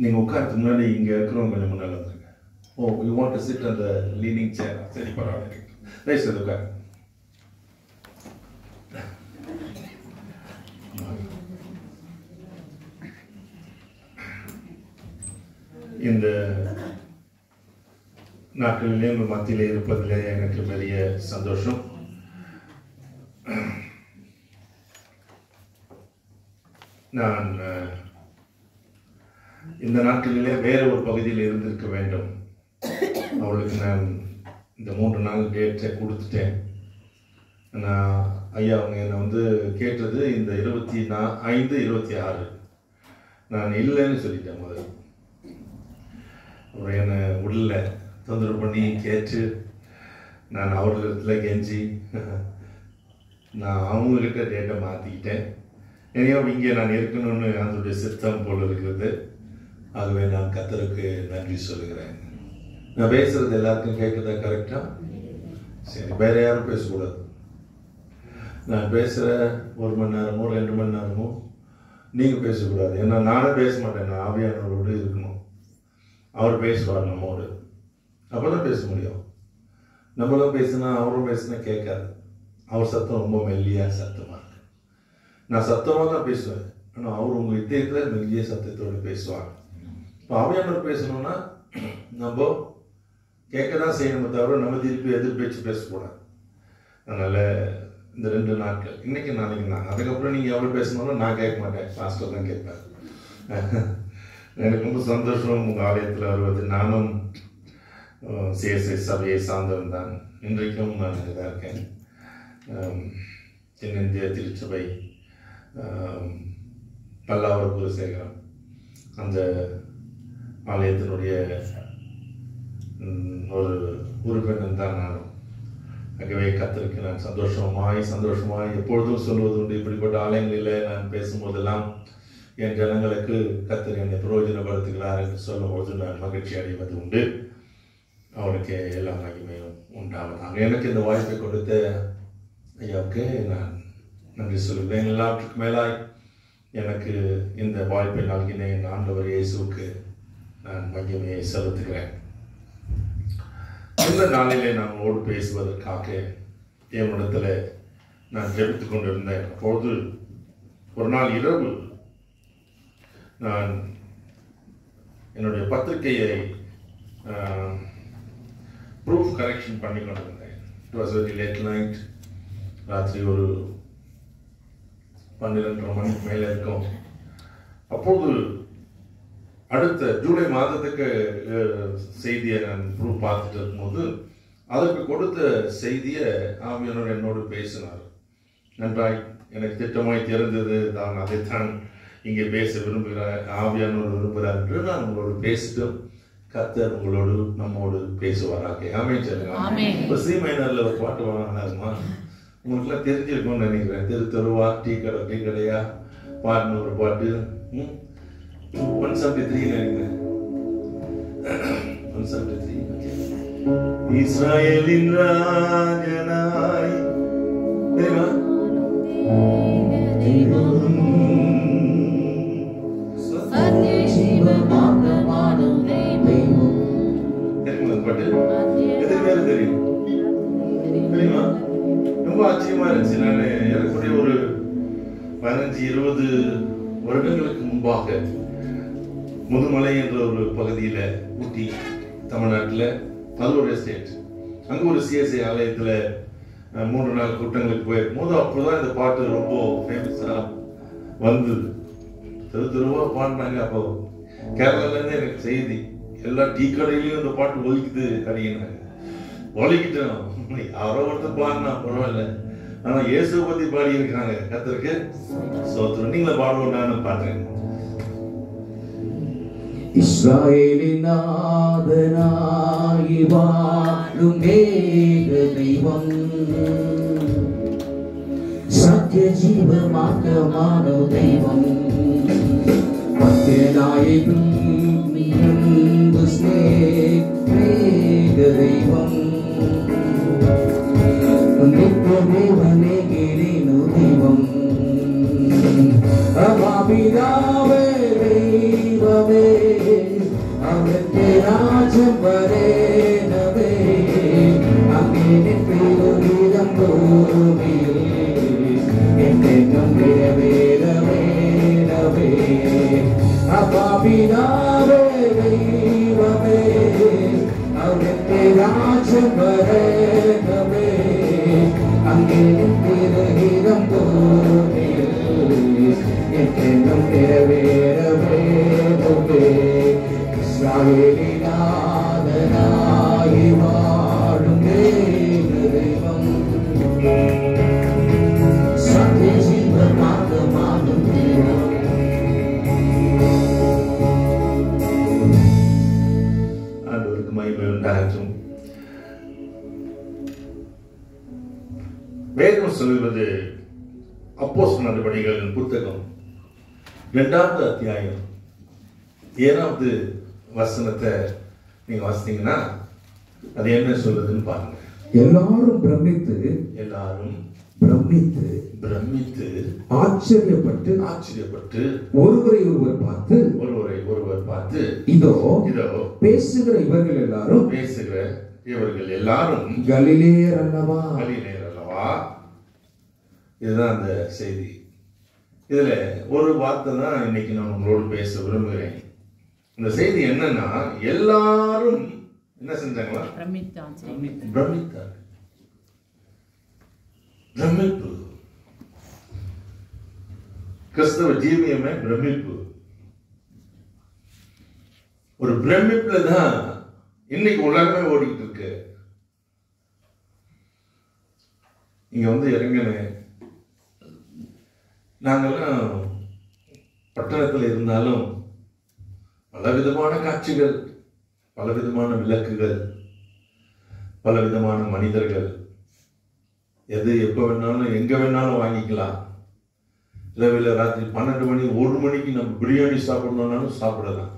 நீங்கள் உட்காரத்துக்கு முன்னாடி இங்கே இருக்கிறவங்க கொஞ்சம் முன்னால் வந்துருங்க. ஓ, யூ வாண்ட் டு சிட் அந்த லீனிங் சேர்? சரி, பரவாயில்ல. ரைட் சார், உட்காரு. இந்த நாட்களிலே உங்கள் மத்தியிலே இருப்பதிலே எனக்கு பெரிய சந்தோஷம். நான் இந்த நாட்களிலே வேறு ஒரு பகுதியில் இருந்திருக்க வேண்டும். அவளுக்கு நான் இந்த 3 நாள் டேட்டை கொடுத்துட்டேன். நான் ஐயா அவங்க என்னை வந்து கேட்டது இந்த 25, 26. நான் இல்லைன்னு சொல்லிட்டேன் முதல்ல. அப்புறம் என்னை உள்ள தொந்தரவு பண்ணி கேட்டு நான் அவர்களிடத்தில் கெஞ்சி நான் அவங்கக்கிட்ட டேட்டை மாற்றிக்கிட்டேன். என்னையோ இங்கே நான் இருக்கணும்னு அதனுடைய சித்தம் போல் இருக்கிறது. ஆகவே நான் கர்த்தருக்கு நன்றி சொல்லுகிறேன். நான் பேசுகிறது எல்லாருக்கும் கேட்குறதா கரெக்டாக? சரி, வேறு யாரும் பேசக்கூடாது. நான் பேசுகிற 1 மணி நேரமோ 2 மணி நேரமோ நீங்கள் பேசக்கூடாது. ஏன்னா நானே பேச மாட்டேன். நான் ஆவியானவரோடு இருக்கணும். அவர் பேசுவார் நம்மோடு. அப்போ தான் பேச முடியும். நம்மளும் பேசினா அவரும் பேசினா கேட்காது. அவர் சத்தம் ரொம்ப மெல்லியாக சத்தமாக இருக்கு. நான் சத்தமாக தான் பேசுவேன். ஆனால் அவர் உங்கள் இதயத்தில் மெல்லிய சத்தத்தோடு பேசுவார். இப்போ ஆவியானவர் பேசணும்னா நம்ம கேட்க தான் செய்யணுமே தவிர நம்ம திருப்பி எதிர்பேச்சு பேசக்கூடாது. அதனால் இந்த 2 நாட்கள், இன்றைக்கி நாளைக்கு நான், அதுக்கப்புறம் நீங்கள் எவ்வளோ பேசணும்னா நான் கேட்க மாட்டேன், பாஸ்டர் தான் கேட்பேன். எனக்கு ரொம்ப சந்தோஷம் உங்கள் ஆலயத்தில் வருவது. நானும் சிஎஸ்ஐ சபையை சார்ந்தவன் தான். இன்றைக்கும் நான் இங்கே தான் இருக்கேன். தென்னிந்திய திருச்சபை பல்லாவரம் குலசேகரம் அந்த ஆலயத்தினுடைய ஒரு உறுப்பினர் தான் நானும். ஆகவே கர்த்தருக்கு நான் சந்தோஷமாய் எப்பொழுதும் சொல்வது உண்டு. இப்படிப்பட்ட ஆலயங்களில் நான் பேசும்போதெல்லாம் என் ஜனங்களுக்கு கர்த்தர் என்னை பிரயோஜனப்படுத்துகிறார் என்று சொல்லும்போது நான் மகிழ்ச்சி அடைவது உண்டு. அவனுக்கு எல்லா மகிமையும் உண்டாவதாக. எனக்கு இந்த வாய்ப்பை கொடுத்த ஐயாவுக்கு நான் நன்றி சொல்லுகிறேன். எல்லாவற்றுக்கும் மேலாய் எனக்கு இந்த வாய்ப்பை நல்கின என் ஆண்டவர் இயேசுவுக்கு நான் மகிமையை செலுத்துகிறேன். இந்த நாளிலே நான் உங்களோடு பேசுவதற்காக என்னிடத்தில் நான் ஜெபித்துக் கொண்டிருந்தேன். அப்போது ஒரு நாள் இரவு நான் என்னுடைய பத்திரிகையை ப்ரூஃப் கரெக்ஷன் பண்ணி கொண்டிருந்தேன். It was very late night. ராத்திரி ஒரு 12:30 மணிக்கு மேலே இருக்கும். அப்போது அடுத்த ஜூலை மாதத்துக்கு செய்தியை நான் ப்ரூஃப் பார்த்துட்டு இருக்கும்போது அதற்கு கொடுத்த செய்தியை ஆவியானவர் என்னோடு பேசினார். நன்றாய் எனக்கு திட்டமாய் தெரிந்தது தான், அதைத்தான் இங்கே பேச விரும்புகிறார், ஆவியானவர் விரும்புகிறார் என்று நான் உங்களோடு பேசிட்டும் கர்த்தர் உங்களோடு நம்மோடு பேசுவாராக. ஆமென் சொல்லுங்க. இப்போ சி மைனரில் ஒரு பாட்டு வாங்கினாருமா, உங்களுக்குலாம் தெரிஞ்சிருக்கும்னு நினைக்கிறேன். தெருவா டீ கடையா பாடின ஒரு பாட்டு 173 நினைக்கிறேன். 173. இஸ்ராயேலின் ராஜனாய் தெரியுமா? தெரியுமா? ரொம்ப ஆச்சரியமா இருந்துச்சு. நான் ஏறக்குறைய ஒரு 15-20 வருடங்களுக்கு முன்பாக முதுமலை என்ற ஒரு பகுதியில், ஊட்டி தமிழ்நாட்டில், அது ஒரு எஸ்டேட், அங்கே ஒரு சிஎஸ்ஐ ஆலயத்தில் 3 நாள் கூட்டங்களுக்கு போயிருக்கும்போது அப்போதான் இந்த பாட்டு ரொம்ப ஃபேமஸாக வந்தது. தெருவா பாடினாங்க. அப்போ கேரளாலேருந்து எனக்கு செய்தி, எல்லா டீ கடையிலையும் இந்த பாட்டு ஒலிக்குது அப்படின்னாங்க. ஒலிக்கிட்டோம், யாரோ ஒருத்தர் பாடினா பரவாயில்ல, ஆனால் இயேசுவை பற்றி பாடி இருக்காங்க. கர்த்தருக்கு ஸ்தோத்திரம். நீங்களே பாடுவோம், நானும் பாடுறேன். இஸ்ராயேலின் நாதனாய் வாழும் ஏக தெய்வம், சத்திய ஜீவ மார்க்கமான தெய்வம், மத்தியநாயகம் அன்பு ஸ்நேக தெய்வம், நித்திய தேவனே கேளேனு தெய்வம், அபாபிதாவே தெய்வமே அவருக்கு ராஜம் வரேனவே அங்கே பெருகிதம் பூமியில் என்றென்றும் நிறைவேறவேனவே அப்பாபிதாவே தெய்வமே அவருக்கு ராஜம் வரேனவே அங்கே பெருகிதம் பூமியில் என்றென்றும் நிறைவேறவேனவே இஸ்ராயேலினாதனாகி வாழும் தெய்வம் சத்திய ஜீவ மார்க்கமாகும் தெய்வம். ஆண்டவருக்கு மகிமை உண்டாகட்டும். வேதம் சொல்வது அப்போஸ்தலர் நடவடிக்கைகளின் புத்தகம் 2வது அத்தியாயம் 7வது வசனத்தை நீங்க வாசித்தீங்கன்னா அது என்ன சொல்லுதுன்னு பாருங்க. எல்லாரும் பிரமித்து ஆச்சரியப்பட்டு ஒருவரை ஒருவர் பார்த்து இதோ பேசுகிற இவர்கள் எல்லாரும் கலிலேயர் அல்லவா. இதுதான் அந்த செய்தி. இதுல ஒரு வார்த்தை தான் இன்னைக்கு நான் உங்களோடு பேச விரும்புகிறேன். இந்த செய்தி என்னன்னா, எல்லாரும் என்ன செஞ்சாங்களா? பிரமித்தார். பிரமிப்பு கிறிஸ்தவ ஜீவியமே பிரமிப்பு. ஒரு பிரமிப்புல தான் இன்னைக்கு உலகமே ஓடிட்டு இருக்கு. இங்க வந்து இறங்கினேன். நாங்கெல்லாம் பட்டணத்தில் இருந்தாலும் பலவிதமான காட்சிகள், பலவிதமான விளக்குகள், பலவிதமான மனிதர்கள், எது எப்போ வேணாலும் எங்க வேணாலும் வாங்கிக்கலாம். இரவில் ராத்திரி 12 மணி 1 மணிக்கு நம்ம பிரியாணி சாப்பிடணும்னாலும் சாப்பிடலாம்.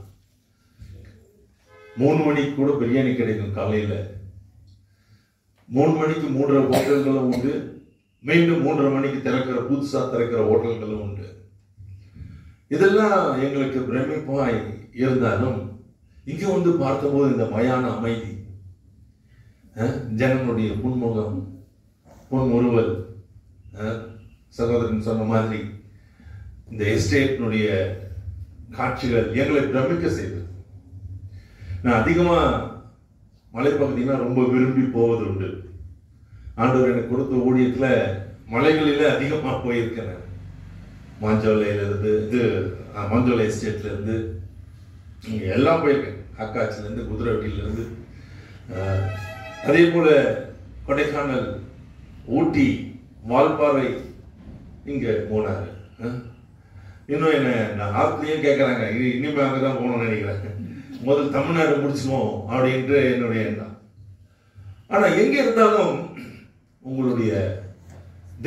3 மணிக்கு கூட பிரியாணி கிடைக்கும். காலையில 3 மணிக்கு மூடுற ஹோட்டல்களும் உண்டு. மீண்டும் 3:30 மணிக்கு புதுசா திறக்கிற ஹோட்டல்களும் உண்டு. இதெல்லாம் எங்களுக்கு பிரமிப்பாய் இருந்தாலும் இங்க வந்து பார்த்தபோது இந்த மயான அமைதி, ஜனங்களுடைய புன்முகம், புன்முறுவல், சகோதரன் சொன்ன மாதிரி இந்த எஸ்டேட்டினுடைய காட்சிகள் எங்களை பிரமிக்க செய்தது. நான் அதிகமா மலைப்பகுதினா ரொம்ப விரும்பி போவது உண்டு. ஆண்டவர் எனக்கு கொடுத்த ஊழியத்துல மலைகளில அதிகமா போயிருக்கிறேன். மாஞ்சோலை எஸ்டேட்ல இருந்து எல்லாம் போயிருக்கேன். அக்காச்சில இருந்து, குதிரைவட்டியில இருந்து, அதே போல கொடைக்கானல், ஊட்டி, வால்பாறை, இங்க போனாரு. இன்னும் என்ன நான் ஆத்துலயும் கேட்கறாங்க, இனிமே அங்கதான் போகணும்னு நினைக்கிறேன். முதல் தமிழ்நாடு முடிச்சுமோ அப்படின்ட்டு என்னுடைய எண்ணம். ஆனா எங்க இருந்தாலும் உங்களுடைய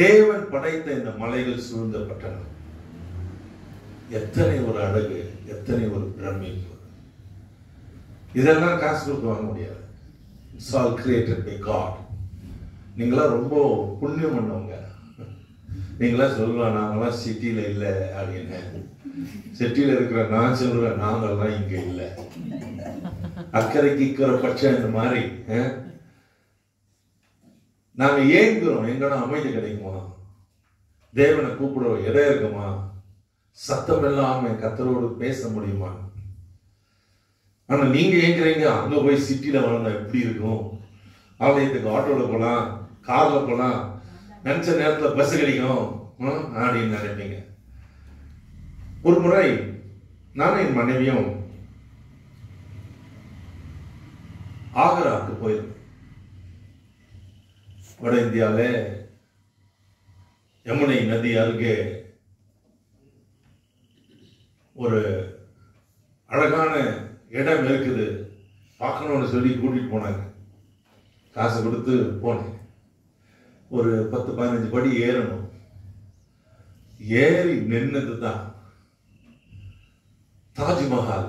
தேவன் படைத்த இந்த மலைகள் சூழ்ந்த பட்டணம் எத்தனை ஒரு அழகு, எத்தனை ஒரு பிரமிப்பு. இதெல்லாம் காசு கொடுத்து வாங்க முடியாது. It's all created by God. நீங்களா ரொம்ப புண்ணியம் பண்ணவங்க. நீங்களா சொல்லலாம், நாங்களாம் சிட்டியில இல்லை அப்படின்னு. சிட்டியில இருக்கிற நான் சொல்றேன், நாங்கெல்லாம் இங்க இல்லை. அக்கறைக்கு இக்கிற பட்சம் இந்த மாதிரி நாங்க ஏங்குறோம். எங்கட அமைதி கிடைக்குமா? தேவனை கூப்பிடுறோம், இடம் இருக்குமா? சத்தம் இல்லாம கர்த்தரோடு பேச முடியுமா? ஆனா நீங்க ஏங்குறீங்க, அங்க போய் சிட்டியில வளர்ந்தா எப்படி இருக்கும்? ஆலயத்துக்கு ஆட்டோல போலாம், கார்ல போலாம், நினைச்ச நேரத்துல பஸ் கிடைக்கும் அப்படின்னு நினைப்பீங்க. ஒரு முறை நானும் என் மனைவியும் ஆக்ராவுக்கு போயிருந்தோம். வட இந்தியாவில யமுனை நதி அருகே ஒரு அழகான இடம் இருக்குது, பார்க்கணும்னு சொல்லி கூட்டிட்டு போனாங்க. காசு கொடுத்து போனேன். ஒரு 10-15 படி ஏறணும். ஏறி நின்னது தான் தாஜ்மஹால்.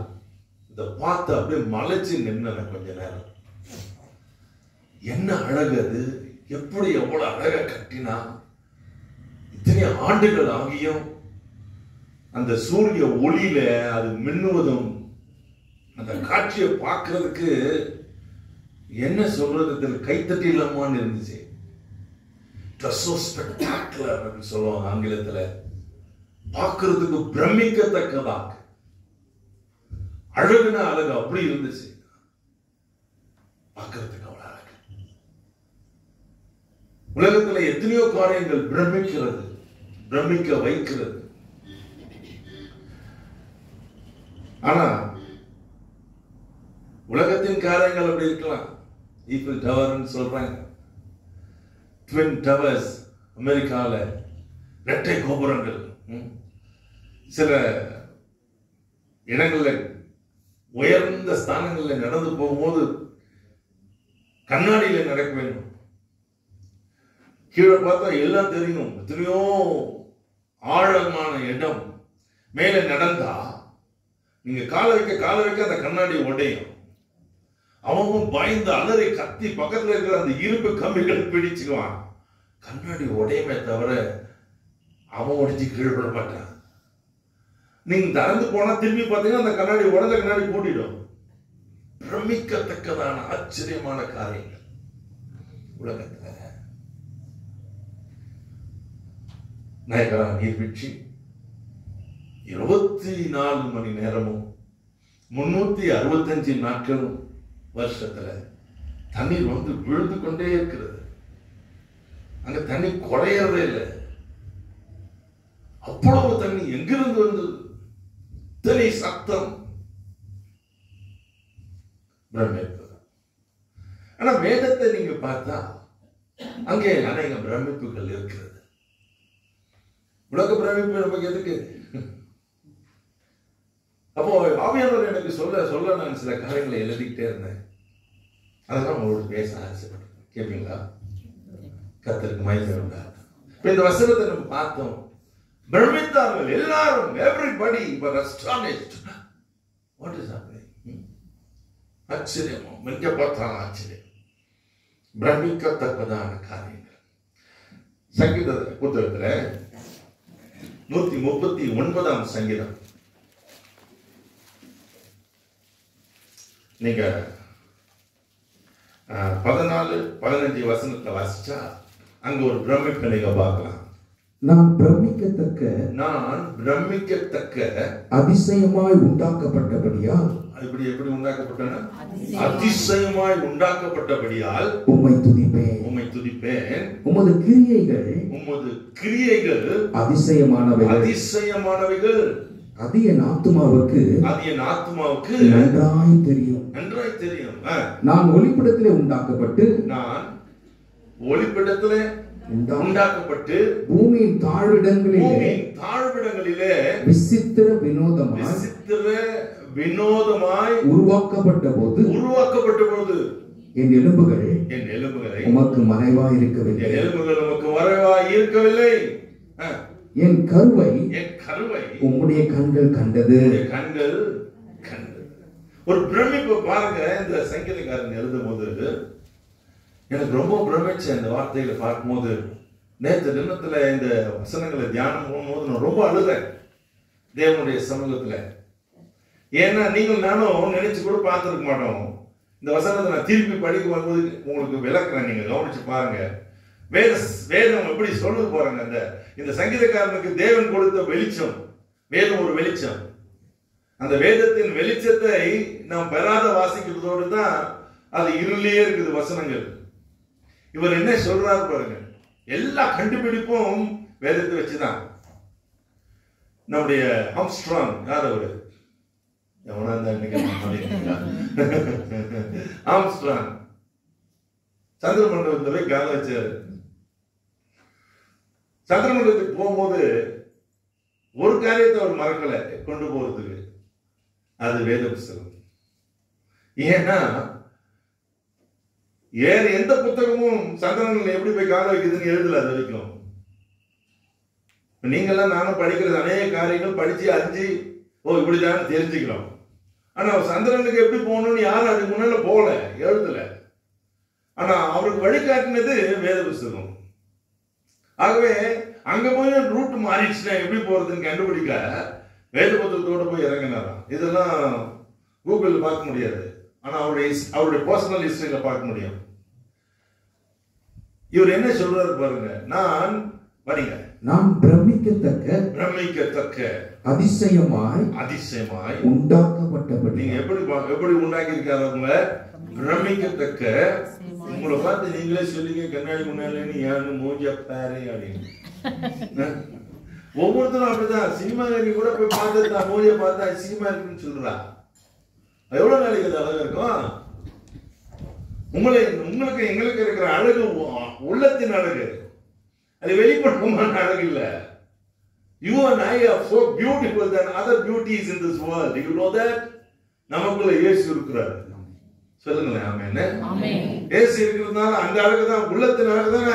இதை பார்த்து அப்படியே மலைச்சு நின்ன கொஞ்ச நேரம். என்ன அழகு அது! எப்படி எவ்வளவு அழகா கட்டினா! இத்தனை ஆண்டுகள் ஆகியும் அந்த சூரிய ஒளியில அது மின்னுவதும், அந்த காட்சியை பார்க்கறதுக்கு என்ன சொல்றது, கைத்தட்டி இல்லாமான்னு இருந்துச்சு. So spectacular அப்படின்னு சொல்லுவாங்க ஆங்கிலத்துல. பார்க்கறதுக்கு பிரமிக்கத்தக்கதாக, அழகுனா அழகு அப்படி இருந்துச்சு. பார்க்கறதுக்கு அவ்வளவு அழகு. உலகத்துல எத்தனையோ காரியங்கள் பிரமிக்கிறது, பிரமிக்க வைக்கிறது. ஆனா உலகத்தின் காரியங்கள் அப்படி இருக்கலாம். ஈஃபில் டவர்னு சொல்றாங்க, ட்வின் டவர்ஸ் அமெரிக்கால, இரட்டை கோபுரங்கள். சில இடங்கள்ல உயர்ந்த ஸ்தானங்களில் நடந்து போகும்போது கண்ணாடியில நடக்க வேண்டும். கீழே பார்த்தா எல்லாம் தெரியும், எத்தனையோ ஆழமான இடம். மேலே நடந்தா நீங்க கால வைக்க அந்த கண்ணாடி உடையும். அவன் பயந்து அலறி கத்தி பக்கத்துல இருக்கிற அந்த இரும்பு கம்பிகள் பிடிச்சுக்குவான். கண்ணாடி உடையமே தவிர அவன் உடைச்சு கீழே விட மாட்டான். நீங்க திறந்து போனா திரும்பி பார்த்தீங்கன்னா அந்த கண்ணாடி உடஞ்ச கண்ணாடி கூட்டிடும். பிரமிக்கத்தக்கதான ஆச்சரியமான காரியங்கள் உலகத்துல. நயகரா நீர்வீழ்ச்சி 24 மணி நேரமும் 365 நாட்களும் வருஷத்துல தண்ணீர் வந்து விழுந்து கொண்டே இருக்கிறது. அங்க தண்ணி குறையறதே இல்லை. அவ்வளவு தண்ணி எங்கிருந்து வந்தது? தனி சத்தம், பிரமிப்பு. ஆனா வேதத்தை நீங்க பார்த்தா அங்கே அநேக பிரமிப்புகள் இருக்கிறது. உலக பிரமிப்பு நமக்கு எதுக்கு? அப்போ ஆவியானவர் எனக்கு சொல்ல நான் சில காரியங்களை எழுதிக்கிட்டே இருந்தேன். அதெல்லாம் உங்களோட பேச ஆசைப்பட்டேன். கேட்பீங்களா? கர்த்தருக்கு மகிமை உண்டாகும். இப்ப இந்த வசனத்தை நம்ம பார்த்தோம். பிரமித்தார்கள் எல்லாரும். everybody were astonished. What is happening? ஆச்சரியம். எங்க பார்த்தாலும் ஆச்சரியம். பிரமிக்கத்தக்கதான காரியங்கள். சங்கீத புத்தகத்துல 139 சங்கீதம் நீங்க 14-15 வசனத்தை வாசிச்சா அங்க ஒரு பிரமிப்பை நீங்க பார்க்கலாம். நான் பிரமிக்கத்தக்க அதிசயமாய் உண்டாக்கப்பட்டபடியால். எப்படி உண்டாக்கப்பட்டன? அதிசயமாய் உண்டாக்கப்பட்டபடியால் உம்மை துதிப்பேன். உமது கிரியைகள் அதிசயமானவைகள். அது என் ஆத்துமாவுக்கு நன்றாய் தெரியும். நான் ஒளிப்பிடத்திலே உண்டாக்கப்பட்டு பூமியின் தாழ்விடங்களிலே விசித்திர வினோதமாய் உருவாக்கப்பட்ட போது என் எலும்புகளை உமக்கு மறைவாய் இருக்கவில்லை. என் கருவை உம்முடைய கண்கள் கண்டது. ஒரு பிரமிப்பு பாருங்க. இந்த சங்கீதக்காரன் எழுதும் போது எனக்கு ரொம்ப பிரமிச்ச இந்த வார்த்தைகளை பார்க்கும்போது, நேற்று தினத்துல இந்த வசனங்களை தியானம் போகும்போது நான் ரொம்ப அழுதேன் தேவனுடைய சமூகத்துல. ஏன்னா நீங்கள் நானும் நினைச்சு கூட பார்த்துருக்க மாட்டோம். இந்த வசனத்தை நான் திருப்பி படிக்கும் போது உங்களுக்கு விளக்குறேன், நீங்க கவனிச்சு பாருங்க. வேதம் எப்படி சொல்ல போறாங்க. இந்த சங்கீதக்காரனுக்கு தேவன் கொடுத்த வெளிச்சம், வேதம் ஒரு வெளிச்சம். அந்த வேதத்தின் வெளிச்சத்தை நாம் பெறாத வாசிக்கிறதோடு தான் அது இருளிலே இருக்குது வசனங்கள். இவர் என்ன சொல்றாரு பாருங்க. எல்லா கண்டுபிடிப்பும் வேதத்தை வச்சுதான். நம்முடைய ஆம்ஸ்ட்ராங், யார் அவரு? ஆம்ஸ்ட்ராங் சந்திரமண்டலத்துல கால வச்சாரு. சந்திரமண்டலத்துக்கு போகும்போது ஒரு காரியத்தை அவர் மறக்கல கொண்டு போறதுக்கு, அது வேத புத்தகம். ஏன்னா வேற எந்த புத்தகமும் சந்திரன்ல எப்படி போய் கால வைக்குதுன்னு எழுதல அது வரைக்கும். நீங்கெல்லாம் நானும் படிக்கிறது அநேக காரியங்கள் படிச்சு அறிஞ்சு இப்படிதான் தெரிஞ்சுக்கிறோம். ஆனா சந்திரனுக்கு எப்படி போகணும்னு யாரும் அதுக்கு முன்னால போகல, எழுதல. ஆனா அவருக்கு வழிகாட்டினது வேத புத்தகம். ஆகவே அங்க போய் ரூட் மாறிடுச்சுன்னா எப்படி போறதுன்னு கண்டுபிடிக்க வேத புத்தகத்தோட போய் இறங்கினாராம். இதெல்லாம் கூகுளில் பார்க்க முடியாது. ஆனா அவருடைய பர்சனல் ஹிஸ்டரியில பார்க்க முடியும். இவர் என்ன சொல்றாரு பாருங்க, நான் பிரமிக்கத்தக்க அதிசயமாய் உண்டாக்கப்பட்டபடி. நீங்க எப்படி உண்டாக்கி இருக்காரு அவங்க? பிரமிக்கத்தக்க. உங்களை பார்த்து நீங்களே சொல்லிக்க, கண்ணாடி முன்னாடி ஏன்னு மூஞ்ச பாரு அப்படின்னு. ஒவ்வொருத்தரும் அப்படிதான். சினிமா கூட போய் பார்த்து தான் மூஞ்ச பார்த்தா சினிமா இருக்குன்னு சொல்றா. எவ்வளவு நாளைக்கு அது அழகா இருக்கும்? உங்களுக்கு எங்களுக்கு இருக்கிற அழகு உள்ளத்தின் அழகு, அது வெளிப்படுத்தமான அழகு இல்ல. You and I are so beautiful than other beauties in this world. Do you know that? நமக்குள்ள இயேசு இருக்கிறார். சொல்லுங்களேன் ஆமென். ஆமென். இயேசு இருக்கிறதுனால அந்த அழகு தான், உள்ளத்தின் அழகு தான்.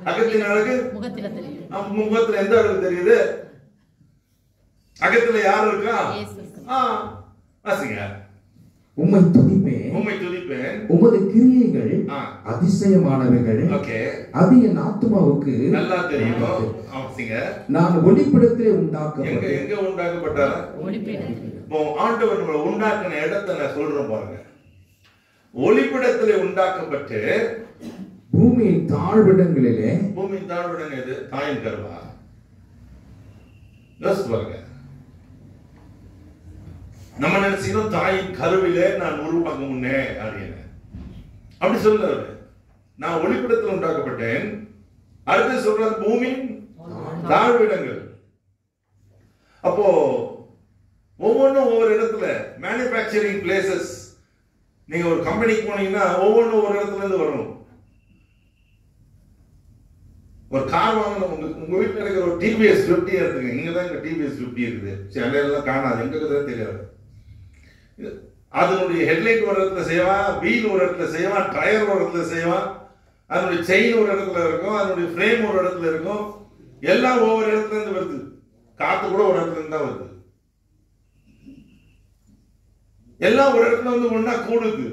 அகத்தின் அழகு முகத்தில தெரியும். முகத்துல எந்த அழகு தெரியுது? அகத்துல யார் இருக்கா? வாசிங்க. உம்மை துதிப்பேன், உமது கிரியைகள் அதிசயமானவைகள். அது என் ஆத்துமாவுக்கு நல்லா தெரியும். நான் ஒளிப்பிடத்திலே எங்க உண்டாக்கப்பட்டாரா? ஆண்டவர் நம்மளை உண்டாக்கின இடத்தை நான் சொல்றேன் பாருங்க. ஒளிப்பிடத்திலே உண்டாக்கப்பட்டு பூமியின் தாழ்விடங்களிலே. பூமியின் தாழ்விடங்கள் எது? தாயின் கருவா. பாருங்க, நம்ம நினைச்சோம் தாயின் கருவிலே நான் உருவாக முன்னே அப்படின்னு. அப்படி சொல்றாரு, நான் ஒளிப்பிடத்தில் உண்டாக்கப்பட்டேன். அடுத்து சொல்றாரு பூமியின் தாழ்விடங்கள். அப்போ ஒவ்வொன்றும் ஒவ்வொரு இடத்துல மேனுஃபேக்சரிங் பிளேசஸ். நீங்க ஒரு கம்பெனிக்கு போனீங்கன்னா ஒவ்வொன்றும் ஒரு இடத்துல இருந்து வரணும். ஒரு கார் வாங்கணும். உங்க வீட்டில் இருக்கிற ஒரு டிவிஎஸ் 50 இருக்குங்க. இங்கதான் இங்க டிவிஎஸ் 50 இருக்குது. சில எல்லாம் காணாது, எங்க தெரியாது. அதனுடைய ஹெட்லைட் ஒரு இடத்துல செய்வான், வீல் ஒரு இடத்துல செய்வான், டயர் ஒரு இடத்துல செய்வான், அதனுடைய செயின் ஒரு இடத்துல இருக்கும், அதனுடைய ஃப்ரேம் ஒரு இடத்துல இருக்கும். எல்லாம் ஒவ்வொரு இடத்துல இருந்து வருது. காத்து கூட ஒரு இடத்துல இருந்து தான் வருது. எல்லாம் ஒரு இடத்துல வந்து ஒன்னா கூடுது.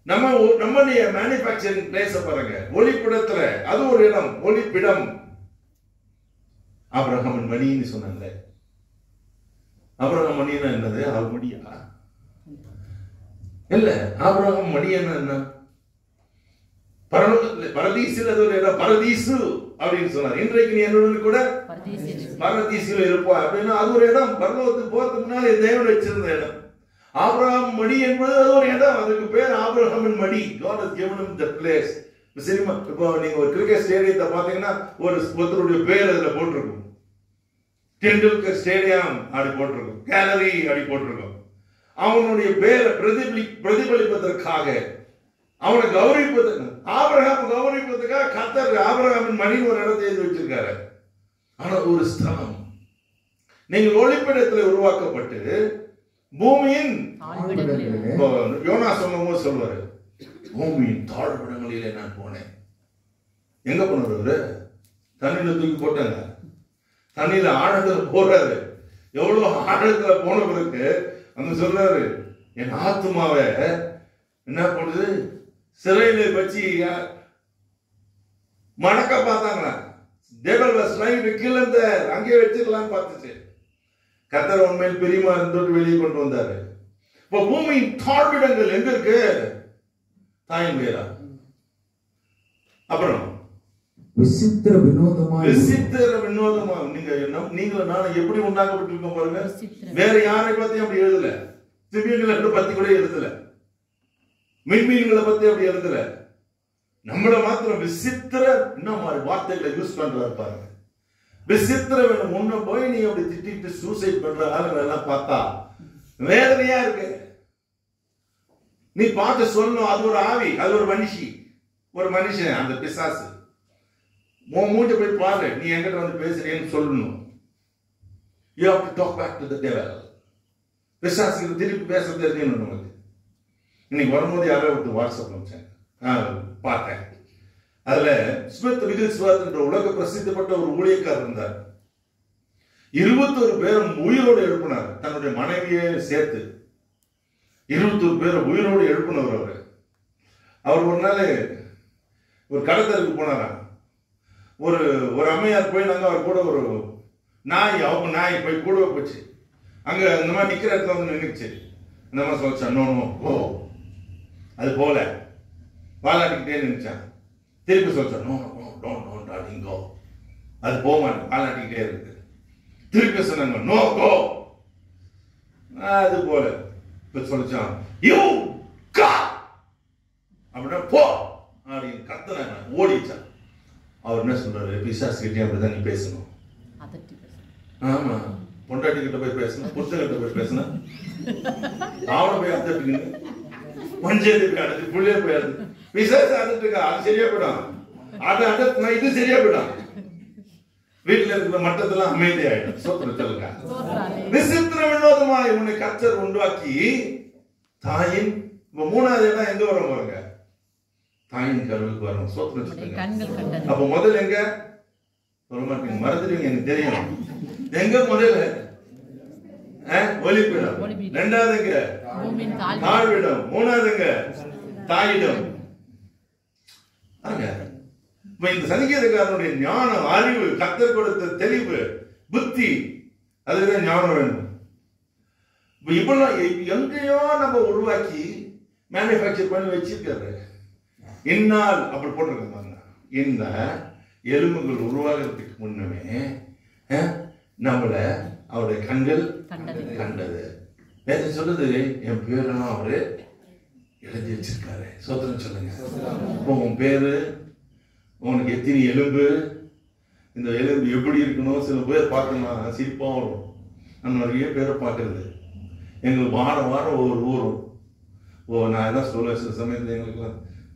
நம்முடைய மேனுஃபேக்சரிங் பிளேஸ் பாருங்க, ஒளிப்பிடத்துல அது ஒரு இடம், ஒளிப்பிடம். ஆபிரகாமின் மணின்னு சொன்னாங்க. ஆபிரகாம் மணின்னா என்னது? அவர் மணியா இல்ல. ஆபிரகாம் மணி என்ன? பரதீசில் அது ஒரு இடம், பரதீசு அப்படின்னு சொன்னார். இன்றைக்கு நீ என்னுடன் கூட பரதீசில் இருப்பா அப்படின்னா அது ஒரு இடம். பரலோகத்துக்கு போறதுக்கு முன்னாடி தேவன் வச்சிருந்த இடம். ஆபிரகாம் மடி என்பது அது ஒரு இடம். அதுக்கு பேர் ஆபிரகாமின் மடி. God has given him that place. Cinema இப்போ நீங்க ஒரு கிரிக்கெட் ஸ்டேடியத்தை பாத்தீங்கன்னா ஒருத்தருடைய பேர் அதுல போட்டிருக்கும். டெண்டுல்கர் ஸ்டேடியம் அப்படி போட்டிருக்கும், கேலரி அப்படி போட்டிருக்கும். அவனுடைய பேரை பிரதிபலிப்பதற்காக, அவனை கௌரவிப்பதற்கு, ஆபிரகாம் கௌரவிப்பதற்காக கர்த்தர் ஆபிரகாமின் மணின்னு ஒரு இடத்தை எழுதி வச்சிருக்காரு. ஆனா ஒரு ஸ்தலம். நீங்கள் ஒளிப்பிடத்தில் உருவாக்கப்பட்டு பூமியின் யோனா சொல்லும் சொல்வாரு, பூமியின் தாழ்விடங்களிலே நான் போனேன். எங்க போனவர்? தண்ணியில தூக்கி போட்டாங்க. தண்ணியில ஆழத்துல போறாரு. எவ்வளவு ஆழத்துல போன பிறகு அங்க சொல்றாரு, என் ஆத்துமாவை என்ன பண்ணுது? சிறையில வச்சு மடக்க பார்த்தாங்க. devil was trying to kill him there. அங்கே வச்சிடலாம் பார்த்துச்சு. கர்த்தர் உண்மையில் பிரியமா இருந்துட்டு வெளியே கொண்டு வந்தாரு. இப்போ பூமியின் தாழ்விடங்கள் எங்க இருக்கு? தாயின் வேரா. அப்புறம் விசித்திர வினோதமா நீங்களும் நானும் எப்படி உண்டாக்கப்பட்டிருக்கோம் பாருங்க. வேற யாரை பத்தியும் அப்படி எழுதல. திவ்யங்களை பத்தி கூட எழுதல. மின்மீன்களை பத்தி அப்படி எழுதல. நம்மள மாத்திரம் விசித்திர இன்னும் வார்த்தைகளை யூஸ் பண்றாரு பாருங்க. விசித்திர வேணும். முன்ன போய் நீ அப்படி திட்டிட்டு சூசைட் பண்ற ஆளுங்களை எல்லாம் பார்த்தா வேதனையா இருக்கு. நீ பார்த்து சொல்லணும், அது ஒரு ஆவி, அது ஒரு மனுஷன், அந்த பிசாசு. மூஞ்ச போய் பாரு, நீ என்கிட்ட வந்து பேசுறேன்னு சொல்லணும். You have to talk back to the devil. பிசாசுக்கு திருப்பி பேச தெரிஞ்சு நமக்கு. இன்னைக்கு வரும்போது யாரோ ஒருத்தர் வாட்ஸ்அப் அனுப்பிச்சாங்க, பார்த்தேன். அதுல ஸ்மித் விகில்ஸ்வர்த் என்ற உலக பிரசித்தப்பட்ட ஒரு ஊழியக்காரர் இருந்தார். 21 பேரும் உயிரோடு எழுப்பினார். தன்னுடைய மனைவியை சேர்த்து 21 பேரை உயிரோடு எழுப்பினவர். அவர் ஒரு நாள் ஒரு கடத்தலுக்கு போனாராம். ஒரு அம்மையார் போயினாங்க. அவர் கூட ஒரு நாய், அவங்க நாய் போய் கூட போச்சு. அங்க இந்த மாதிரி நிக்கிற இடத்துல வந்து நின்றுச்சு. அந்த மாதிரி சொல்லிச்சான், நோ நோ கோ. அது போல வாலாட்டிக்கிட்டே நினைச்சான். திருப்பி சொல்லிச்சான், no no don't don't darling go. அது போக மாட்டேன், வாலாட்டிக்கிட்டே இருக்கு. திருப்பி சொன்னாங்க, நோ கோ. அது போல இப்ப சொல்லிச்சான், யூ கா அப்படின்னா போ அப்படின்னு கத்துனாங்க, ஓடிச்சான். அவர் என்ன சொல்றாரு, பிசாசு கிட்டே அப்படிதான் நீ பேசணும். ஆமா, பொண்டாட்டி கிட்ட போய் பேசணும், புருஷன் கிட்ட போய் பேசணும், அவனை போய் அதட்டுக்கணும், பஞ்சாயத்து போய் அடைச்சு புள்ளியே போய் அடைச்சு பிசாசு அதட்டுக்கா, அது சரியா போயிடும். அதை அதட்டுனா இது சரியா போயிடும். வீட்டுல இருக்கிற மட்டத்தெல்லாம் அமைதியாயிடும். சோத்திரம் சொல்லுங்க. விசித்திர வினோதமாய் உன்னை கர்த்தர் உண்டாக்கி தாயின் மூணாவது இடம் எங்க வரும் பாருங்க, தாயின் கருவுக்கு வரும். சோத்திரம் சொல்லுங்க. அப்ப முதல்ல எங்க சொல்ல மறந்துடுவீங்க, எனக்கு தெரியும். எங்க முதல்ல ஒலிப்பிடம், ரெண்டாவதுங்க தாழ்விடம், மூணாவதுங்க தாயிடம். இந்த சங்கீதக்காரனுடைய ஞானம், அறிவு, கர்த்தர் கொடுத்த தெளிவு, புத்தி, அதுக்குதான் ஞானம் வேணும். இப்பெல்லாம் எங்கேயோ நம்ம உருவாக்கி மேனுபேக்சர் பண்ணி வச்சிருக்காரு. இந்நாள் அப்படி போட்டிருக்காங்க. இந்த எலும்புகள் உருவாகிறதுக்கு முன்னமே நம்மள அவருடைய கண்கள் கண்டது. வேதம் சொல்லுது, என் பேரெல்லாம் அவரு எழுதி வச்சிருக்காரு. சோத்திரம் சொல்லுங்க. இப்போ உன் பேரு, உனக்கு எத்தனை எலும்பு, இந்த எலும்பு எப்படி இருக்கணும். சில பேர் பார்த்தோம்னா சிரிப்பா வரும். நம்ம நிறைய பேரை பார்க்கறது. எங்களுக்கு வாரம் வாரம் ஒவ்வொரு ஊரும். நான் எல்லாம் சொல்லுவேன் சில சமயத்தில் எங்களுக்கு,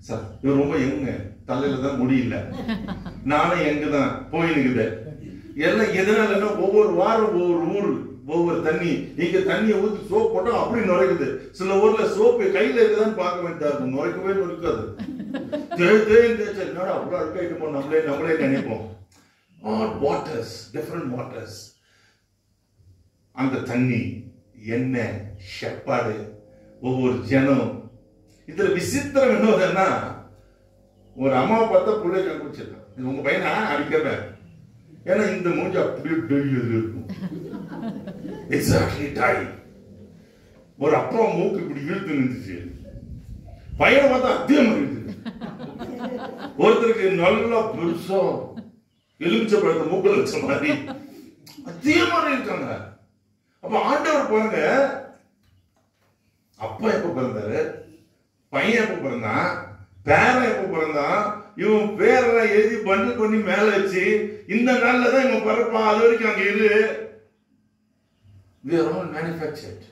சார் இவர் ரொம்ப எங்க தலையில தான் முடியல, நானும் எங்க தான் போயினுக்குது எல்லாம். எதனால ஒவ்வொரு வாரம் ஒவ்வொரு ஊர், ஒவ்வொரு தண்ணி. இங்க தண்ணியை ஊற்றி சோப் போட்டா அப்படி நுரைக்குது. சில ஊர்ல சோப்பு கையில இருக்குதான்னு பார்க்க வேண்டியதா இருக்கும், நுரைக்கவே நுரைக்காது. என்னடா அவ்வளோ அழுக்காயிட்டுமோ நம்மளே நினைப்போம். Waters, different waters. அந்த தண்ணி, எண்ணெய், ஷெப்பாடு, ஒவ்வொரு ஜனம். இதுல விசித்திரம் என்னதுன்னா, ஒரு அம்மாவை பார்த்தா பிள்ளை கண்டுபிடிச்சிருக்கான், உங்க பையனா அடிக்கிறேன். ஏன்னா இந்த மூஞ்சி அப்படியே இருக்கும். எக்ஸாக்ட்லி டாய். ஒரு அப்பா மூக்கு இப்படி இழுத்து நின்றுச்சு, பையனை பார்த்தா அதே மாதிரி இருக்கு. ஒருத்தருக்கு நல்லா பெருசா எலுமிச்சை பழத்தை மூக்கில் வச்ச மாதிரி அதே மாதிரி இருக்காங்க. அப்ப ஆண்டவர் பாருங்க, அப்பா எப்ப பிறந்தாரு, பையன் எப்ப பிறந்தான், பேரன் எப்ப பிறந்தான், இவன் பேரெல்லாம் எழுதி பண்டில் பண்ணி மேல வச்சு இந்த நாள்ல தான் இவன் பிறப்பான், அது வரைக்கும் அங்க இரு. We are all manufactured.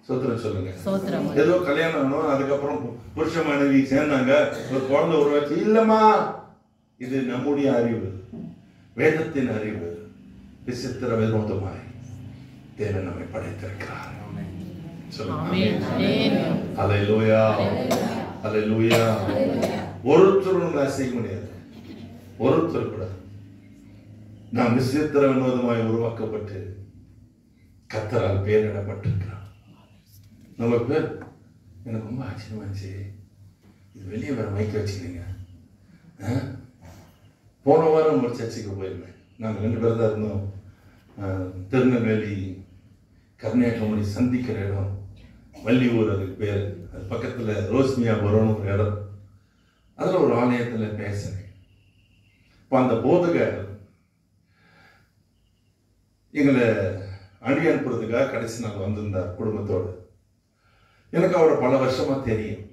சோத்திரம் சொல்லுங்க. ஏதோ கல்யாணம் ஆகணும், அதுக்கப்புறம் புருஷ மனைவி சேர்ந்தாங்க, ஒரு குழந்தை உருவாச்சு. இல்லம்மா, இது நம்முடைய அறிவு, வேதத்தின் அறிவு. விசித்திர வினோதமாய் தேவன் நம்மை படைத்திருக்கிறார். அல்லேலூயா, அல்லேலூயா. ஒருத்தரும் உங்களை அசைக்க முடியாது, ஒருத்தர் கூட. நாம் விசித்திர வினோதமாய் உருவாக்கப்பட்டு கர்த்தரால் பேரிடப்பட்டிருக்கிறார். நம்ம பேர் எனக்கு ரொம்ப ஆச்சரியமாச்சு. இது வெளியே வேற மைக்க வச்சுக்கிறீங்க. போன வாரம் ஒரு சர்ச்சைக்கு போயிருந்தேன். நாங்கள் 2 பேர் தான் இருந்தோம். திருநெல்வேலி கன்னியாகுமரி சந்திக்கிற இடம், வள்ளியூர் அதுக்கு பேர். அது பக்கத்தில் ரோஸ்மியா வரும் ஒரு இடம். அதில் ஒரு ஆலயத்தில் பேசுறேன். இப்போ அந்த போதகர் எங்களை அணி அனுப்புறதுக்காக கடைசி நாள் வந்திருந்தார் குடும்பத்தோடு. எனக்கு அவரை பல வருஷமா தெரியும்.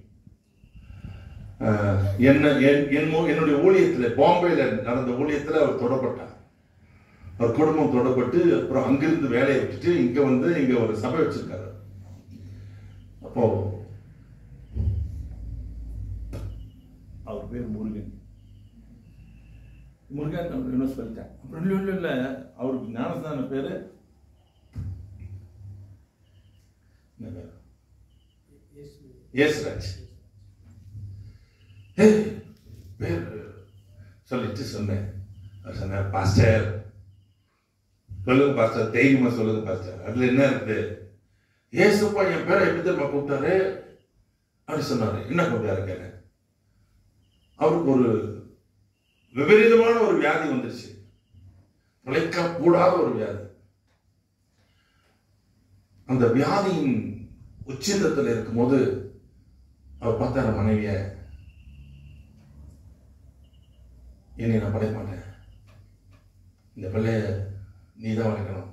என்னுடைய ஊழியத்தில், பாம்பேல நடந்த ஊழியத்தில் அவர் தொடப்பட்டார். அவர் குடும்பம் தொடப்பட்டு அப்புறம் அங்கிருந்து வேலையை விட்டுட்டு இங்க வந்து இங்க ஒரு சபை வச்சிருக்காரு. அப்போ அவர் பேர் முருகன். முருகன் என்ன சொல்லிட்டேன். அப்புறம் இல்ல அவருக்கு ஞானஸ்தான பேரு ஏசுராஜ். பேர் சொல்லிட்டு சொன்னேன். அவர் சொன்னார், பாஸ்டர் சொல்லுங்க பாஸ்டர், தைரியமா சொல்லுங்க பாஸ்டர், அதுல என்ன இருக்குது? ஏசுப்பா என் பேரை எப்படி தெரியுமா கூப்பிட்டாரு அப்படி சொன்னாரு. என்ன கூப்பிட்டாரு கேட்க, அவருக்கு ஒரு விபரீதமான ஒரு வியாதி வந்துருச்சு, பிழைக்க கூடாத ஒரு வியாதி. அந்த வியாதியின் உச்சிதத்தில் இருக்கும்போது அவர் பார்த்தார மனைவிய, என்னை நான் படைக்க மாட்டேன், இந்த பிள்ளைய நீ தான் வளர்க்கணும்,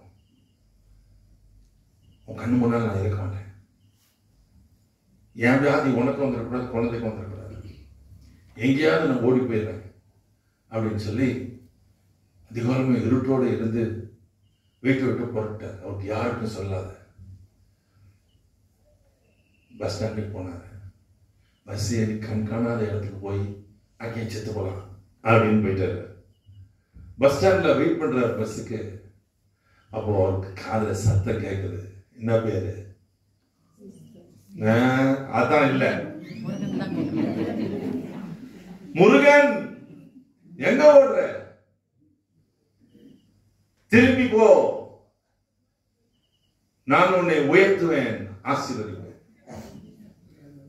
உன் கண்ணு முன்னால் நான் இருக்க மாட்டேன், என் வியாதி உனக்கு வந்துடக்கூடாது, குழந்தைக்கு வந்துடக்கூடாது, எங்கேயாவது நான் ஓடி போயிடுறேன் அப்படின்னு சொல்லி அதிகாரமே இருட்டோடு இருந்து வீட்டை விட்டு புறப்பட்டார். அவருக்கு யாருக்கும் சொல்லாத பஸ் ஸ்டாண்டுக்கு போனார். பஸ் ஏறி காணாத இடத்துக்கு போய் அங்கேயும் செத்து போகலாம் அப்படின்னு போயிட்டாரு. பஸ் ஸ்டாண்டில் வெயிட் பண்ணுறாரு பஸ்ஸுக்கு. அப்போ அவருக்கு காதில் சத்தம் கேட்குது. என்ன பேரு? அதான் இல்லை, முருகன். எங்க ஓடுற? திரும்பி போ, நான் உன்னை உயர்த்துவேன், ஆசீர்வதிப்பேன்.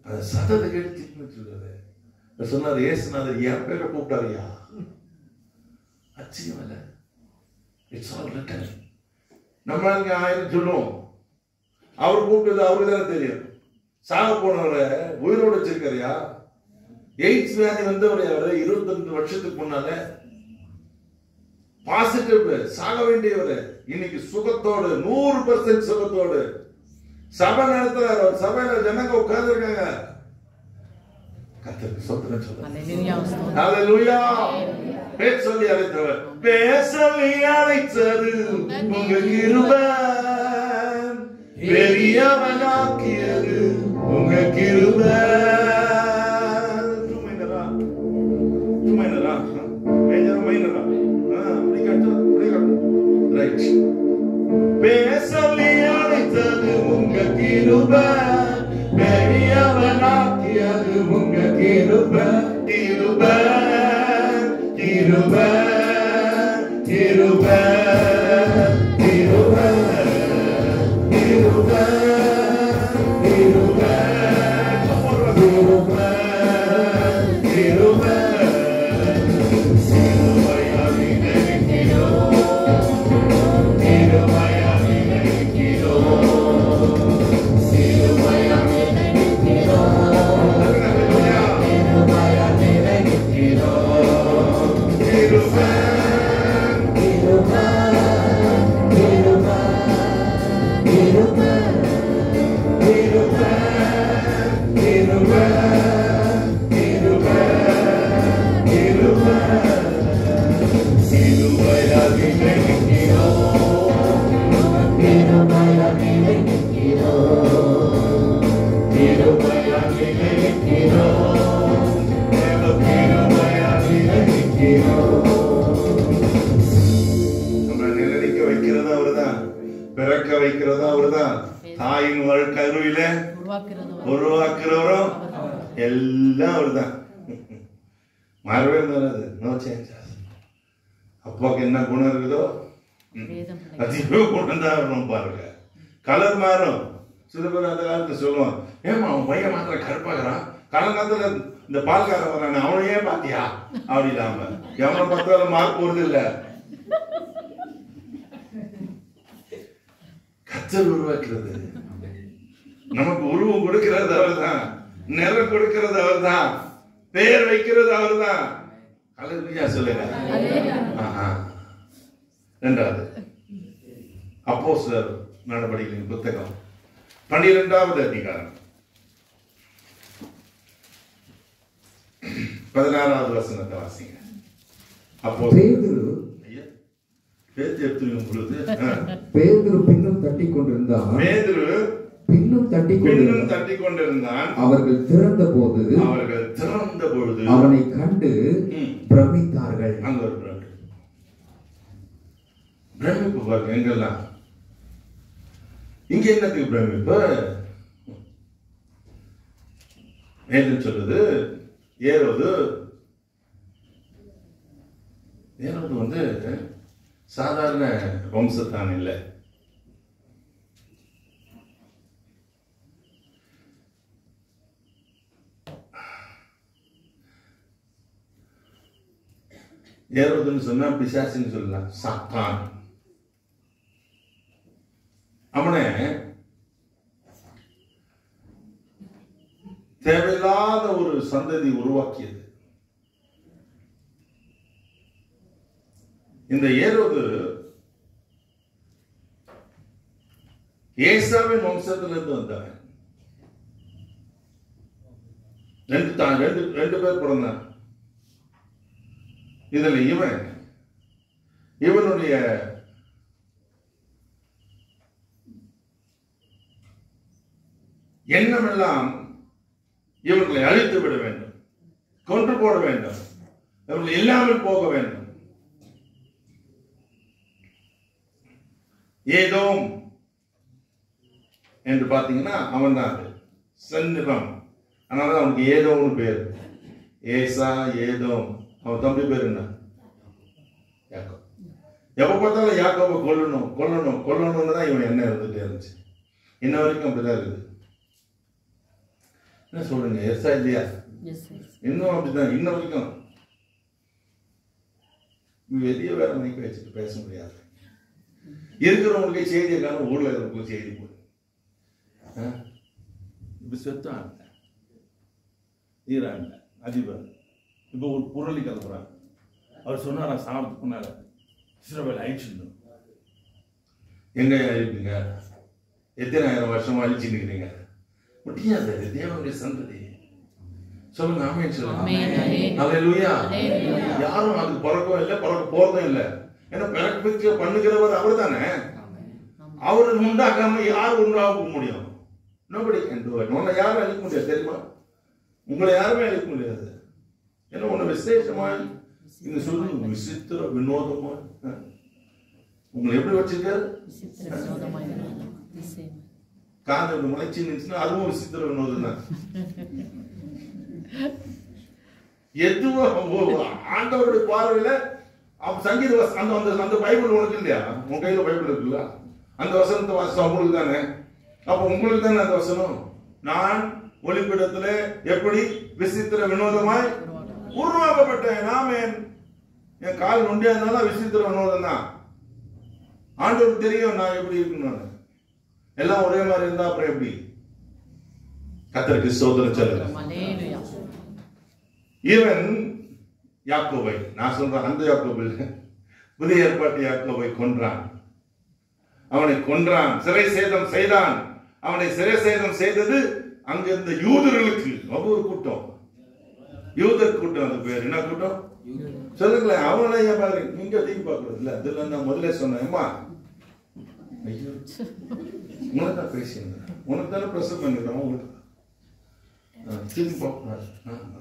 அந்த சத்தத்தை கேட்டு திரும்பி சொன்னார். ஏசுநாதர் என் பேரை கூப்பிட்டாரியா? அச்சியம் இல்ல, இட்ஸ் ஆல் ரிட்டன். நம்ம இங்க 1000 சொல்லுவோம், அவர் கூப்பிட்டது அவருக்கு தானே தெரியும். சாக போனவரை உயிரோடு வச்சிருக்காரியா? எய்ட்ஸ் வியாதி வந்தவரை 22 வருஷத்துக்கு முன்னால பாசிட்டிவ், சாக வேண்டியவர் இன்னைக்கு சுகத்தோடு 100% சுகத்தோடு சபை நடத்துறாரு. சபையில ஜனங்க உட்கார்ந்து இருக்காங்க. கர்த்தருக்கு ஸ்தோத்திரம் சொல்லுங்க. ஹல்லேலூயா. பேர் சொல்லி அழைத்தவர், பேசலி அழைத்தது உங்க கிருபை, பெரியவனாக்கியது உங்க கிருபை. பேசலி அழைத்தது உங்க கிருபை, பெரியவனாக்கியது உங்க கிருபை. கிருபை கிருபை கிருபை கிருபை கிருபை கிருபை கிருபை கிருபை. பிறக்க வைக்கிறதா அவர்தான். தாயின் கருவில உருவாக்குறவரும் எல்லாம் அவர்தான். மாறவே மாறாது. No change. அப்பாவுக்கு என்ன குணம் இருக்குதோ அதே குணம் தான் வரணும். பாருங்க, கலர் மாறும். சில பேர் அந்த காலத்துல சொல்லுவான், ஏமா அவன் பையன் மாத்திர கருப்பாகிறான், காலங்காலத்துல இந்த பால்காரன் வரான அவனை ஏன் பாத்தியா அப்படி இல்லாம எவனை பார்த்தாலும் மார்க் போறது இல்ல. கத்தர் உருவாக்குறது, நமக்கு உருவம் கொடுக்கிறது அவர்தான், நிறம் கொடுக்கிறது அவர்தான், பெயர் வைக்கிறது அவர்தான். அல்லேலூயா சொல்லுங்க. இரண்டாவது அப்போஸ்தலர் நடவடிக்கைகளின் புத்தகம் 12வது அதிகாரம் 16வது வசனத்தை வாசிங்க. பேதுரு பின்னும் தட்டிக் கொண்டிருந்தான். அவர்கள் திறந்த பொழுது அவனை கண்டு பிரமித்தார்கள். அங்க ஒரு பிரமிப்பு பாருங்க. எங்கெல்லாம் இங்க என்னத்துக்கு பிரமிப்பு? வேதம் சொல்லுது, ஏரோது வந்து சாதாரண வம்சத்தான் இல்லை. ஏரோதுன்னு சொன்னா பிசாசுன்னு சொல்லலாம், சாத்தான். அவனை தேவையில்லாத ஒரு சந்ததி உருவாக்கியது. இந்த ஏரோது ஏசாவின் வம்சத்திலிருந்து வந்தவன். ரெண்டு பேர் பிறந்தான். இதுல இவனுடைய எண்ணம் எல்லாம் இவர்களை அழித்து விட வேண்டும், கொன்று போட வேண்டும், இவர்களை இல்லாமல் போக வேண்டும். ஏதோம் என்று பார்த்தீங்கன்னா அவன் தான் அது சென்னிடம். அதனால அவனுக்கு ஏதோம்னு பேர். ஏசா ஏதோம். அவன் தம்பி பேர் என்ன? யாக்கோப். எப்ப பார்த்தாலும் யாக்கோபை கொல்லணும் கொல்லணும் கொல்லணும்னு தான் இவன் எண்ணம் இருந்துட்டே இருந்துச்சு. இன்ன வரைக்கும் அப்படிதான் இருக்குது. என்ன சொல்லுங்க, எஸ்ஸா இல்லையா? இன்னும் அப்படிதான் இன்ன வரைக்கும். வெளியே வேற மணிக்கு வச்சுட்டு பேச முடியாது. இருக்கிறவங்களுக்கு செய்தியை காணும், ஊர்ல இருக்கிறவங்களுக்கு செய்தி போடு. இப்ப செத்தான் ஈரான் அதிபர் இப்போ ஒரு புரளி கலப்புறாங்க. அவர் சொன்னாரா சாப்பிட்டு முன்னால இஸ்ரவேல் அழிச்சிடணும். எங்க அழிப்பீங்க? எத்தனை ஆயிரம் வருஷமா அழிச்சு நிற்கிறீங்க? முடியாது. தேவனுடைய சந்ததி. சொல்லுங்க ஆமென் சொல்லுங்க. அல்லேலூயா. யாரும் அதுக்கு பிறக்கவும் இல்லை, பிறக்க போறதும் இல்லை. ஏன்னா பிறக்க பண்ணுகிறவர் அவர் தானே. அவர் உண்டாக்காம யார் உண்டாக முடியும்? Nobody can to it. உன்னை யாரும் அழிக்க முடியாது தெரியுமா? உங்களை யாருமே அழிக்க முடியாது. ஏன்னா உன்னை விசேஷமாய் இந்த சொல்லு விசித்திர வினோதமா உங்களை எப்படி வச்சிருக்காரு? காது முளைச்சி நின்றுச்சுன்னா அதுவும் விசித்திர வினோதம் தான். எதுவும் ஆண்டவருடைய பார்வையில சங்கீத அந்த பைபிள் உனக்கு இல்லையா? உன் கையில பைபிள் இருக்குல்ல, அந்த வசனத்தை வாசம் உங்களுக்கு தானே. அப்ப உங்களுக்கு தானே அந்த வசனம். நான் ஒளிப்பிடத்துல எப்படி விசித்திர வினோதமாய் உருவாக்கப்பட்டேன். நாமே என் கால் நொண்டியா இருந்தாலும் விசித்திர வினோதம் தான். ஆண்டவருக்கு தெரியும் நான் எப்படி இருக்கணும். எல்லாம் ஒரே மாதிரி இருந்தா அப்புறம் எப்படி? கர்த்தருக்கு ஸ்தோத்திரம் சொல்லுங்க. இவன் யாக்கோபை, நான் சொல்றேன் அந்த யாக்கோபு, புதிய ஏற்பாட்டு யாக்கோபை கொன்றான். அவனை கொன்றான், சிறை சேதம் செய்தான். அவனை சிறை சேதம் செய்தது அங்க இருந்த யூதர்களுக்கு. ஒவ்வொரு கூட்டம், யூதர் கூட்டம். அந்த பேர் என்ன கூட்டம் சொல்லுங்களேன். அவங்கள ஏன் பாரு, நீங்க தீங்கி பார்க்கறது இல்ல. அதுல நான் முதல்ல சொன்னேன், ஐயோ உனக்கு தான் பேசியிருந்தேன், உனக்கு தானே ப்ரெஸ் பண்ணிடுறோம், உங்களுக்கு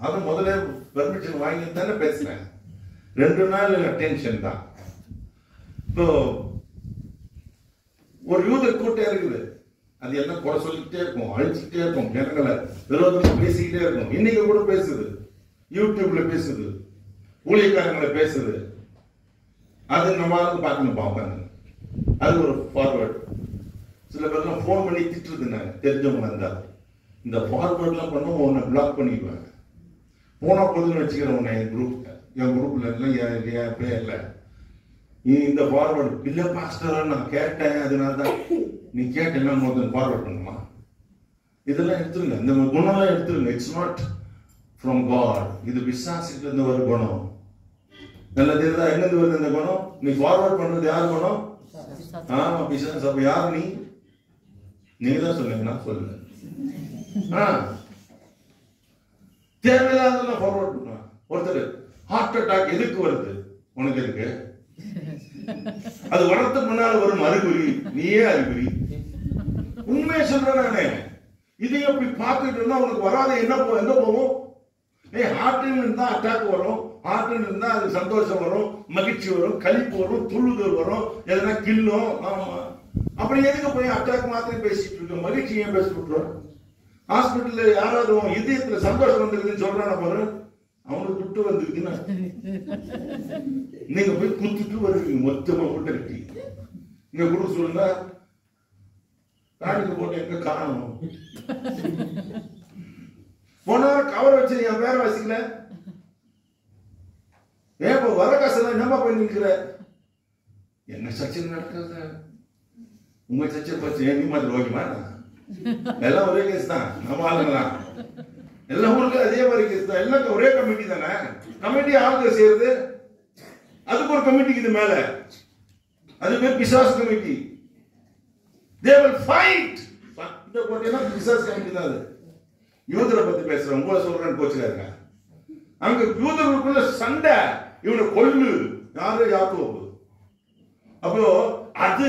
அது முதல்ல பெர்மிஷன் வாங்கி தானே பேசுறேன். 2 நாள் டென்ஷன் தான். இப்போ ஒரு யூதர் கூட்டம் இருக்குது, அது என்ன குறை சொல்லிக்கிட்டே இருக்கும், அழிச்சுக்கிட்டே இருக்கும், ஜனங்களை விரோதமா பேசிக்கிட்டே இருக்கும். இன்னைக்கு கூட பேசுது, யூடியூப்ல பேசுது, ஊழியக்காரங்களை பேசுது. அது நம்மளால பார்க்கணும் பார்ப்பாங்க. அது ஒரு ஃபார்வர்டு. சில பேர்லாம் ஃபோன் பண்ணி திட்டுறதுனாங்க, தெரிஞ்சவங்க இருந்தா இந்த ஃபார்வர்ட்லாம் பண்ண உன்னை பிளாக் பண்ணிக்குவாங்க. போனா போதுன்னு வச்சுக்கிறேன் உன்னை என் குரூப்ல என் பேர்ல இந்த ஃபார்வர்டு இல்ல பாஸ்டர் நான் கேட்டேன், அதனால தான் நீ கேட்டேன்னா முதல்ல ஃபார்வர்ட் பண்ணுமா? இதெல்லாம் எடுத்துருங்க, இந்த குணம்லாம் எடுத்துருங்க. It's not from God. இது விசுவாசிட்டு இருந்த ஒரு குணம். நல்ல தெரியுதா? எங்கிருந்து வருது இந்த குணம்? நீ ஃபார்வர்ட் பண்றது யார் குணம்? ஆமா பிசாசு. அப்ப யார் நீ? நீங்க தான் சொல்லுங்க, நான் சொல்லுங்க. தேவையில்லாத ஃபார்வர்ட் பண்ணுவான். ஒருத்தர் ஹார்ட் அட்டாக் எதுக்கு வருது? உனக்கு இருக்கு, அது வளர்த்து முன்னால வரும் அறிகுறி, நீயே அறிகுறி. உண்மையை சொல்றேன் நானே. இதை எப்படி பார்த்துட்டு இருந்தா உனக்கு வராத என்ன எங்க போகும்? ஹார்ட்ல இருந்தா அட்டாக் வரும், ஹார்ட்ல இருந்தா அது சந்தோஷம் வரும், மகிழ்ச்சி வரும், கழிப்பு வரும், துள்ளுதல் வரும், எதனா கில்லும். ஆமா, அப்படி எதுக்கு போய் அட்டாக் மாத்திரம் பேசிட்டு இருக்க? மகிழ்ச்சி ஏன் பேசிட்டு விட்டுருவோம்? ஹாஸ்பிட்டல்ல யாராவது இதயத்துல சந்தோஷம் வந்துருக்குன்னு சொல்றான பாரு, அவனுக்கு துட்டு வந்துருக்குன்னா நீங்க போய் குத்துட்டு வருவீங்க, மொத்தமா போட்டு கட்டி இங்க கூட சொல்லுங்க. காட்டுக்கு போட்டு எங்க காணும்? போன கவர் வச்சு என் பேரை வாசிக்கல. ஏன் வர காசெல்லாம் என்னமா பண்ணி நிற்கிற? என்ன சர்ச்சை நடக்காத? உங்க சர்ச்சை பச்சு நீ மாதிரி ஓகேமா? எல்லாம் ஒரே கேஸ் தான். நம்ம ஆளுங்களா எல்லா ஊருக்கும் அதே மாதிரி கேஸ் எல்லாம் ஒரே கமிட்டி தானே. கமிட்டி ஆளுங்க செய்யறது, அதுக்கு ஒரு கமிட்டிக்கு இது மேல, அது பேர் பிசாஸ் கமிட்டி. They will fight. இந்த போட்டினா பிசாஸ் கமிட்டி தான் அது. யூதரை பத்தி பேசுறேன், உங்களை சொல்றேன்னு கோச்சுக்காருங்க. அங்க யூதர்களுக்குள்ள சண்டை, இவனை கொல்லு, யாரு? யாக்கோபு. அப்போ அது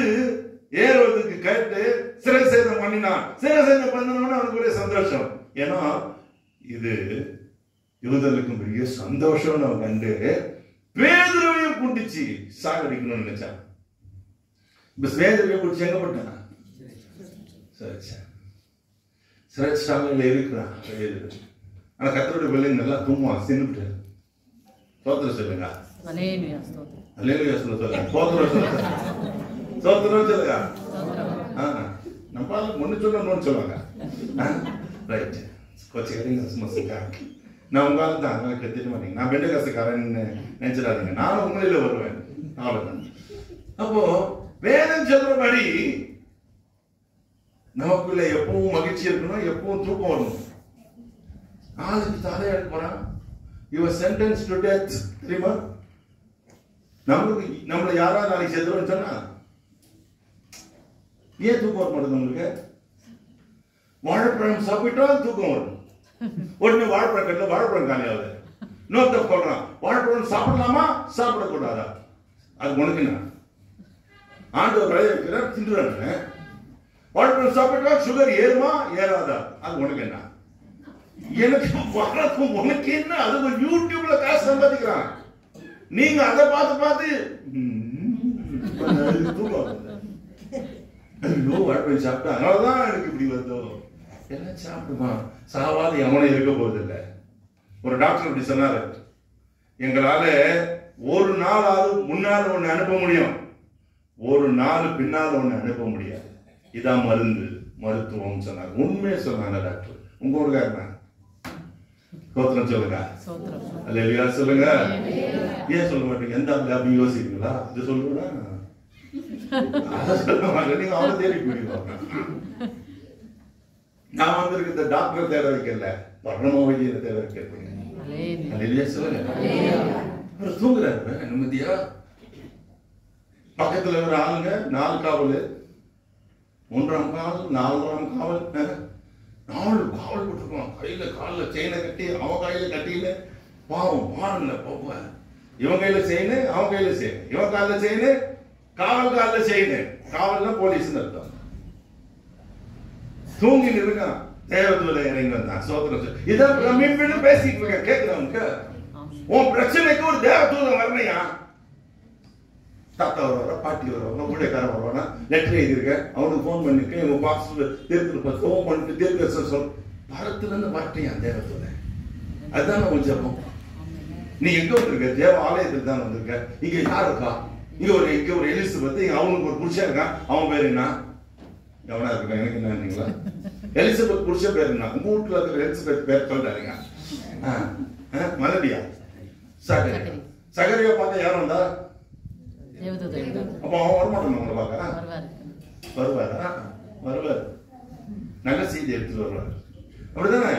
ஏறுவதுக்கு கேட்டு சிறை சேதம் பண்ணினான். சிறை சேதம் பண்ணணும்னு அவனுக்கு ஒரே சந்தோஷம். ஏன்னா இது யூதர்களுக்கு பெரிய சந்தோஷம்னு அவன் கண்டு பேதுருவையும் கூட்டிச்சு சாகடிக்கணும்னு நினைச்சான். இப்ப பேதுருவையும் கூட்டிச்சு எங்க போட்டான்? சிறைச்சாலையில இருக்கிறான். ஆனா கர்த்தருடைய பிள்ளைங்க நல்லா தூங்குவான், சின்னுட்டு. சோத்திரம் சொல்லுங்க. அல்லேலூயா சொல்லுங்க. சோத்திரம் சொல்லுங்க. சோத்திரம் சொல்லுங்க. நம்ம ஒண்ணு சொல்லணும்னு சொல்லுவாங்க. ரைட். நான் உங்க ஆள் தான், கத்திட்டு மாட்டீங்க. நான் பெண்டு காசுக்காரன் நினைச்சிடாதீங்க. நானும் உங்களில வருவேன். அவ்வளவுதான். அப்போ வேதம் சொல்றபடி நமக்குள்ள எப்பவும் மகிழ்ச்சி இருக்கணும், எப்பவும் தூக்கம் வரணும். ஆளுக்கு தலையாட போறான், இவன் சென்டென்ஸ் டு டெத். தெரியுமா? நம்மள யாராவது நாளைக்கு செத்துருன்னு சொன்னா ஏன் தூக்கம் வர மாட்டேங்குது உங்களுக்கு? வாழைப்பழம் சாப்பிட்டால் தூக்கம் வரும். உடனே வாழைப்பழம் கட்டில வாழைப்பழம் காலியாகுது. இன்னொருத்த சொல்றான், வாழைப்பழம் சாப்பிடலாமா சாப்பிடக்கூடாதா? அது உனக்கு என்ன? ஆண்டவர் விளைய வைக்கிறார், தின்றாங்க. வாழைப்பழம் சாப்பிட்டா சுகர் ஏறுமா ஏறாதா? அது உனக்கு என்ன? எனக்கு வழக்கம் உனக்கு என்ன? அது யூடியூப்ல காசு சம்பாதிக்கிறான். நீங்க அதை பார்த்து பார்த்து ஐயோ வாழைப்பழம் சாப்பிட்டா அதனாலதான் எனக்கு இப்படி வருதோ. எல்லாம் சாப்பிடுமா, சாவாது எவனும் இருக்க போறது இல்லை. ஒரு டாக்டர் இப்படி சொன்னாரு, எங்களால ஒரு நாளாவது முன்னால ஒண்ணு அனுப்ப முடியும், ஒரு நாள் பின்னால ஒண்ணு அனுப்ப முடியாது. இதான் மருந்து, மருத்துவம் சொன்னாங்க. உண்மையை சொன்னாங்க டாக்டர். உங்க ஊருக்காரங்க சோத்திரம் சொல்லுங்க. அல்லேலூயா சொல்லுங்க. ஏன் சொல்ல மாட்டீங்க? எந்த அப்படி யோசிக்கிறீங்களா? இது சொல்லுவா அதை சொல்ல மாட்டேன். நீங்க அவனை தேடி போயிடுவாங்க. நான் வந்திருக்க இந்த டாக்டரை தேட வைக்கல, பரணம வைத்தியரை தேட வைக்கிறேன். அல்லேலூயா சொல்லுங்க. அவர் தூங்குறாரு நிம்மதியா. பக்கத்துல ஒரு ஆளுங்க 4 காவல், 3ஆம் காவல், 4ஆம் காவல், 4 காவல் போட்டுருக்கோம். கையில காலில் செயினை கட்டி, அவன் கையில கட்டியில பாவம் பாருங்க போப்ப. இவன் கையில செயினு, அவன் கையில செயினு, இவன் காலில் செயினு, காவல் காலில் செயினு. காவல்னா போலீஸ் அர்த்தம். தூங்கி இருக்கான். தேவதூல இறங்கி வந்தான். சோத்திரம். இதான் பிரமிப்புன்னு பேசிட்டு இருக்கேன். கேட்கிறவனுக்கு உன் பிரச்சனைக்கு ஒரு தேவதூதன் வரணையா? தாத்தா வருவாரா, பாட்டி வருவாங்க, ஊழியக்காரன் வருவானா, லெட்டர் எழுதியிருக்கேன், அவனுக்கு ஃபோன் பண்ணிருக்கேன், இவங்க பாஸ்டர் தீர்த்து ஃபோன் பண்ணிட்டு தீர்க்க சொல் பாரத்துல இருந்து வரட்டையா தேவதூதன். அதுதான் நம்ம ஜெபம். நீ எங்க வந்திருக்க? தேவ ஆலயத்துக்கு தான் வந்திருக்க. இங்க யார் இருக்கா? இங்க ஒரு எலிசபெத், அவனுக்கு ஒரு புருஷன் இருக்கான். அவன் பேர் என்ன? எவனா இருக்கா? எனக்கு என்னங்களா? எலிசபெத் புருஷ பேர் என்ன? உங்க வீட்டுல இருக்கிற எலிசபெத் பேர் சொல்றாருங்க. மலடியா? சகரியா பார்த்தா யாரும் வந்தா? அப்ப அவன் வரமாட்டான். உங்களை பார்க்க வருவாரா? வருவார். நல்ல செய்தி எடுத்துட்டு வருவார். அப்படிதானே?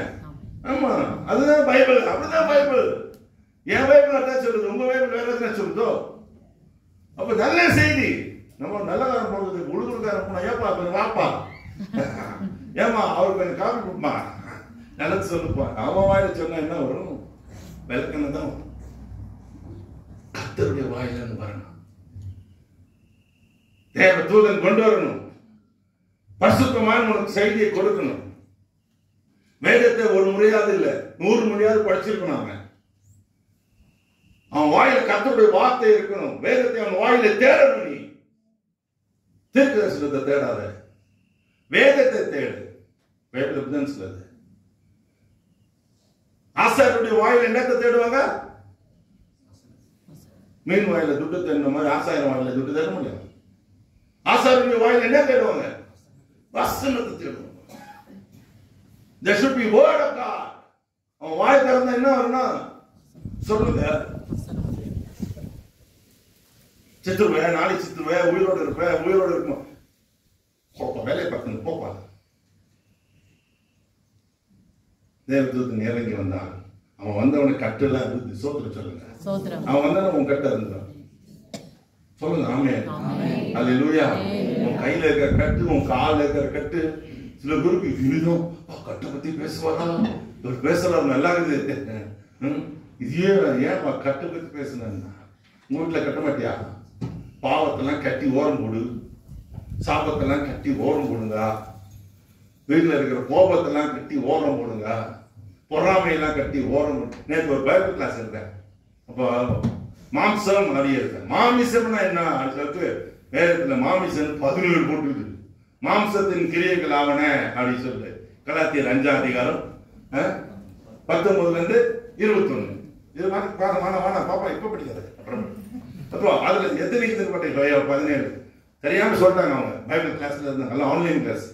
ஆமா, அதுதான் பைபிள். அப்படிதான் பைபிள். என் பைபிள் அதான் சொல்லுது, உங்க பைபிள் வேற எதுனா சொல்லுதோ? அப்ப நல்ல செய்தி. நம்ம நல்ல காரம் போடுறது, உழுதுக்காரம் போனா ஏப்பா கொஞ்சம் வாப்பா, ஏமா அவருக்கு கொஞ்சம் காப்பி கொடுப்பா, நல்லது சொல்லுப்பா. அவன் வாயில சொன்னா என்ன வரும்? விளக்கன்னு தான் வரும். கர்த்தருடைய வாயில இருந்து வரணும். தேவ தூதன் கொண்டு வரணும். பரிசுத்தமான உனக்கு செய்தியை கொடுக்கணும். வேதத்தை ஒரு முறையாவது இல்ல 100 முறையாவது படிச்சிருக்கணும். அவன் வாயில கர்த்தருடைய வார்த்தை இருக்கணும். வேதத்தை அவன் வாயில தேடணும். நீ தீர்க்கதரிசனத்தை தேடாத, வேதத்தை தேடு. வேதம் சொல்லுது. ஆசாரியருடைய வாயில என்னத்தை தேடுவாங்க? மீன் வாயில துட்டு தேடின மாதிரி ஆசாரியர் வாயில துட்டு தேட முடியும். ஆசாரியருடைய வாயில என்ன தேடுவாங்க? வசனத்தை தேடுவாங்க. There should be word of God. அவன் வாய் திறந்தா என்ன வரணும்? சொல்லுங்க. செத்துருவேன், நாளைக்கு செத்துருவேன், உயிரோடு இருப்பேன், உயிரோடு இருக்கும். வேலையை பார்க்கணும், போப்பா. தேவதூதன் இறங்கி வந்தான். அவன் வந்தவனுக்கு கட்டெல்லாம் இருந்து சோத்திரம் சொல்லுங்க. அவன் வந்தவன உன் கட்டை இருந்தான் சொல்லுங்க. ஆமென். அல்லேலூயா. உன் கையில இருக்கிற கட்டு, உன் காலில் இருக்கிற கட்டு, சில பேருக்கு இதுதான் கட்டை பத்தி பேசுவாரா, இவர் பேசலாம் நல்லா இருக்குது. இது ஏன் கட்டை பத்தி பேசுனா? உங்க வீட்டுல கட்ட மாட்டியா? பாவத்தெல்லாம் கட்டி ஓரம் போடு, சாபத்தெல்லாம் கட்டி ஓரம் போடுங்க, வீட்டுல இருக்கிற கோபத்தெல்லாம் கட்டி ஓரம் போடுங்க, பொறாமையெல்லாம் கட்டி ஓரம் போடு. நேற்று ஒரு பைபிள் கிளாஸ் இருக்கேன். அப்போ மாம்சம் நிறைய இருக்கு. மாமிசம்னா என்ன சொல்லிட்டு வேதத்துல மாமிசம் 17 போட்டுருக்கு. மாம்சத்தின் கிரியைகள் ஆவன அப்படின்னு சொல்லிட்டு கலாத்தியர் 5ஆம் அதிகாரம் 19 to 21. இது பாப்பா இப்ப படிக்காது. அப்புறம் அதுல எத்தனை பட்டை 17 தெரியாம சொல்றாங்க. அவங்க பைபிள் கிளாஸ்ல இருந்தாங்க, நல்லா ஆன்லைன் கிளாஸ்.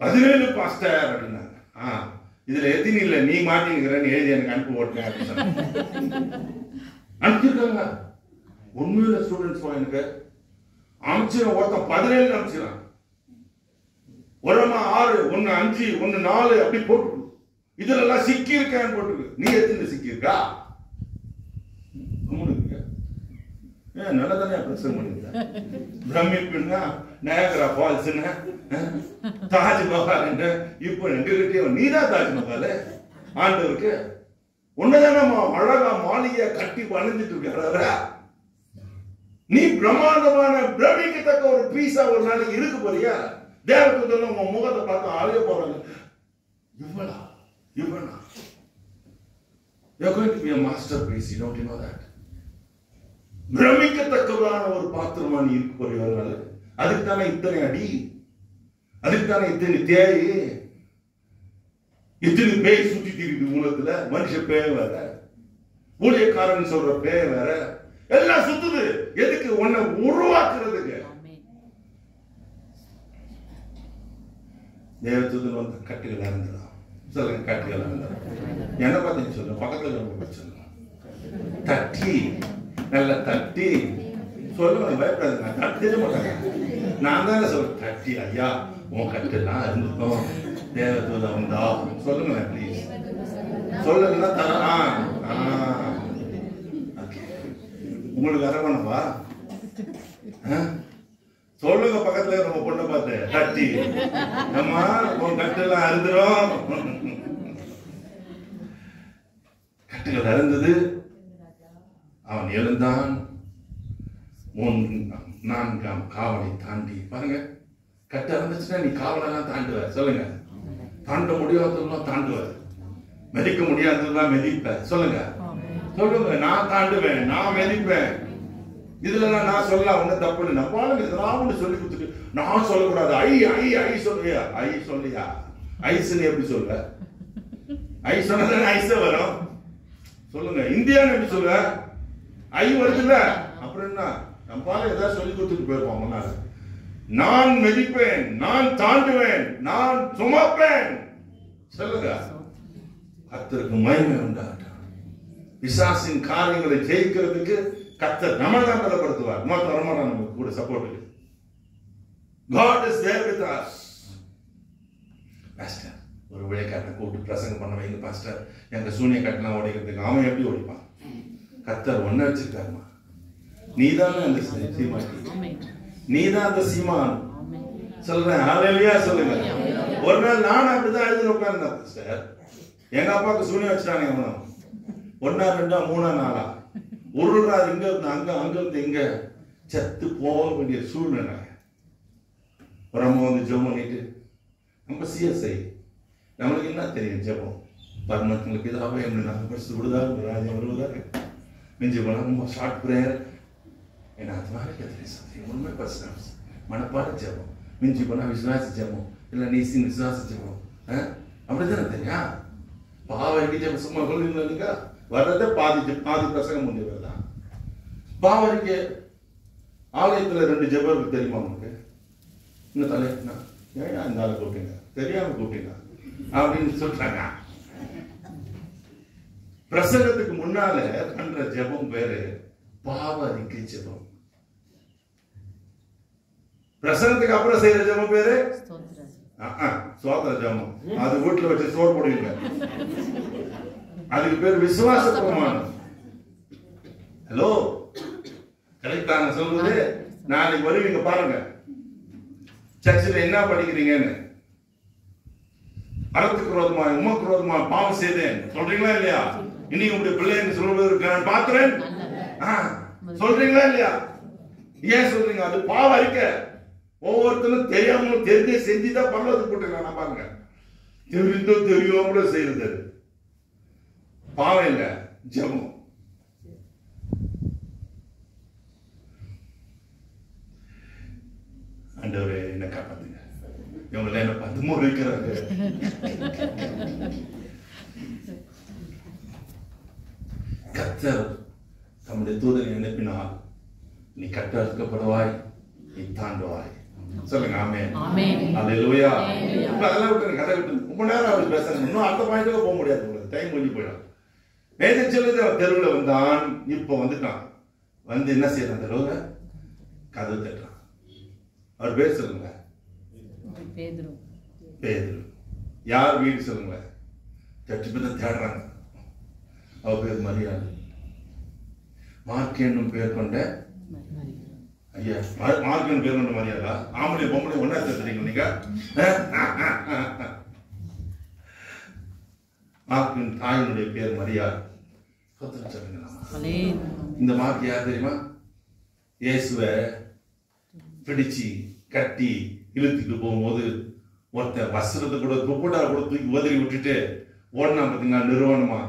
17 பாஸ்டர் அப்படின்னாங்க. இதுல எத்தனை இல்ல நீ மாட்டிங்கிறன்னு எழுதி எனக்கு அனுப்பி ஓட்டேன் அப்படின்னு சொன்னாங்க. அனுப்பிச்சிருக்காங்க. உண்மையில ஸ்டூடெண்ட்ஸ் எனக்கு அனுப்பிச்சிடும். ஒருத்தன் 17 அனுப்பிச்சிடான். ஒரு 6, 1 5, 1 4 அப்படி போட்டு இதுல எல்லாம் சிக்கி இருக்கான்னு போட்டுருக்கு. நீ எத்தனை சிக்கி இருக்கா? நல்லதானே பிரசங்கம் பண்ணிருக்க. பிரமிப்புன்னா நயகரா ஃபால்ஸ்னா தாஜ்மஹால் இப்போ எங்க இருக்கே நீதான் தாஜ்மஹால். ஆண்டவருக்கு உன்னதான அழகா மாளிகைய கட்டி வளைஞ்சிட்டு இருக்காரா? நீ பிரமாண்டமான பிரமிக்கத்தக்க ஒரு பீஸா ஒரு நாளைக்கு இருக்க போறியா? தேவதூதன் உன் முகத்தை பார்த்து அழைய போறாங்க. இவனா இவனா you're going to be a masterpiece. You don't know that. பிரமிக்கத்தக்கதான ஒரு பாத்திரமா நீ இருக்க போறியவர்கள். அதுக்கு தானே இத்தனை அடி, அதுக்கு தானே இத்தனை தேய், இத்தனை பேய் சுத்தி திரியுது உலகத்துல. மனுஷ பேய் வேற, ஊழியக்காரன் சொல்ற பேய் வேற, எல்லாம் சுத்துது. எதுக்கு? உன்னை உருவாக்குறதுக்கு. தேவதூதன் வந்து கட்டுகள் இறந்துடும். சொல்லுங்க, கட்டுகள் இறந்துடும். என்ன பார்த்தீங்க சொல்லுங்க, பக்கத்துல ரொம்ப சொல்லுங்க. தட்டி நல்லா தட்டி சொல்லுங்க, பயப்படாதுங்க. தட்டி மாட்டாங்க. நான் தானே சொல்றேன் தட்டி. ஐயா உன் கட்டெல்லாம் இருந்துட்டோம், தேவதூதன் வந்தா சொல்லுங்க ப்ளீஸ். சொல்லுங்கன்னா தரலாம். உங்களுக்கு அரவணப்பா சொல்லுங்க. பக்கத்துல நம்ம பொண்ணை பார்த்து தட்டி, அம்மா உன் கட்டெல்லாம் அறுந்துரும். கட்டுகள் அறுந்தது. அவன் எழுந்தான். 4ஆம் காவலை தாண்டி பாருங்க. கட்டு அறுந்துச்சுன்னா நீ காவலெல்லாம் தாண்டுவ. சொல்லுங்க, தாண்ட முடியாததெல்லாம் தாண்டுவ, மெதிக்க முடியாததெல்லாம் மெதிப்ப. சொல்லுங்க சொல்லுங்க, நான் தாண்டுவேன், நான் மெதிப்பேன். இதுல நான் சொல்ல ஒண்ணு தப்பு இல்லை. நப்பாலும் இதெல்லாம் சொல்லி கொடுத்துட்டு நான் சொல்லக்கூடாது. ஐ ஐ ஐ சொல்லியா? ஐ சொல்லியா? ஐஸ்ன்னு எப்படி சொல்ற? ஐ சொன்னதானே ஐஸ் வரும். சொல்லுங்க, இந்தியான்னு எப்படி சொல்ற? ஐ வருதுல்ல. அப்புறம் என்ன? நம்பால ஏதாவது சொல்லி கொடுத்துட்டு போயிருப்போம். முன்னால நான் மெதிப்பேன், நான் தாண்டுவேன், நான் சுமப்பேன். சொல்லுங்க, கர்த்தருக்கு மகிமை உண்டாகட்டும். பிசாசின் காரியங்களை ஜெயிக்கிறதுக்கு கர்த்தர் நம்மை தான் பலப்படுத்துவார். மொத்த வரமாட்டான் நமக்கு கூட support. God is there with us. Pastor, ஒரு விளையாட்டை கூப்பிட்டு பிரசங்கம் பண்ண வைங்க பாஸ்டர், எங்க சூனிய கட்டலாம் உடைக்கிறதுக்கு. அவன் எப்படி ஓடிப்பான்? கர்த்தர் ஒன்ன வச்சிருக்காருமா. நீதானே அந்த சீமான், நீதான் அந்த சீமான். சொல்றேன் ஹல்லேலூயா சொல்லுங்க. ஒரு நாள் நான் அப்படிதான் எழுதி உட்கார்ந்தேன் பாஸ்டர். எங்க அப்பாவுக்கு சூனியம் வச்சுட்டாங்க. எவனும் 1 2 3 4 உருள்றாரு. இங்க இருந்து அங்க, அங்க இருந்து இங்க செத்து போக வேண்டிய சூழ்நிலை. ஒரு அம்மா வந்து ஜெபம் பண்ணிட்டு, நம்ம சிஎஸ்ஐ நம்மளுக்கு என்ன தெரியும் ஜெபம்? பரமத்துக்கு பிதாவே நாங்கள் படிச்சு விடுதாரு, ராஜ்யம் வருவதாரு, மிஞ்சி போனா ரொம்ப ஷார்ட் பிரேயர். ஏன்னா அது மாதிரி தெரியும் உண்மை பர்சனல்ஸ் மனப்பாட ஜெபம், மிஞ்சி போனா விசுவாச ஜெபம், இல்லை நீசின் விசுவாச ஜெபம். அப்படித்தானே தெரியும். பாவரிக்கை ஜெபம் சும்மா சொல்லுங்க, வர்றதே பாதி பிரசங்கம் முடிஞ்சு வரலாம். பாவரிக்கை ஆலயத்துல 2 ஜெபம் இருக்கு தெரியுமா உங்களுக்கு? இன்னும் தலை ஏன் அந்த ஆளை கூப்பிட்டீங்க, தெரியாம கூப்பிட்டீங்க அப்படின்னு சொல்றாங்க. பிரசங்கத்துக்கு முன்னால பண்ற ஜெபம் பேரு பாவரிக்கை ஜெபம். பிரசங்கத்துக்கு அப்புறம் செய்யற ஜெபம் பேரு சோத்திர ஜெபம். அது வீட்டுல வச்சு சோறு போடுவீங்க. அதுக்கு பேர் விசுவாச பிரமாணம். ஹலோ, கரெக்டான சொல்றது. நாளைக்கு வருவீங்க பாருங்க, சர்ச்சில் என்ன படிக்கிறீங்கன்னு. அறத்துக்கு விரோதமா உமக்கு விரோதமா பாவம் செய்தேன் சொல்றீங்களா இல்லையா? இன்னைக்கு உங்களுடைய பிள்ளைங்க சொல்வதற்கு நான் பார்க்கிறேன் சொல்றீங்களா இல்லையா? ஏன் சொல்றீங்க? அது பாவம் அறிக்கை. ஒவ்வொருத்தரும் தெரியாம தெரிஞ்சு செஞ்சுதான் பரவாயில்ல போட்டுக்கலாம். பாருங்க, தெரிந்தோ தெரியாம செய்யறது பாவம் இல்ல, ஜெபம். ஆண்டவரே என்ன காப்பாத்துங்க. இவங்கள என்ன 13 வைக்கிறாங்க. கர்த்தர் தம்முடைய தூதனை அனுப்பினால் நீ கட்டறுக்கப்படுவாய், நீ தாண்டுவாய். சொல்லுங்க ஆமென். அல்லேலூயா. இப்ப அதெல்லாம் விட்டு கதை விட்டு ரொம்ப நேரம் அவர் பேசுறாங்க. இன்னும் அடுத்த பாயிண்ட்டுக்கு போக முடியாது, உங்களுக்கு டைம் முடிஞ்சு போயிடும். வேதம் சொல்லுது, அவன் தெருவில் வந்தான். இப்போ வந்துட்டான். வந்து என்ன செய்யறான்? தெருவில் கதவு தட்டுறான். அவர் பேர் சொல்லுங்க. பேதுரு. யார் வீடு சொல்லுங்க? தட்டு பேர் தேடுறாங்க. அவர் பேர் மரியாள். மார்க் என்னும் பேர் கொண்ட ஐயா, மார்க் என்னும் பேர் கொண்ட மரியாதா? ஆம்பளை பொம்பளை ஒன்னா சேர்த்துறீங்க நீங்க. மார்க்கின் தாயினுடைய பேர் மரியாள். இந்த மார்க் யார் தெரியுமா? இயேசுவை பிடிச்சு கட்டி இழுத்துட்டு போகும்போது ஒருத்தன் வஸ்திரத்தை கூட துப்புட்டா கூட தூக்கி உதறி விட்டுட்டு ஓடனா பார்த்தீங்களா? நிறுவனமா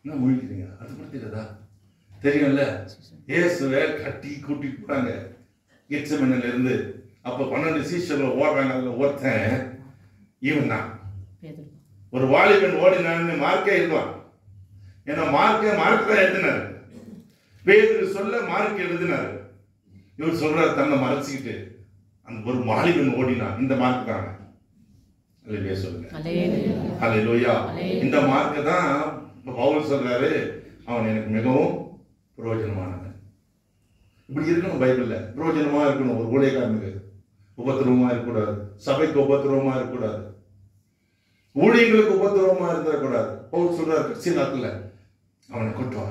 என்ன முழிக்கிறீங்க? அது கூட தெரியாதா? தெரியும்ல. இயேசுவை கட்டி கூட்டிட்டு போறாங்க கெத்செமனேல இருந்து. அப்ப 12 சீஷர்கள் ஓடுறாங்க. அதுல ஒருத்தன் இவன் தான். ஒரு வாலிபன் ஓடினான்னு மார்க்கே எழுதுவான். ஏன்னா மார்க் தான் எழுதினாரு. பேதுரு சொல்ல மார்க் எழுதினாரு. இவர் சொல்றாரு தன்னை மறைச்சிக்கிட்டு அந்த ஒரு வாலிபன் ஓடினான். இந்த மார்க் தான். அல்லேலூயா சொல்லுங்க. அல்லேலூயா. இந்த மார்க் தான் பவுல் சொல்றாரு, அவன் எனக்கு மிகவும் பிரயோஜனமானவன். இப்படி இருக்கணும் பைபிள்ல. பிரயோஜனமா இருக்கணும். ஒரு ஊழியக்காரனுக்கு உபத்திரவமா இருக்கக்கூடாது, சபைக்கு உபத்திரவமா இருக்கக்கூடாது, ஊழியர்களுக்கு உபத்திரவமா இருந்துடக்கூடாது. பவுல் சொல்றாரு கிறிஸ்டியன் நாட்டுல அவனை கொண்டு வர.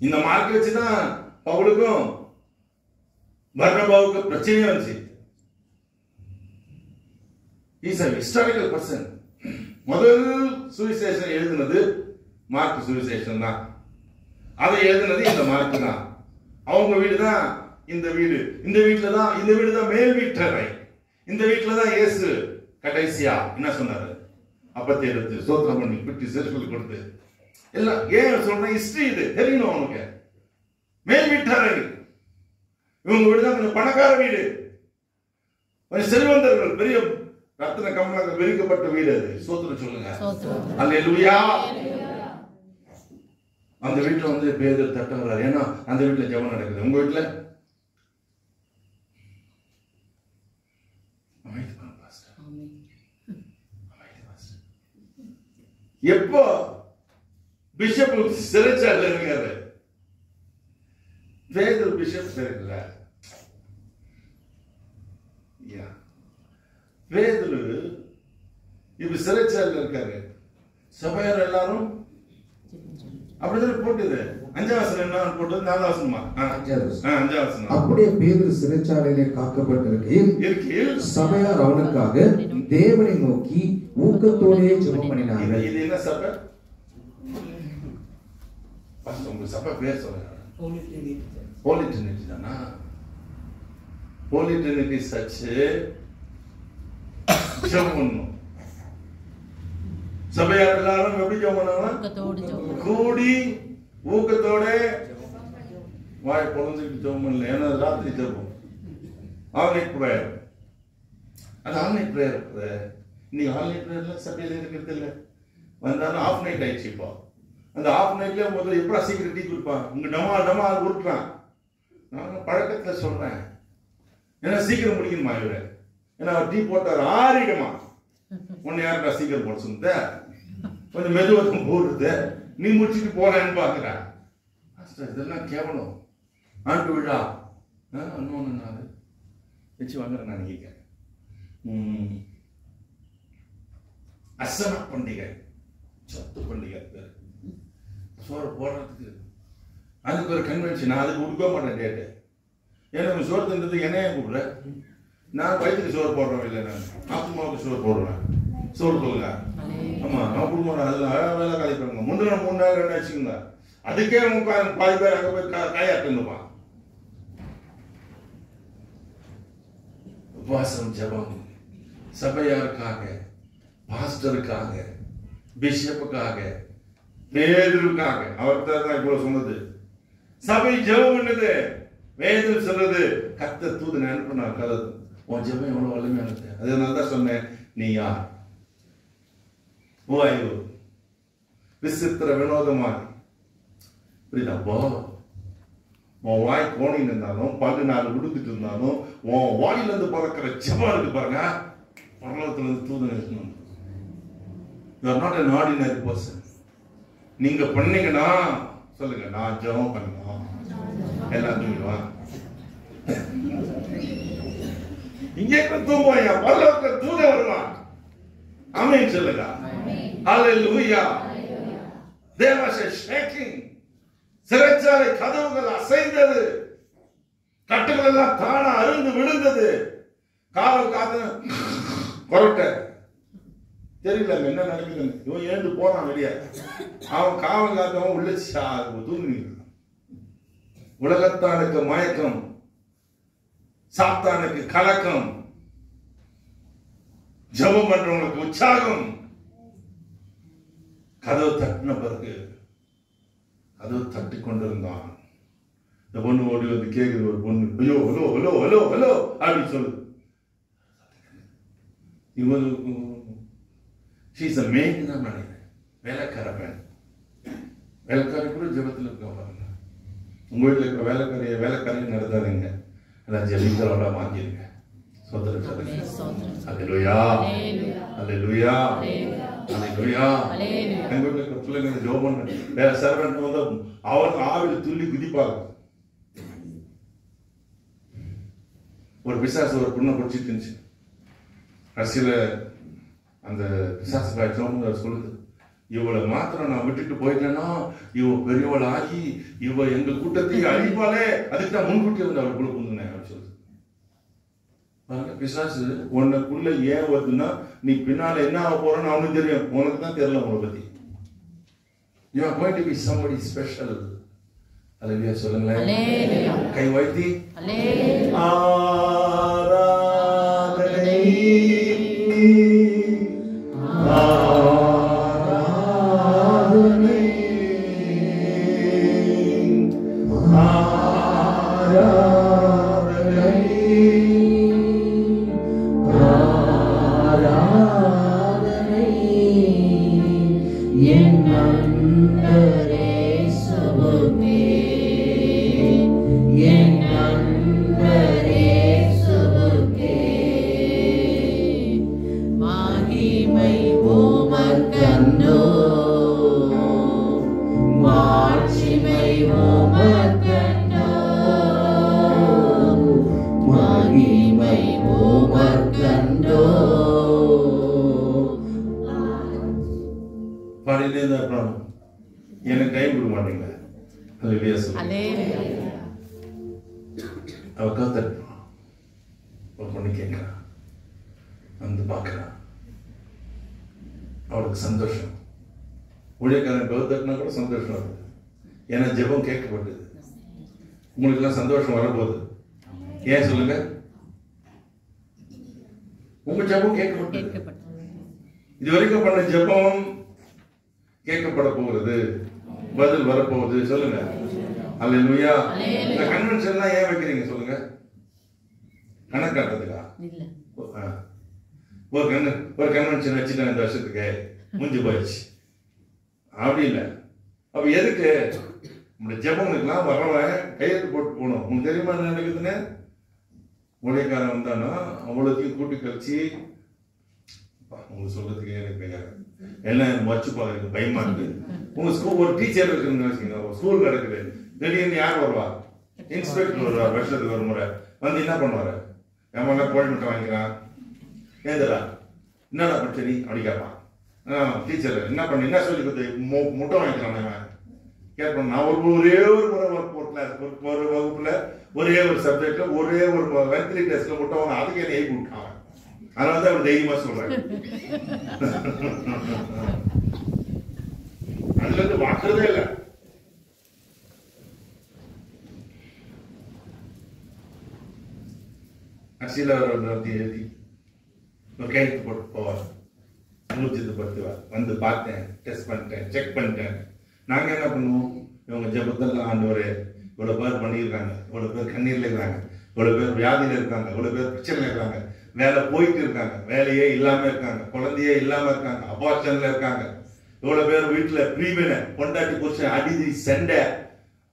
இந்த மார்க் வச்சுதான் பவுலுக்கும் பர்னபாவுக்கு பிரச்சனையே வந்துச்சு. Is a historical person. முதல் சுவிசேஷம் எழுதினது மார்க் சுவிசேஷம் தான். அதை எழுதினது இந்த மார்க் தான். அவங்க வீடு தான் இந்த வீடு. இந்த வீடு தான் மேல் வீட்டறை. இந்த வீட்டுல தான் இயேசு கடைசியா என்ன சொன்னாரு? அப்பத்தை எடுத்து சோத்திரம் பண்ணி பிட்டி சேர்த்து கொடுத்து எல்லாம். ஏன் சொல்றேன்? ஹிஸ்டரி இது தெரியணும் அவனுக்கு. மேல் வீட்டறை. இவங்க வீடு தான் கொஞ்சம் பணக்கார வீடு, கொஞ்சம் செல்வந்தர்கள், பெரிய ரத்தின கமலாக விரிக்கப்பட்ட வீடு அது. சோத்திரம் சொல்லுங்க. அல்லேலூயா. அந்த வீட்டுல வந்து பேதுரு தட்டுறாரு. ஏன்னா அந்த வீட்டுல ஜெபம் நடக்குது. உங்க வீட்டுல எப்போ பிஷப் சிறைச்சாலையில் இருக்காரு? பேதுரு பிஷப் சரியில்லை. பேதுரு இப்ப சிறைச்சாலையில் இருக்காரு. சபையார் எல்லாரும் அப்படிதான் போட்டுது. 5ஆம் வசனம் என்ன போட்டது? 4ஆம் வசனமா? 5ஆம் வசனம். அப்படியே பேதுரு சிறைச்சாலையிலே காக்கப்பட்டிருக்கையில் சபையார் அவனுக்காக தேவனை நோக்கி ஊக்கத்தோடே ஜெபம் பண்ணினார்கள். இது என்ன சபை? உங்க சபை பேர் சொல்லுங்க. Holy Trinity தானா? Holy Trinity சர்ச்சு ஜெபம் பண்ணணும். சபையார் எல்லாரும் எப்படி ஜெபம் பண்ணாங்கன்னா கூடி ஊக்கத்தோட வாய் பொழுதுக்கு ஜெபம் பண்ணல. ஏன்னா ராத்திரி ஜெபம் ஆல்நைட் பிரேயர். அது ஆல்நைட் பிரேயர். இன்னைக்கு ஆல்நைட் பிரேயர்ல சபையில இருக்கிறது இல்லை. வந்தாலும் ஆஃப் நைட் ஆயிடுச்சு. இப்போ அந்த ஆஃப் நைட்ல முதல்ல எப்படா சீக்கிரம் டீ கொடுப்பான்? உங்க டமா உருட்டுறான். நான் பழக்கத்துல சொல்றேன். ஏன்னா சீக்கிரம் முடிக்கணுமா இவரு? ஏன்னா அவர் டீ போட்டார் ஆறிடுமா. ஒன்னு யாருடா சீக்கிரம் போட சொன்ன? கொஞ்சம் மெதுவத்தம் போடுறது. நீ முடிச்சுட்டு போறேன்னு பாக்குற. இதெல்லாம் கேவலம். ஆண்டு விழா இன்னொன்னு வச்சு வாங்குறேன் நான் கேட்க. அசன பண்டிகை, சத்து பண்டிகை, சோறு போடுறதுக்கு அதுக்கு ஒரு கன்வென்ஷன். நான் அதுக்கு கொடுக்க மாட்டேன் டேட்டு. ஏன்னா சோறு தந்ததுக்கு என்னைய கூப்பிடுற, நான் வயிற்றுக்கு சோறு போடுறோம் இல்லை, நான் ஆத்மாவுக்கு சோறு போடுறேன். சோறு சொல்லுங்க. ஆமா, நான் கொடுக்க மாட்டேன். அதில் வேலை காலி பண்ணுங்க. முந்தின 3 நாள் 2 வச்சுக்கோங்க. அதுக்கே பாதி பேர் அங்கே போய் காயாட்டுப்பான். உபவாசம், ஜபம், சபையாருக்காக, பாஸ்டருக்காக, பிஷப்புக்காக, பேதருக்காக. அவர்தான் தான் இவ்வளவு சொன்னது. சபை ஜெபம் பண்ணது, வேதம் சொல்றது, கர்த்தர் தூதனை அனுப்பினார். கலது உன் ஜெபம் எவ்வளவு வலிமையானது. அதனால தான் சொன்னேன், நீ யார்? ஓய்வு விசித்திர வினோதமாக புரியுதாப்போ? உன் வாய் கோணின்னு இருந்தாலும், பல்லு 4 விடுத்துட்டு இருந்தாலும், உன் வாயிலிருந்து பிறக்கிற ஜெபம் இருக்கு பாருங்க, பரலோகத்துல இருந்து தூதன் இருக்கணும். You are not an ordinary person. நீங்க பண்ணீங்கன்னா சொல்லுங்க, நான் ஜெபம் பண்ணணும், எல்லாம் தூங்கிடுவான். இங்கே தூங்குவாங்க, பரலோகத்துல தூதன் வருவான். ஆமென் சொல்லுங்க. ஹalleluya. There was a shaking. சிறைச்சாலை கதவுகள் அசைந்தது, கட்டுகள் எல்லாம் தானா அருந்து விழுந்தது. காவல் காத்து கொரட்டை தெரியல என்ன நடக்குது. இவன் ஏந்து போறான் வெளியே. அவன் காவல் காத்தவன் உள்ள தூங்கி. உலகத்தானுக்கு மயக்கம், சாத்தானுக்கு கலக்கம், ஜெபம் பண்றவங்களுக்கு உற்சாகம். கதவு தட்டின பிறகு கதவு தட்டி கொண்டிருந்தான். இந்த பொண்ணு ஓடி வந்து கேக்குது. ஒரு பொண்ணு, ஐயோ ஹலோ ஹலோ ஹலோ ஹலோ அப்படின்னு சொல்லுது. இவனுக்கு she's a maid தான் நினைக்கிறேன், வேலைக்கார பெண். வேலைக்காரி கூட ஜெபத்தில் இருக்க பாருங்க. உங்க வீட்டில் இருக்கிற வேலைக்காரையும் நடத்தாதீங்க, எல்லாம் ஜெபிக்கிறோட வாங்கிருங்க. சோதரன் சொல்லுங்க. அல்லேலூயா, அல்லேலூயா, அல்லேலூயா. எங்க வீட்டில் இருக்கிற பிள்ளைங்க ஜெபம் வேற சர்வெண்ட் வந்து அவர் ஆவில் துள்ளி குதிப்பாங்க. ஒரு பிசாசு ஒரு பொண்ணை பிடிச்சிட்டு இருந்துச்சு. கடைசியில் அந்த பிசாசு பாய்ச்சோம் சொல்லுது, இவளை மாத்திரம் நான் விட்டுட்டு போயிட்டேன்னா இவ பெரியவளை ஆகி இவ எங்க கூட்டத்தையும் அழிப்பாளே, அதுக்கு நான் முன்கூட்டி வந்து அவளுக்குள்ள புந்துனேன் அப்படின்னு சொல்லுது. பிசாசு உனக்குள்ள ஏன் வருதுன்னா, நீ பின்னால என்ன ஆக போறன்னு அவனுக்கு தெரியும், உனக்கு தான் தெரியல உங்களை பத்தி. You are going to be somebody special. அல்லேலூயா சொல்லுங்களேன். கை வைத்தி ஆராதனை எனக்கு டைம் கொடுக்க மாட்டீங்களா? அல்லேலூயா சொல்லுங்க. அவ காத்துறான், ஒரு பொண்ணு கேட்கிறான், வந்து பார்க்கிறான், அவளுக்கு சந்தோஷம். ஊழியக்காரன் கவுத்தட்டினா கூட சந்தோஷம் வருது, ஏன்னா ஜெபம் கேட்கப்பட்டது. உங்களுக்கு எல்லாம் சந்தோஷம் வரப்போகுது. ஏன் சொல்லுங்க? உங்க ஜெபம் கேட்கப்பட்டது. இதுவரைக்கும் பண்ண ஜெபம் கேட்கப்பட போகிறது, பதில் வரப்போகுது. சொல்லுங்க அல்லேலூயா. இந்த கன்வென்ஷன்லாம் ஏன் வைக்கிறீங்க சொல்லுங்க? கணக்காட்டுறதுக்கா? ஒரு கன்வென்ஷன் வச்சுட்டேன் இந்த வருஷத்துக்கு முடிஞ்சு போயிடுச்சு, அப்படி இல்லை. அப்ப எதுக்கு? நம்முடைய ஜெபங்களுக்குலாம் வர்றவன் கையெழுத்து போட்டு போகணும். உங்களுக்கு தெரியுமா என்ன நடக்குதுன்னு? ஊழியக்காரன் வந்தானா அவ்வளோத்தையும் கூட்டி கழிச்சு, உங்களுக்கு சொல்றதுக்கு எனக்கு எல்லாம் வச்சு பார்க்கறதுக்கு பயமா இருக்கு. உங்க ஸ்கூல் ஒரு டீச்சர் இருக்குன்னு வச்சுக்கோங்க, ஸ்கூல் கிடக்குது, திடீர்னு யார் வருவா? இன்ஸ்பெக்டர் வருவார், வருஷத்துக்கு ஒரு முறை வந்து என்ன பண்ணுவாரு? ஏமா கோழி முட்டை வாங்கிக்கிறான், ஏதுடா என்னடா படிச்சடி அப்படி கேட்பான். டீச்சர் என்ன பண்ணி என்ன சொல்லி கொடுத்து முட்டை வாங்கிக்கிறான் கேட்பேன். நான் ஒரே ஒரு முறை ஒரு வகுப்புல ஒரே ஒரு சப்ஜெக்ட்ல ஒரே ஒரு வெர்த்திலி டெஸ்ட்ல முட்டை வாங்க, அதுக்கு என்ன எழுப்பி விட்டான். அதனால தான் அவர் தைரியமா சொல்றேன். அதுல இருந்து வாக்குறதே இல்லை. அரசியல் எழுதி ஒரு கையெழுத்து போட்டு போவார், ஊர்ஜிதப்படுத்துவார். வந்து பார்த்தேன், டெஸ்ட் பண்ணிட்டேன், செக் பண்ணிட்டேன். நாங்க என்ன பண்ணுவோம், இவங்க ஜெபத்தெல்லாம் ஆண்டவரே இவ்வளவு பேர் பண்ணியிருக்காங்க, இவ்வளவு பேர் கண்ணீர்ல இருக்கிறாங்க, இவ்வளவு பேர் வியாதியில இருக்காங்க, இவ்வளவு பேர் பிரச்சனைல இருக்காங்க, வேலை போயிட்டு இருக்காங்க, வேலையே இல்லாம இருக்காங்க, குழந்தையே இல்லாம இருக்காங்க, அபார்ஷன்ல இருக்காங்க, இவ்வளவு பேர் வீட்டுல பிரிவினை, பொண்டாட்டி புருஷன் அடிதி சண்டை.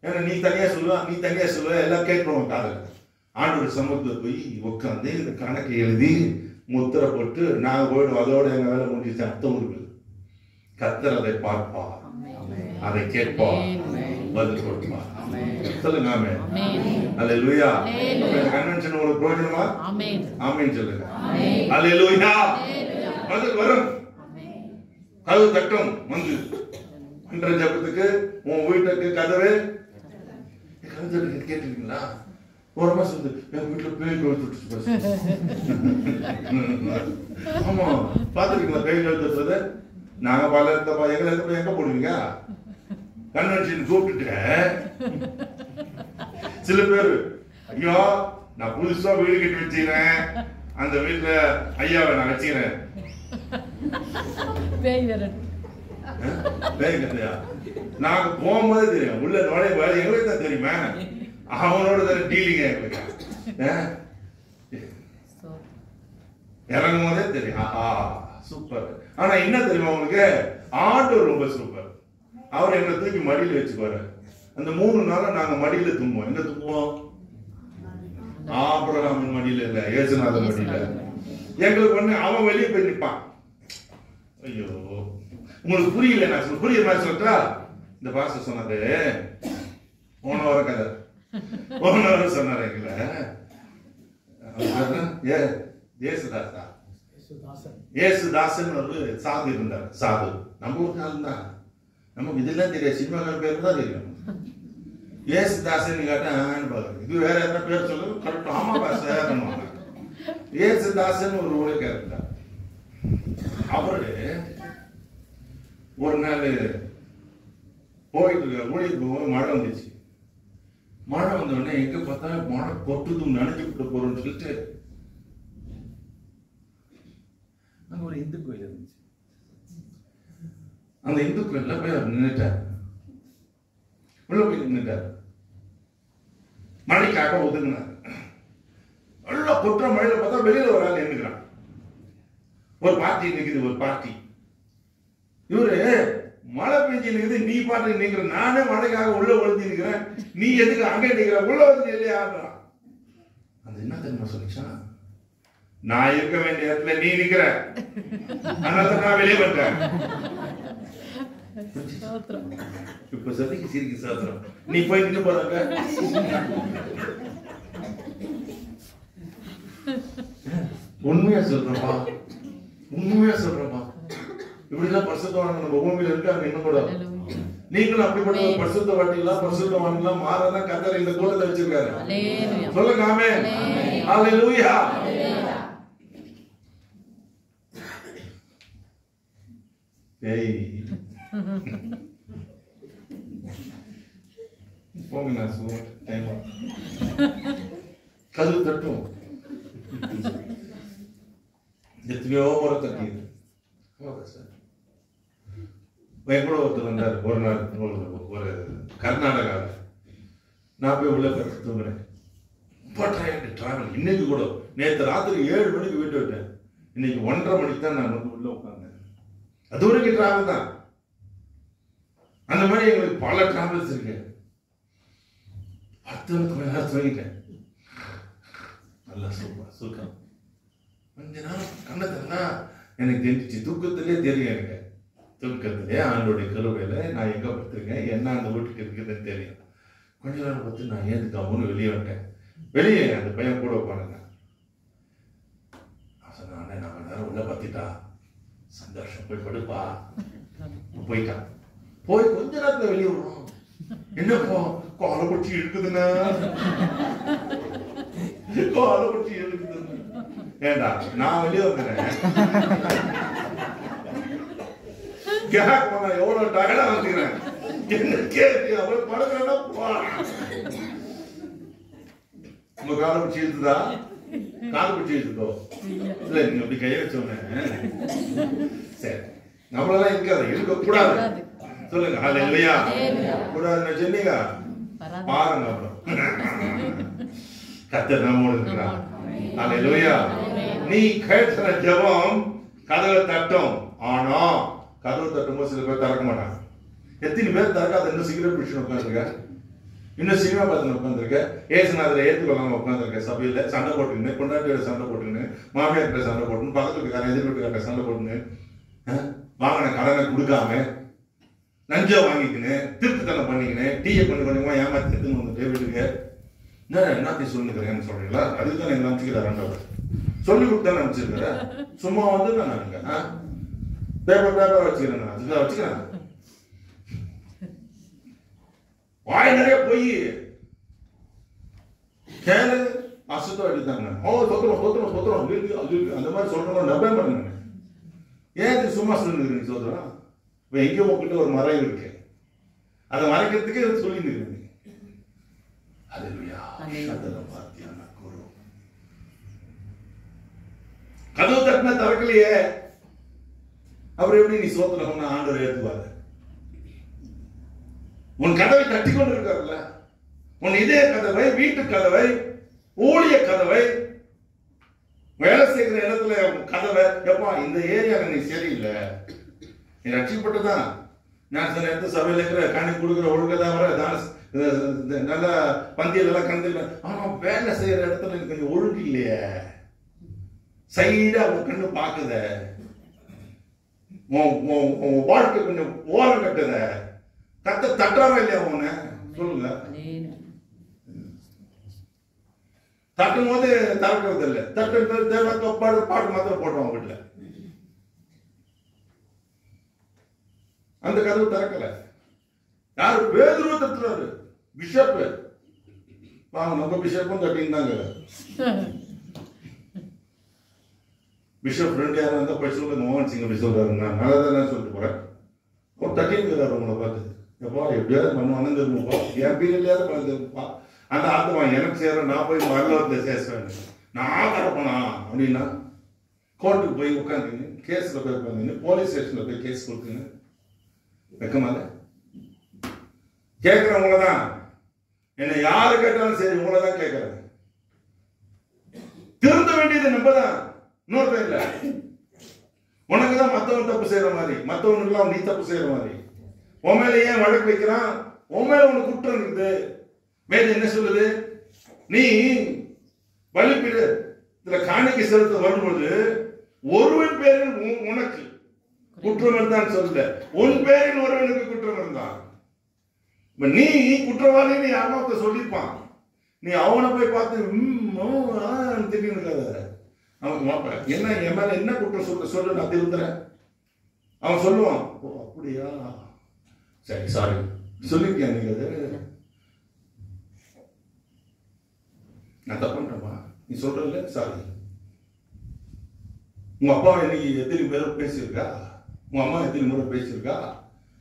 ஏன்னா நீ தனியா சொல்லுவ எல்லாம் கேட்கிறோம். காதல் ஆண்டோட சமூகத்துல போய் உட்காந்து இந்த கணக்கு எழுதி முத்திரை போட்டு நாங்க போயிடுவோம். அதோட எங்க வேலை முடிச்சு அர்த்தம் இருக்குது. கர்த்தர் அதை பார்ப்பா, அதை கேட்பா, பதில் கொடுப்பா. சொல்லுங்க ஆமென். அல்லேலூயா. கன்வென்ஷன் உங்களுக்கு பிரயோஜனமா? ஆமென் சொல்லுங்க. அல்லேலூயா. பதில் வரும், கதவு தட்டும். வந்து அன்ற ஜபத்துக்கு உன் வீட்டுக்கு கதவு கேட்டுருக்கீங்களா? ஒரு மாசம் வந்து என் வீட்டுல பேய் கழுத்து. ஆமா பாத்துருக்கீங்களா பேய் கழுத்துறது? நாங்க பல எங்களை எங்க போடுவீங்க? கன்வென்ஷன் கூப்பிட்டு சில பேர், ஐயோ நான் புதுசா வீடு கட்டி வச்சுக்கிறேன், அந்த வீட்டுல ஐயாவை நான் வச்சுக்கிறேன். பேய் கதையா? நாங்க போகும்போது தெரியும், உள்ள நுழைய எங்களுக்கு தான் தெரியுமா, அவனோட தானே டீலிங்க எங்களுக்கு. இறங்கும் போதே தெரியும். சூப்பர். ஆனா என்ன தெரியுமா உங்களுக்கு, ஆண்டவர் ரொம்ப சூப்பர். அவர் எங்களை தூக்கி மடியில வச்சுக்குவாரு. அந்த 3 நாளா நாங்க மடியில தும்புவோம். எங்க தும்புவோம்? ஆபிரகாமின் மடியில இல்ல, இயேசுநாதர் மடியில. எங்களுக்கு ஒண்ணு அவன் வெளியே போய் நிற்பான். ஐயோ உங்களுக்கு புரியல, நான் சொல்ல புரியுற மாதிரி சொல்றா. இந்த பாஸ்டர் சொன்னது போன வார கதை, போன வாரம் சொன்னாரு எங்களை. ஏசுதாசன் ஒரு சாது இருந்தார். சாது நம்ம ஒரு நாள் தான், நமக்கு இதெல்லாம் தெரியாது, சினிமாக்கார பேர் தான் தெரியும். ஏசுதாசன் கேட்டா இது வேற என்ன பேர் சொல்லு, கரெக்ட். ஆமா பாஸ்டர். ஏசுதாசன் ஒரு ஊழியக்காரர் இருந்தார். அவரு ஒரு நாள் போயிட்டு இருக்க ஊழியருக்கு போகும்போது மழை வந்துச்சு. மழை வந்த உடனே எங்க பார்த்தா மழை கொட்டுதும் நினைச்சுட்டு போறோம்னு சொல்லிட்டு அங்க ஒரு இந்து கோயில் இருந்துச்சு. அந்த இந்து கோயில்ல போய் அவர் நின்றுட்டார். உள்ள போய் நின்றுட்டார். மழைக்காக ஒதுங்கினார். நல்லா கொட்டுற மழையில பார்த்தா வெளியில ஒரு ஆள் நின்றுக்கிறான். ஒரு பார்ட்டி நிக்குது, ஒரு பார்ட்டி. இவரு மழை பெஞ்சு நிக்குது, நீ பாட்டு நிக்கிற, நானே மழைக்காக உள்ள ஒழுந்து நிக்கிறேன், நீ எதுக்கு அங்க நிக்கிற, உள்ள வந்து இல்லையா? அந்த என்ன தெரியுமா சொல்லிச்சா, நான் இருக்க வேண்டிய இடத்துல நீ நிக்கிற, அதனால நான் வெளியே பண்றேன். இப்ப சதிக்கு சிரிக்கு சாத்திரம். நீ போய் நின்று போறாங்க. உண்மையா சொல்றப்பா, உண்மையா சொல்றப்பா. இப்படிதான் பரிசுத்தவான்கள் நம்ம பூமியில இருக்காங்க. இன்னும் கூட நீங்களும் அப்படிப்பட்ட பரிசுத்தவான்களா பரிசுத்தவான்களா மாறதான் கர்த்தர் இந்த கூட்டத்தை வச்சிருக்காரு. சொல்லுங்க ஆமென். ஹல்லேலூயா. ஏய் போங்க, நான் சொல்றேன் டைம் கதவு தட்டும். எத்தனையோ முறை தட்டியது. கூட ஒருத்தர் வந்தார் ஒரு நாள், ஒரு கர்நாடகாவில். நான் போய் உள்ள போய் தூங்குறேன். டிராவல் இன்னைக்கு கூட நேற்று ராத்திரி 7 மணிக்கு வீட்டு விட்டேன். இன்னைக்கு 1:30 மணிக்கு தான் நான் வந்து உள்ள உட்கார்ந்தேன். அது வரைக்கும் டிராவல் தான். அந்த மாதிரி எங்களுக்கு பல டிராவல்ஸ் இருக்கு. 10 மணி நேரம் தூங்கிட்டேன். நல்லா சூப்பர் சுகம். கொஞ்ச நாள் கண்ணை தந்தா எனக்கு தெரிஞ்சிச்சு. தூக்கத்திலே தெரியும், எனக்கு தூக்கத்திலே ஆண்டோடைய கருவையில நான் எங்க படுத்திருக்கேன், என்ன அந்த வீட்டுக்கு இருக்குதுன்னு தெரியும். கொஞ்ச நேரம் பார்த்து நான் ஏன் கம்முன்னு வெளியே வந்துட்டேன். வெளியே அந்த பையன் கூட உட்காந்துங்க. உள்ள பத்திட்டா, சந்தோஷம், போய் படுப்பா. போயிட்டான். போய் கொஞ்ச நேரத்துல வெளியே விடுறோம். என்னப்பா காலை பிடிச்சி இழுக்குதுன்னா, காலை பிடிச்சி இழுக்குதுன்னு. ஏண்டா நான் வெளியே வந்துடுறேன், கேக் பண்ண எவ்வளவு டயர்டா வந்துக்கிறேன், என்ன கேட்டு அவளை படுக்கிறேன்னா உங்க காலை பிடிச்சி இழுத்துதா? காலை பிடிச்சி இழுத்துதோ? இல்ல நீங்க அப்படி கையை வச்சோன்னே சரி, நம்மளெல்லாம் இருக்காது, இருக்க கூடாது. சொல்லுங்க ஹல்லேலூயா. கூடாதுன்னு சொன்னீங்க பாருங்க. அப்புறம் கர்த்தர் நம்மோடு இருக்கிறார். ஹல்லேலூயா. நீ கேட்கிற ஜெபம் கதவை தட்டும். ஆனா கதவை தட்டும்போது சில பேர் திறக்க மாட்டாங்க. எத்தனை பேர் திறக்காத இன்னும் சிகரெட் பிடிச்சு உட்காந்துருக்க, இன்னும் சினிமா பார்த்து உட்காந்துருக்க, ஏசுநாதரை ஏற்றுக்கொள்ளாம உட்காந்துருக்க, சபையில சண்டை போட்டுன்னு, கொண்டாட்டியோட சண்டை போட்டுன்னு, மாமியார்கிட்ட சண்டை போட்டுன்னு, பக்கத்து வீட்டுக்காரன் எதிர் வீட்டுக்காரன் சண்டை போட்டுன்னு, வாங்கின கடனை கொடுக்காம நஞ்சா வாங்கிக்கின்னு திருப்தித்தனம் பண்ணிக்கின்னு டீயை கொஞ்சமா ஏமாத்தி எடுத்துன்னு வந்துட்டு வீட்டுக்கு என்னத்தையும் சொல்லிக்கிறேன்னு சொல்றீங்களா? அதுக்கு தான் எங்களை அனுப்பிச்சுக்கிறேன். ரெண்டாவது சொல்லி கொடுத்தானே அனுப்பிச்சிருக்கிறேன். சும்மா வந்து நான் நினைங்க பேப்பர் வச்சுக்கிறேன், அதுதான் வச்சுக்கிறேன். வாய் நிறைய போய் கேளு அசுத்தம் அடித்தாங்க. சொத்துறோம் அந்த மாதிரி சொல்றோம். நம்பவே மாட்டேங்க. ஏன் சும்மா சொல்லுங்க சோதரம்? இப்ப எங்க உங்ககிட்ட ஒரு மறைவு இருக்கு, அதை மறைக்கிறதுக்கு சொல்லிட்டு இருக்கு. கதவு தட்டினா திறக்கலையே, அப்புறம் எப்படி நீ சோதனை ஆண்டவர் ஏற்றுவாரு? உன் கதவை தட்டி கொண்டு இருக்காருல்ல, உன் இதய கதவை, வீட்டு கதவை, ஊழிய கதவை, வேலை செய்கிற இடத்துல கதவை, எப்பா இந்த ஏரியால நீ சரியில்லை, நீ ரட்சிக்கப்பட்டுதான் நான் சில இடத்துல சபையில இருக்கிற கணி கொடுக்குற ஒழுங்கதான் நல்ல பந்தியில எல்லாம் கண்டு, ஆனா வேலை செய்யற இடத்துல எனக்கு கொஞ்சம் ஒழுங்கு இல்லையே, சைடா உன் கண்ணு பாக்குத, வாழ்க்கை கொஞ்சம் ஓரம் கட்டுத, கத்த தட்டாம இல்லையா உன்ன சொல்லுங்க. தட்டும் போது திறக்கிறது இல்லை, தட்டு பாட்டு மாத்திரம் போட்டோம் வீட்டுல, அந்த கதவு திறக்கல. யாரு? பேதுரு தட்டுறாரு. பிஷப் வாங்க, நம்ம பிஷப்பும் தட்டிருந்தாங்க. பிஷப் ரெண்டு யாரும் இருந்தா போய் சொல்லுங்க, மோகன் சிங் அப்படி சொல்றாரு, நான் நல்லதான் சொல்லிட்டு போறேன். ஒரு தட்டிங்கிறாரு உங்களை பார்த்து, எப்பா எப்படியாவது பண்ணுவானு தெரியுமா, என் பீரியட்லயாவது பார்த்துப்பா, அந்த ஆத்மா எனக்கு சேர நான் போய் வரலாறு சேசுவேன், நான் தரப்போனா அப்படின்னா கோர்ட்டுக்கு போய் உட்காந்துங்க, கேஸ்ல போய் உட்காந்துங்க, போலீஸ் ஸ்டேஷன்ல போய் கேஸ் கொடுத்துங்க. வெக்கமால கேட்கிறவங்க தான், என்ன யாரு கேட்டாலும் சரி உங்களை தான் கேட்கறேன். திருந்த வேண்டியது நம்ம தான், இன்னொருத்தர் இல்ல. உனக்குதான் மத்தவன் தப்பு செய்யற மாதிரி, மத்தவனுக்கு நீ தப்பு செய்யற மாதிரி. உன் மேல ஏன் வழக்கு வைக்கிறான்? உன் மேல உனக்கு குற்றம் இருக்குது. வேதம் என்ன சொல்லுது? நீ பலிபீடத்துல காணிக்கை செலுத்த வரும்போது ஒருவன் பேரில் உனக்கு குற்றம் இருந்தான்னு சொல்ல, உன் பேரில் ஒருவனுக்கு குற்றம் இருந்தான். நீ குற்றவாளின்னு யாரும் சொல்லிருப்பான், நீ அவனை போய் பார்த்து திடீர்னு இருக்காத. அவன் என்ன என் மேல என்ன குற்றம் சொல்லு நான் திருந்துறேன். அவன் சொல்லுவான், ஓ அப்படியா, சரி சாரி சொல்லிருக்கியா, நீங்க அது நான் தப்புன்றமா, நீ சொல்றல சாரி. உங்க அப்பா இன்னைக்கு எத்தனை பேரை பேசியிருக்கா, உங்க அம்மா எத்தனை முறை பேசியிருக்கா,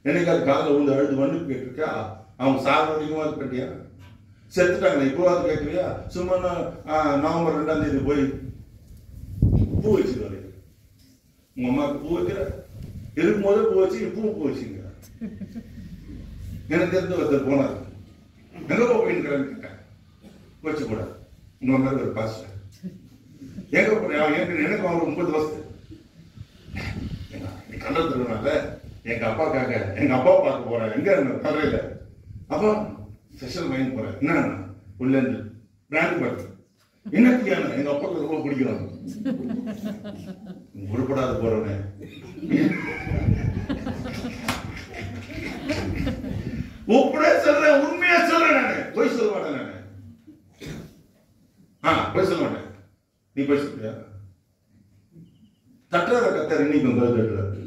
என்னைக்காவது காலையில் விழுந்து அழுது வந்து கேட்டிருக்கா, அவங்க சார் வரைக்குமாவது கேட்டியா, செத்துட்டாங்களே இப்போவாது கேட்கறியா? சும்மா நவம்பர் 2ஆம் தேதி போய் பூ வச்சுட்டு வரீங்க, உங்க அம்மாவுக்கு பூ வைக்கிற இருக்கும் போதே பூ வச்சு பூ வச்சுங்க. எனக்கு தெரிஞ்ச ஒருத்தர் போனார், எங்க போயின்னு கேட்டேன், வச்சு கூட உங்க மாதிரி ஒரு பாஸ்டர் எங்க எனக்கு அவங்க 30 வருஷத்து கண்டல் திருவிழால எங்க அப்பாக்காக எங்க அப்பா பார்க்க போறேன், எங்க கல்றையில அப்பா ஸ்பெஷல் வாங்கி போறேன், என்ன உள்ள பிராண்ட் பார்த்து என்னத்தியான எங்க அப்பாவுக்கு ரொம்ப பிடிக்கும், உருப்படாத போறவனே உப்படே சொல்றேன், உண்மையா சொல்றேன், நானு போய் சொல்ல மாட்டேன், நானு போய் சொல்ல மாட்டேன். நீ போய் சொல்றியா? தட்டுற கத்தர் இன்னைக்கு உங்கள் தட்டுறாரு.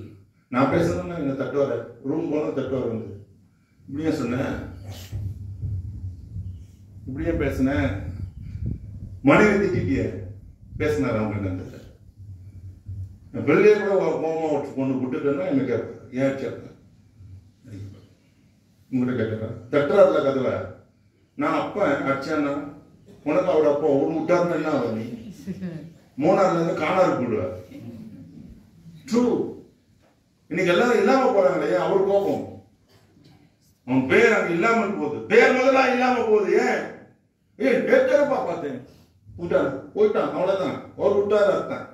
நான் பேசணும்னா என்ன தட்டுவார, ரூம் போன தட்டுவார வந்து இப்படியே சொன்னேன், இப்படியே பேசினேன். மனைவி திட்டிட்டிய பேசினார். அவங்க என்ன வெளியே கூட கோமா கொண்டு விட்டுட்டேன்னா என்ன கேட்பேன், ஏன் கேட்பேன், உங்கள்கிட்ட கேட்கிறேன். தட்டுறாருல கதவை. நான் அப்ப அடிச்சேன்னா உனக்கு அவட அப்பா ஒரு விட்டாருன்னு என்ன ஆகும், நீ மூணாறுல இருந்து காணாறு போடுவார். ட்ரூ. இன்னைக்கு எல்லாரும் இல்லாம போறாங்களே, அவர் கோபம். அவன் பேர் அங்க இல்லாமல் போகுது, பேர் முதலா இல்லாம போகுது. ஏன் பேரப்பா பார்த்தேன், விட்டாரு போயிட்டான், அவ்வளவுதான். அவர் விட்டாரு அர்த்தம்.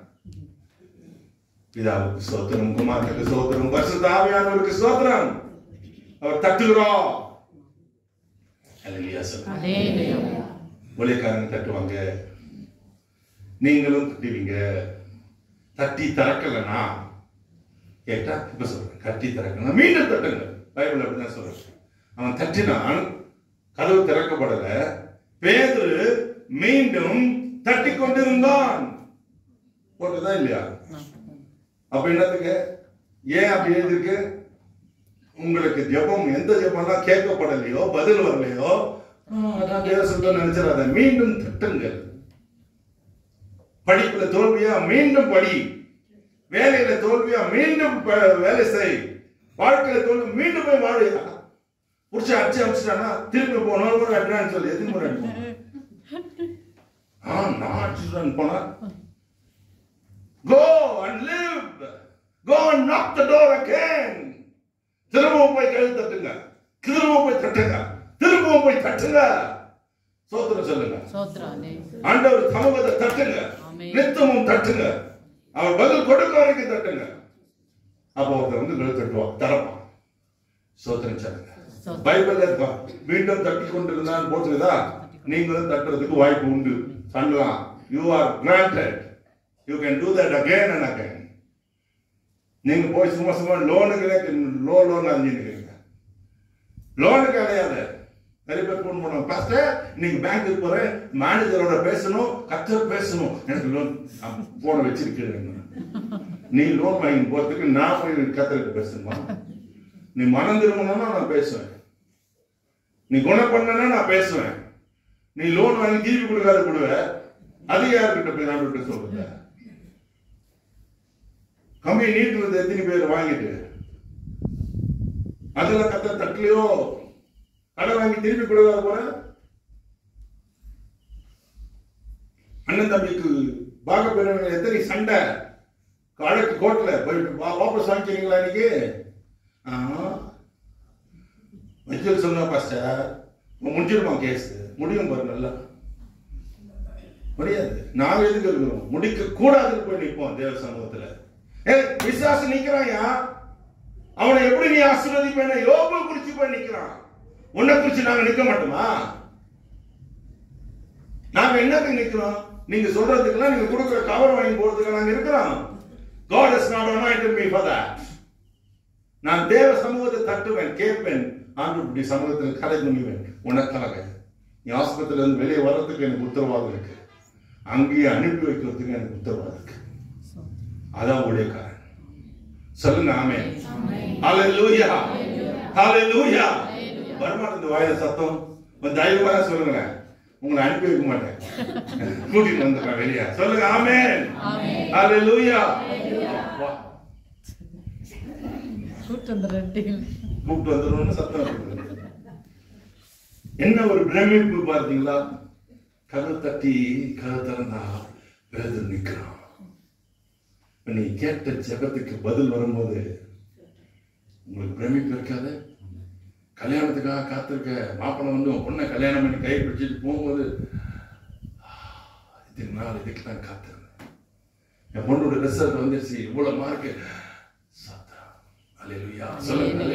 பிதாவுக்கு ஸ்தோத்திரம், குமாரனுக்கு ஸ்தோத்திரம், பரிசுத்த ஆவியானவருக்கு ஸ்தோத்திரம். அவர் தட்டுகிறோம். அல்லேலூயா சொல்லுங்க. ஊழியக்காரங்க தட்டுவாங்க, நீங்களும் தட்டுவீங்க. தட்டி திறக்கலனா கேட்டா இப்ப சொல்றேன், கட்டி திறக்கணும் மீண்டும் தட்டுங்க. பைபிள் அப்படிதான் சொல்றேன். அவன் தட்டினான், கதவு திறக்கப்படல. பேதுரு மீண்டும் தட்டி கொண்டிருந்தான். போட்டுதா இல்லையா? அப்ப என்னத்துக்கு, ஏன் அப்படி எழுதிருக்கு? உங்களுக்கு ஜெபம், எந்த ஜெபம்லாம் கேட்கப்படலையோ, பதில் வரலையோ, அதான் தேவசத்தை நினைச்சிடாத. மீண்டும் தட்டுங்கள். படிப்புல தோல்வியா, மீண்டும் படி. வேலையில தோல்வியா, மீண்டும் வேலை செய். வாழ்க்கையில தோல்வி, மீண்டும் போய் வாழ. புடிச்சு அடிச்சு அடிச்சுட்டானா திருப்பி போனோம் அடினான்னு சொல்லி எதுக்கு முறை அடிப்போம். நான் அடிச்சுட்டான்னு போனா go and live, go and knock the door again. திரும்பவும் போய் கை தட்டுங்க, திரும்பவும் போய் தட்டுங்க, திரும்பவும் போய் தட்டுங்க. சோத்திரம் சொல்லுங்க. ஆண்டவர் சமூகத்தை தட்டுங்க, நித்தமும் தட்டுங்க. அவர் பதில் கொடுக்க வரைக்கும் தட்டுங்க. அப்போ ஒருத்தர் வந்து கை தட்டுவான், தரப்பான். சோத்திரம் சொல்லுங்க. பைபிள்ல இருக்கா, மீண்டும் தட்டி கொண்டிருந்தான் போட்டுதா, நீங்களும் தட்டுறதுக்கு வாய்ப்பு உண்டு. பண்ணலாம். You are granted. You can do that again and again. நீங்க போய் சும்மா சும்மா லோனுக்கு லோன் அஞ்சுன்னு லோனுக்கு அடையாத. நிறைய பேர் போன் பண்ணுவாங்க, பாஸ்டர் நீங்க பேங்க்கு போறேன், மேனேஜரோட பேசணும், கத்தர் பேசணும், எனக்கு லோன் போன வச்சிருக்கேன். நீ லோன் வாங்கி போறதுக்கு நான் போய் கத்தருக்கு பேசணுமா? நீ மனம் திரும்பணும்னா நான் பேசுவேன், நீ குணம் பண்ணனா நான் பேசுவேன். நீ லோன் வாங்கி திருப்பி கொடுக்காத கொடுவ, அது யாருக்கிட்ட போய் நான் விட்டு சொல்லுங்க. கம்மி நீட்டுறது எத்தனை பேர் வாங்கிட்டு அதுல கத்த தட்டலையோ, கடை வாங்கி திருப்பி கொடுக்காத போற. அண்ணன் தம்பிக்கு பாக பெருமைகள் எத்தனை சண்டை காலைக்கு கோட்ல போயிட்டு வாபஸ் வாங்கிக்கிறீங்களா? இன்னைக்கு வக்கீல் சொன்னா பாஸ்டர் முடிஞ்சிருமா கேஸ்? முடியும் பாரு, நல்லா முடியாது. நாங்க எதுக்கு இருக்கிறோம்? முடிக்க கூடாதுன்னு போய் நிற்போம் தேவ சமூகத்துல. விசுவாசம் நிக்கிறாயா, அவனை எப்படி நீ ஆசீர்வதிப்பேன்னு யோபு குறிச்சு போய் நிக்கிறான். உன்னை குறிச்சு நாங்க நிக்க மாட்டோமா? நாங்க என்னத்துக்கு நிக்கிறோம்? நீங்க சொல்றதுக்கெல்லாம், நீங்க கொடுக்குற கவர் வாங்கி போறதுக்கு நாங்க இருக்கிறோம். God has not anointed me for that. நான் தேவ சமூகத்தை தட்டுவேன், கேட்பேன். ஆண்டு சமூகத்தில் கலை துணிவேன். உனக்காக நீ ஆஸ்பத்திரியில இருந்து வெளியே வர்றதுக்கு எனக்கு உத்தரவாதம் இருக்கு, அங்கேயே அனுப்பி வைக்கிறதுக்கு எனக்கு உத்தரவாதம் இருக்கு. அதான் ஊழியக்காரன். சொல்லுங்க ஆமென். ஹல்லேலூயா, ஹல்லேலூயா. வரமாட்டேன் இந்த வாயில சத்தம். தைரியமா சொல்லுங்களேன், உங்களை அனுப்பி வைக்க மாட்டேன், கூட்டிட்டு வந்துடுறேன் வெளியே. சொல்லுங்க ஆமென், ஹல்லேலூயா. கூப்பிட்டு வந்துடணும்னு சத்தம். என்ன ஒரு பிரமிப்பு பார்த்தீங்களா? கதை தட்டி கதை திறந்தா பேது நிற்கிறான். நீ கேட்ட ஜெபத்துக்கு பதில் வரும்போது உங்களுக்கு பிரமிப்பு இருக்காது? கல்யாணத்துக்காக காத்திருக்க மாப்பிள்ளை வந்து பொண்ணை கல்யாணம் பண்ணி கை பிடிச்சிட்டு போகும்போது, இதுக்கு நாள் இதுக்கு தான் காத்திருந்தேன், என் பொண்ணோட ரிசல்ட் வந்துருச்சு, இவ்வளவு மார்க்கு. சொல்லுங்க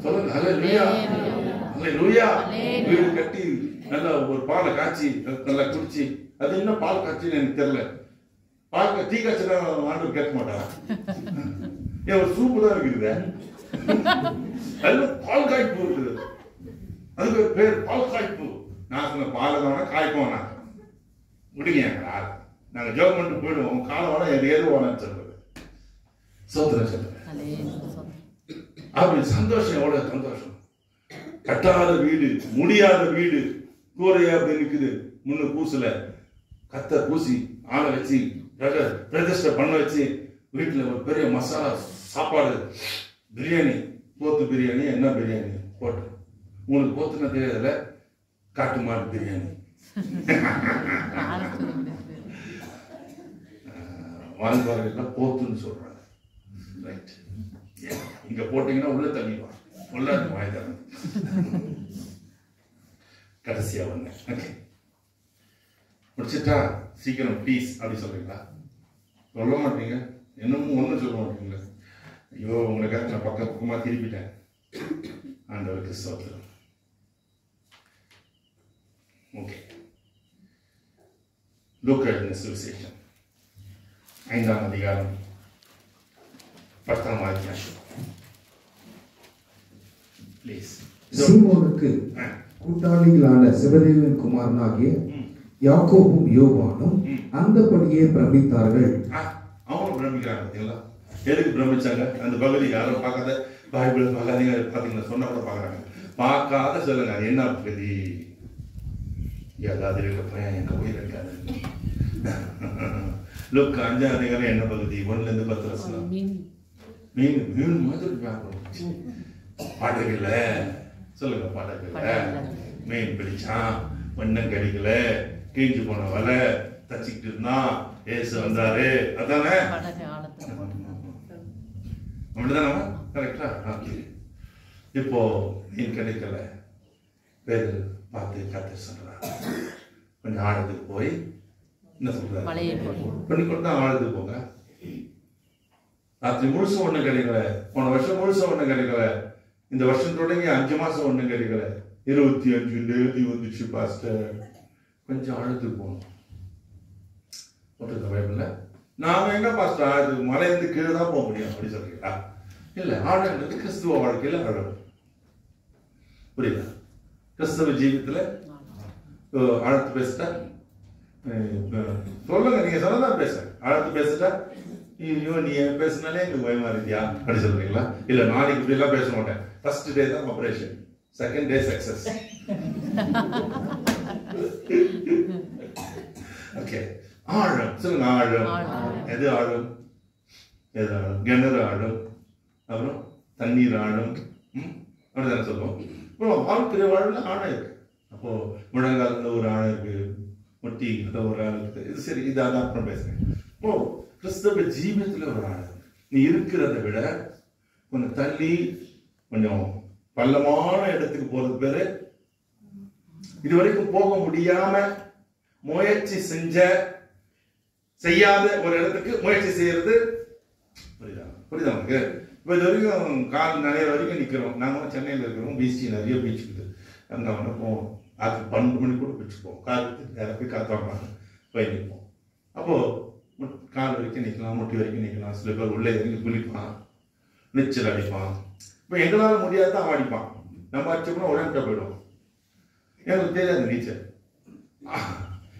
சொல்லுங்க ஹல்லேலூயா, ஹல்லேலூயா. வீடு கட்டி நல்லா ஒரு பாலை காய்ச்சி நல்லா குடிச்சு, அது என்ன பால் காய்ச்சின்னு எனக்கு தெரியல. பால் டீ காய்ச்சி ஆண்டு கேட்க மாட்டான். ஏன் ஒரு சூப்பு தான் இருக்குது, பால் காய்ப்பு இருக்குது, அதுக்கு பேர் பால் காய்ப்பு. நான் சொன்ன பால் தான் காய்ப்போம். நான் முடிங்க நாங்கள் ஜோக் பண்ணிட்டு போயிடுவோம். உன் காலம் வேணா எது ஏது வேணான்னு சொல்றது. சோத்திரம் சொல்லுங்க. அப்படி சந்தோஷம், எவ்வளோ சந்தோஷம். கட்டாத வீடு, முடியாத வீடு, கூரையா அப்படி நிற்குது, முன்ன பூசல, கத்த பூசி ஆளை வச்சு பிரதிஷ்டை பண்ண வச்சு வீட்டில் ஒரு பெரிய மசாலா சாப்பாடு, பிரியாணி, போத்து பிரியாணி, என்ன பிரியாணி போட்டு, உங்களுக்கு போத்துன்னு தெரியாதுல, காட்டு மாடு பிரியாணி. வாழ்வார்கள் போத்துன்னு சொல்றாங்க. ரைட், இங்க போட்டீங்கன்னா உள்ள தள்ளிடுவான், உள்ள வாய் தரணும். கடைசியா வந்தேன். ஓகே, முடிச்சுட்டா சீக்கிரம் ப்ளீஸ் அப்படி சொல்றீங்களா? சொல்ல மாட்டீங்க, என்னமும் ஒன்றும் சொல்ல மாட்டீங்களா? ஐயோ, உங்களுக்காக நான் பக்கமா திருப்பிட்டேன். ஆண்டவருக்கு ஸ்தோத்திரம். ஓகே, லூக்கா எழுதின சுவிசேஷம் 5ஆம் அதிகாரம் 10ஆம் வாக்கியம். ப்ளீஸ். சீமோனுக்கு கூட்டாளிகளான செபதேயுவின் குமாரனாகிய யாக்கோபும் யோவானும் அந்தபடியே பிரமித்தார்கள். அவங்க பிரமிக்கிறாங்க. பார்த்தீங்களா? எதுக்கு பிரமிச்சாங்க? அந்த பகுதி யாரும் பார்க்காத, பைபிள் பார்க்காதீங்க, பார்த்தீங்களா? சொன்னா கூட பார்க்குறாங்க. பார்க்காத சொல்லுங்க, அது என்ன பகுதி? ஏதாவது இருக்க பையன் எங்க உயிர் இருக்காது. லுக் 5ஆம் அதிகாரம் என்ன பகுதி? 1-10 வசனம். மீன் மீன் மாதிரி வியாபாரம். படகுல சொல்லுங்க, படகுல மீன் பிடிச்சான், ஒன்னும் கிடைக்கல, கீழ்ச்சி போன வலை தச்சிக்கிட்டு இருந்தான், ஏசு வந்தாரு. அதானே? அப்படிதானே? கரெக்டா? இப்போ மீன் கிடைக்கல, பேரு பார்த்து கத்து சொல்றாரு, கொஞ்சம் ஆழத்துக்கு போய் என்ன சொல்றாரு, பண்ணி கொடுத்தா ஆழத்துக்கு போங்க. ராத்திரி முழுசும் ஒண்ணு கிடைக்கல, போன வருஷம் முழுசும் ஒண்ணு கிடைக்கல, இந்த வருஷம் தொடங்கி 5 மாசம் ஒண்ணு கிடைக்கல, 25 எழுதி வந்துச்சு பாஸ்டர், கொஞ்சம் ஆழத்துக்கு போகணும். பைபிள்ல நாம எங்க பாஸ்டர் ஆழத்துக்கு, மலையிலிருந்து கீழே தான் போக முடியும் அப்படி சொல்றீங்களா? இல்ல, ஆழங்கிறது கிறிஸ்துவ வாழ்க்கையில ஆழம். புரியுதா? கிறிஸ்தவ ஜீவிதத்துல ஆழத்து பேசிட்டா சொல்லுங்க, நீங்க சொன்னதான் பேச. ஆழத்து பேசிட்டா ஐயோ நீ பேசினாலே எங்களுக்கு பயமா இருக்கியா அப்படி சொல்றீங்களா? இல்ல, நாளைக்கு இப்படி எல்லாம் பேச மாட்டேன். ஃபர்ஸ்ட் டே தான் operation, second day success. Okay, ஆழம் சொல்லுங்க. ஆழம். எது ஆழம்? எது ஆழம்? கிணறு ஆழம், அப்புறம் தண்ணீர் ஆழம், அப்படிதானே சொல்லுவோம். இப்போ வாழ்க்கை வாழ்வுல ஆழம் இருக்கு. அப்போ முழங்கால ஒரு ஆழம் இருக்கு, முட்டி ஒரு ஆழம் இருக்கு. இது சரி, இது அப்புறம் பேசுறேன். இப்போ கிறிஸ்தவ ஜீவியத்துல ஒரு ஆழம், நீ இருக்கிறத விட கொஞ்சம் தள்ளி, கொஞ்சம் பள்ளமான இடத்துக்கு போறது பேரு, இது வரைக்கும் போக முடியாம முயற்சி செய்யாத ஒரு இடத்துக்கு முயற்சி செய்யறது. புரியுதா? புரியுதா உங்களுக்கு? இப்போ இது வரைக்கும் கால் நிறைய வரைக்கும் நிற்கிறோம். நாங்கள் சென்னையில் இருக்கிறோம், பீச் நிறைய பீச் இருக்குது. அங்கே வந்து போவோம், அது 12 மணி கூட பீச் போவோம். காற்று போய் காற்று வாங்க போய் நிற்போம். அப்போது கால் வரைக்கும் நிற்கலாம், முட்டி வரைக்கும் நிற்கலாம். சில பேர் உள்ளே இறங்கி குளிப்பான், நீச்சல் அடிப்பான். இப்போ எங்களால் முடியாது தான் அவன் அடிப்பான். நம்ம அடிச்சோம்னா உடனே போயிடுவோம், எனக்கு தெரியாது நீச்சல்.